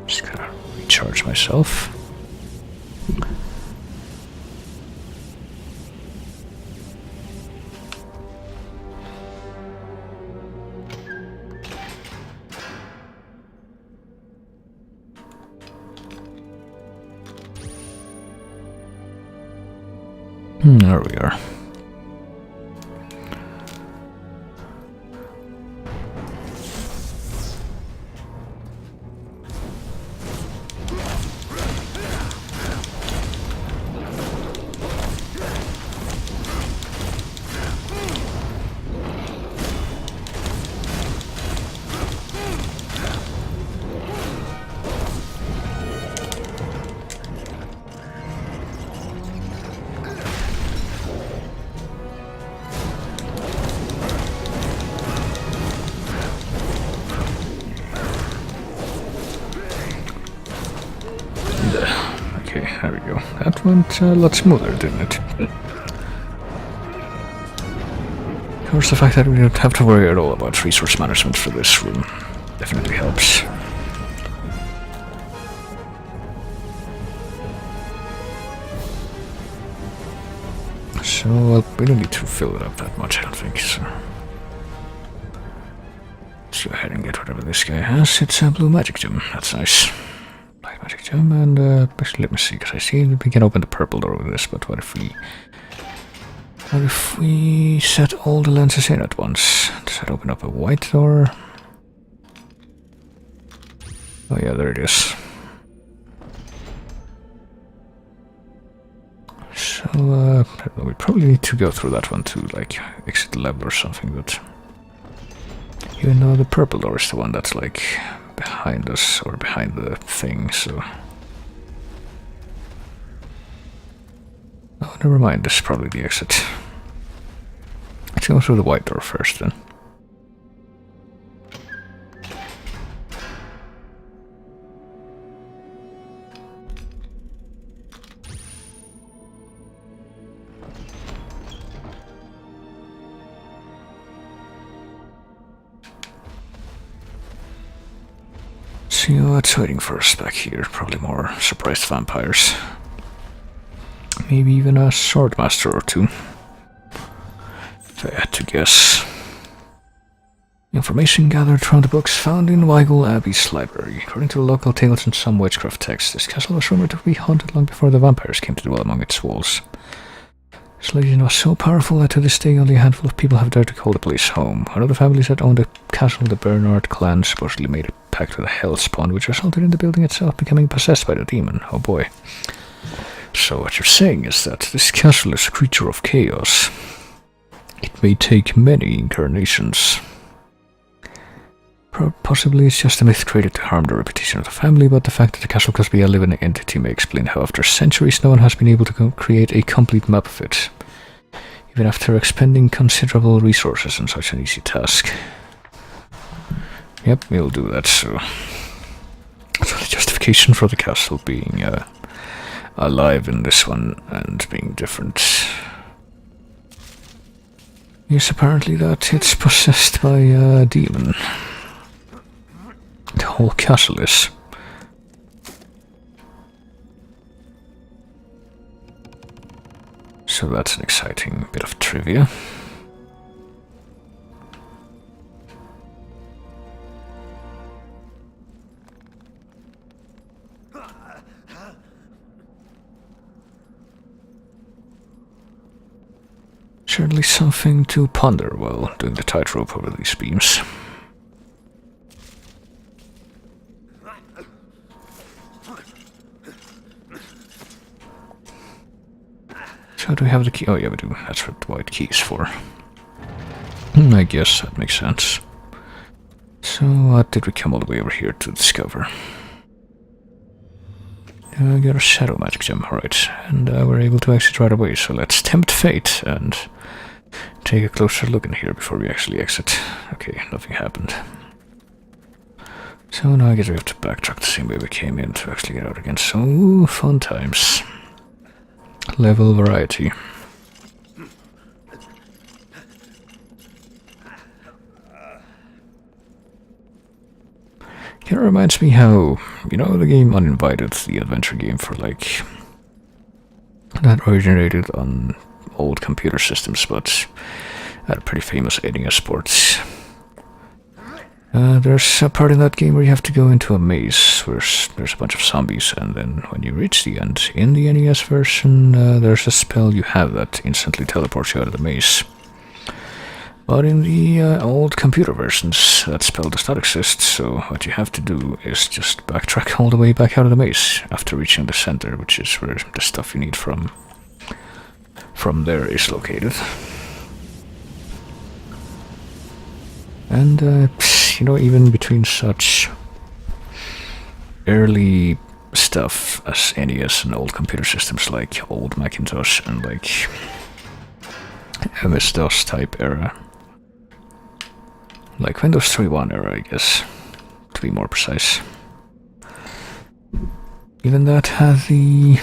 Just gonna recharge myself. There we are. Okay, there we go. That went a lot smoother, didn't it? Of course, the fact that we don't have to worry at all about resource management for this room definitely helps. So, well, we don't need to fill it up that much, I don't think, so... Let's go ahead and get whatever this guy has. It's a blue magic gem, that's nice. Magic gem, and actually let me see, because I see we can open the purple door with this, but what if we set all the lenses in at once? Does that open up a white door? Oh yeah, there it is. So, we probably need to go through that one to, like, exit the level or something, but... Even though the purple door is the one that's, like... behind us, or behind the thing, so... Oh, never mind, this is probably the exit. Let's go through the white door first, then. See what's waiting for us back here. Probably more surprised vampires. Maybe even a sword master or two. If I had to guess. Information gathered from the books found in Weigel Abbey's library. According to the local tales and some witchcraft texts, this castle was rumored to be haunted long before the vampires came to dwell among its walls. This legend was so powerful that to this day only a handful of people have dared to call the place home. One of the families that owned the castle, the Bernard clan, supposedly made a pact with a hellspawn, which resulted in the building itself becoming possessed by the demon. Oh boy. So what you're saying is that this castle is a creature of chaos. It may take many incarnations. Possibly it's just a myth created to harm the reputation of the family, but the fact that the castle could be a living entity may explain how after centuries no one has been able to create a complete map of it, even after expending considerable resources on such an easy task. Yep, we'll do that, so the justification for the castle being alive in this one and being different is apparently that it's possessed by a demon. The whole castle is. So that's an exciting bit of trivia. Certainly something to ponder while doing the tightrope over these beams. So do we have the key? Oh yeah, we do. That's what the white key is for. I guess that makes sense. So what did we come all the way over here to discover? I got a shadow magic gem, alright. And we're able to exit right away, so let's tempt fate and take a closer look in here before we actually exit. Okay, nothing happened. So now I guess we have to backtrack the same way we came in to actually get out again. So, fun times. Level variety. Kind of reminds me how, you know, the game Uninvited, the adventure game for like that originated on old computer systems, but had a pretty famous NES sports. There's a part in that game where you have to go into a maze where there's a bunch of zombies, and then when you reach the end, in the NES version, there's a spell you have that instantly teleports you out of the maze. But in the old computer versions, that spell does not exist, so what you have to do is just backtrack all the way back out of the maze after reaching the center, which is where the stuff you need from there is located. And, you know, even between such early stuff as NES and old computer systems like old Macintosh and like MS-DOS type era, like Windows 3.1 era, I guess, to be more precise. Even that had the,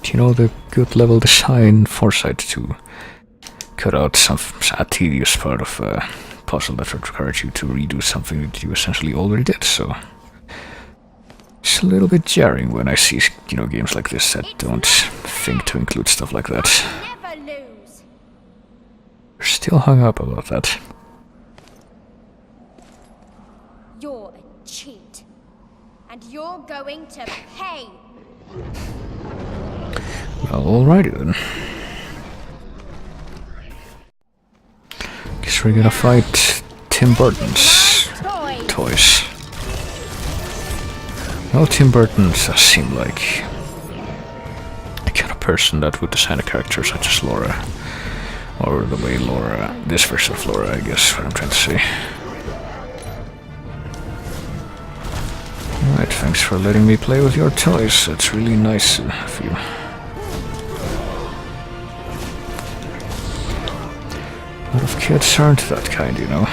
you know, the good level design foresight to cut out some tedious part of a puzzle that required you to redo something that you essentially already did, so it's a little bit jarring when I see, you know, games like this that don't think to include stuff like that. Never lose. We're still hung up about that. You're a cheat. And you're going to pay. Alrighty then. Guess we're gonna fight Tim Burton's toys. Well, Tim Burton does seem like the kind of person that would design a character such as Laura. Or the way Laura, this version of Laura, I guess, what I'm trying to say. Alright, thanks for letting me play with your toys. That's really nice of you. A lot of kids aren't that kind, you know.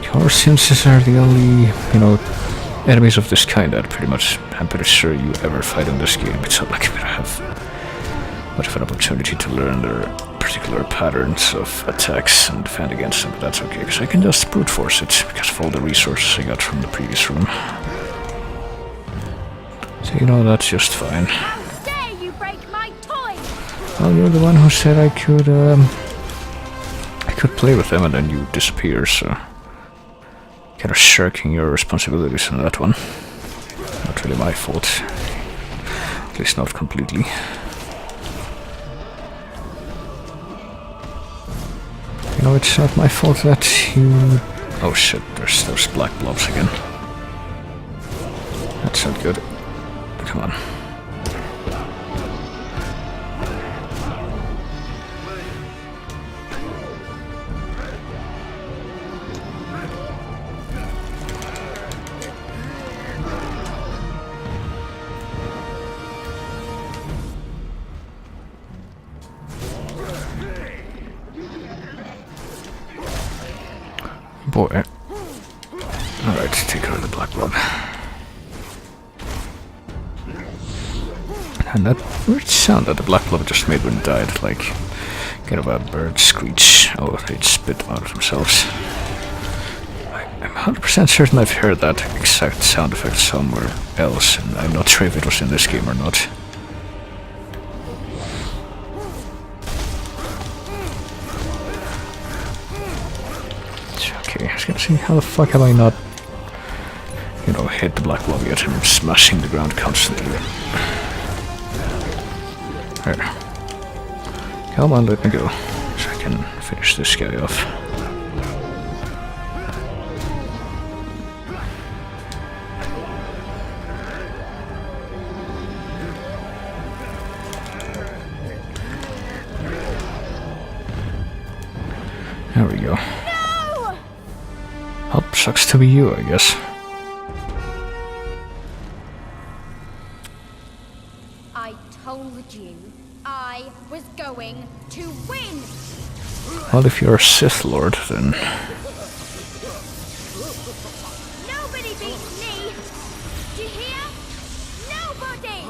Horse sinces are the only, you know, enemies of this kind that pretty much, I'm pretty sure you ever fight in this game. It's not like I'm gonna have much of an opportunity to learn their particular patterns of attacks and defend against them, but that's okay, because I can just brute force it because of all the resources I got from the previous room. So, you know, that's just fine. How dare you break my toy! Well, you're the one who said I could play with them and then you disappear, so kind of shirking your responsibilities on that one. Not really my fault. At least not completely. You know, it's not my fault that you... Oh shit, there's those black blobs again. That's not good. Come on. boy. Alright, take out the black blob. And that weird sound that the black blob just made when it died, like kind of a bird screech. Oh, they spit out of themselves. I'm 100% certain I've heard that exact sound effect somewhere else, and I'm not sure if it was in this game or not. Okay, I was gonna see how the fuck have I not, you know, hit the black blob yet? I'm smashing the ground constantly. There. Come on, let me go, so I can finish this guy off. There we go. No! Oh, sucks to be you, I guess. I told you I was going to win! Well, if you're a Sith Lord, then... Nobody beats me! Do you hear? Nobody!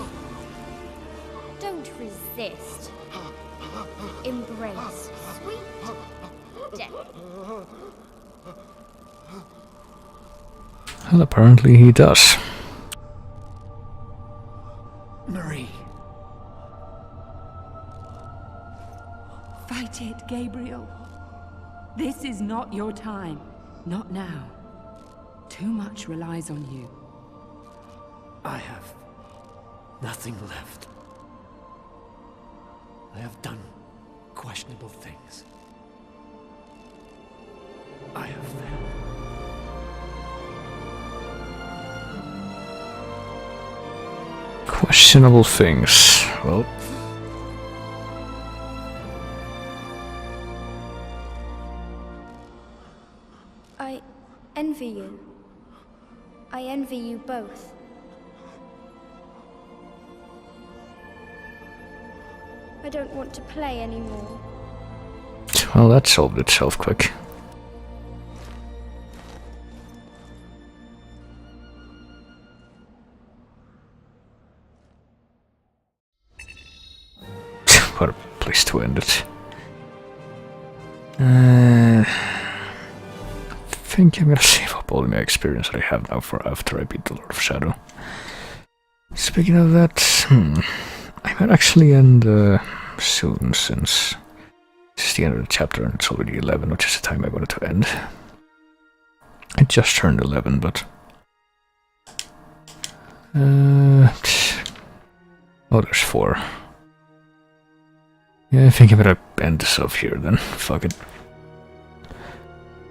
Don't resist. Embrace sweet death. Well, apparently he does. Marie. Fight it, Gabriel. This is not your time. Not now. Too much relies on you. I have nothing left. I have done questionable things. I have failed. Questionable things. Well, I envy you. I envy you both. I don't want to play anymore. well, that solved itself quick. What a place to end it. I think I'm gonna save up all my experience that I have now for after I beat the Lord of Shadow. Speaking of that, I might actually end soon, since this is the end of the chapter and it's already 11, which is the time I wanted to end. I just turned 11, but... oh, there's 4. Yeah, I think I'm gonna end this off here then. Fuck it.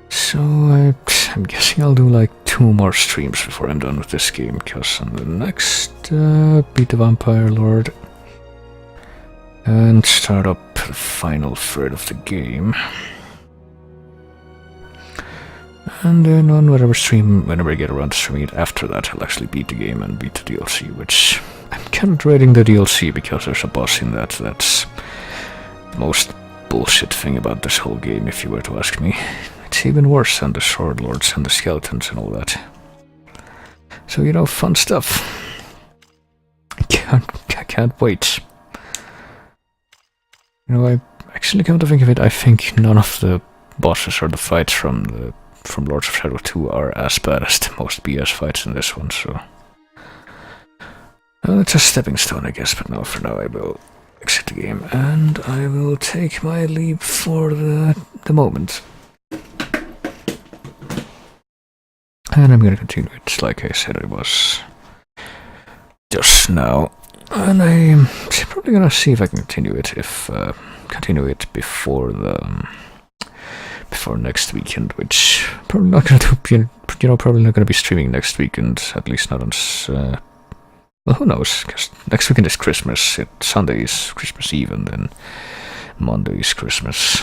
So I'm guessing I'll do like 2 more streams before I'm done with this game, because on the next beat the Vampire Lord and start up the final third of the game. And then on whatever stream, whenever I get around to streaming it after that, I'll actually beat the game and beat the DLC, which I'm kind of dreading the DLC because there's a boss in that that's the most bullshit thing about this whole game, if you were to ask me. It's even worse than the Sword Lords and the Skeletons and all that. So, you know, fun stuff. I can't wait. You know, I actually come to think of it, I think none of the bosses or the fights from Lords of Shadow 2 are as bad as the most BS fights in this one, so... Well, it's a stepping stone, I guess, but no, for now I will exit the game, and I will take my leave for the moment. And I'm gonna continue it like I said I was just now. And I'm probably gonna see if I can continue it before next weekend, which probably not gonna do. You know, probably not gonna be streaming next weekend, at least not on. Well, who knows? Because next weekend is Christmas. Sunday is Christmas Eve, and then Monday is Christmas.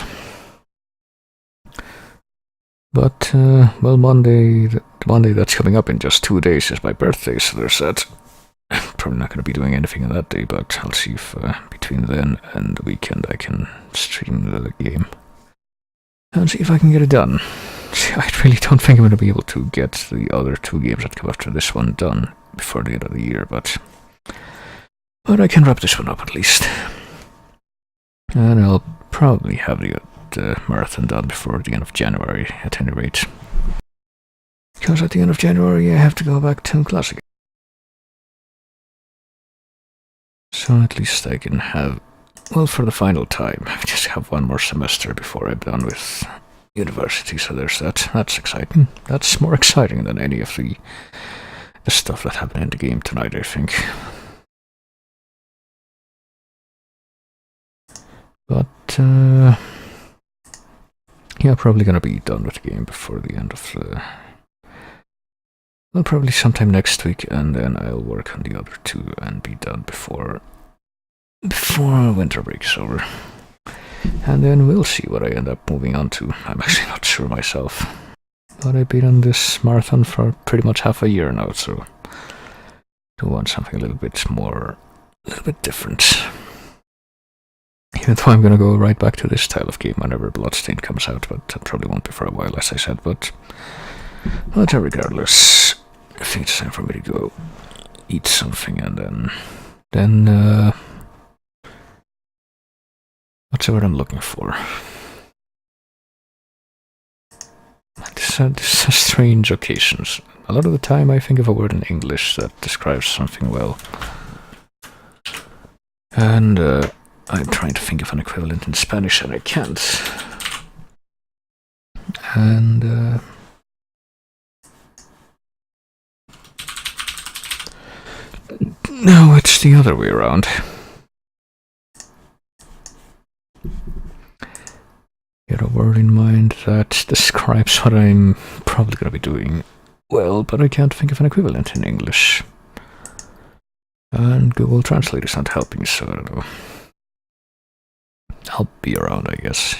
But well, the Monday that's coming up in just 2 days is my birthday, so there's that. Probably not going to be doing anything on that day, but I'll see if between then and the weekend I can stream the game and see if I can get it done. See, I really don't think I'm going to be able to get the other 2 games that come after this one done before the end of the year, but I can wrap this one up at least. And I'll probably have the marathon done before the end of January, at any rate. Because at the end of January I have to go back to class again. So at least I can have, well, for the final time, I just have 1 more semester before I'm done with university, so there's that. That's exciting. That's more exciting than any of the stuff that happened in the game tonight, I think. But, yeah, probably gonna be done with the game before the end of the... Well, probably sometime next week, and then I'll work on the other 2 and be done before winter break is over. And then we'll see what I end up moving on to. I'm actually not sure myself. But I've been on this marathon for pretty much half a year now, so I want something a little bit different. Even though I'm gonna go right back to this style of game whenever Bloodstained comes out, but that probably won't be for a while, as I said, but regardless, I think it's time for me to go eat something, and then what's the word I'm looking for? These are strange occasions. A lot of the time I think of a word in English that describes something well. And I'm trying to think of an equivalent in Spanish and I can't. And no, it's the other way around. Get a word in mind that describes what I'm probably going to be doing well, but I can't think of an equivalent in English. And Google Translate is not helping, so I don't know. I'll be around, I guess,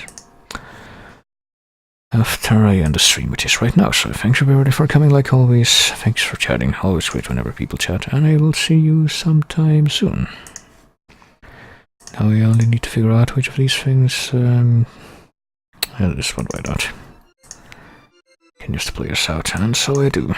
after I end the stream, which is right now, so thanks everybody for coming like always. Thanks for chatting, always great whenever people chat, and I will see you sometime soon. Now I only need to figure out which of these things, and this one, why not? Can just play us out, and so I do.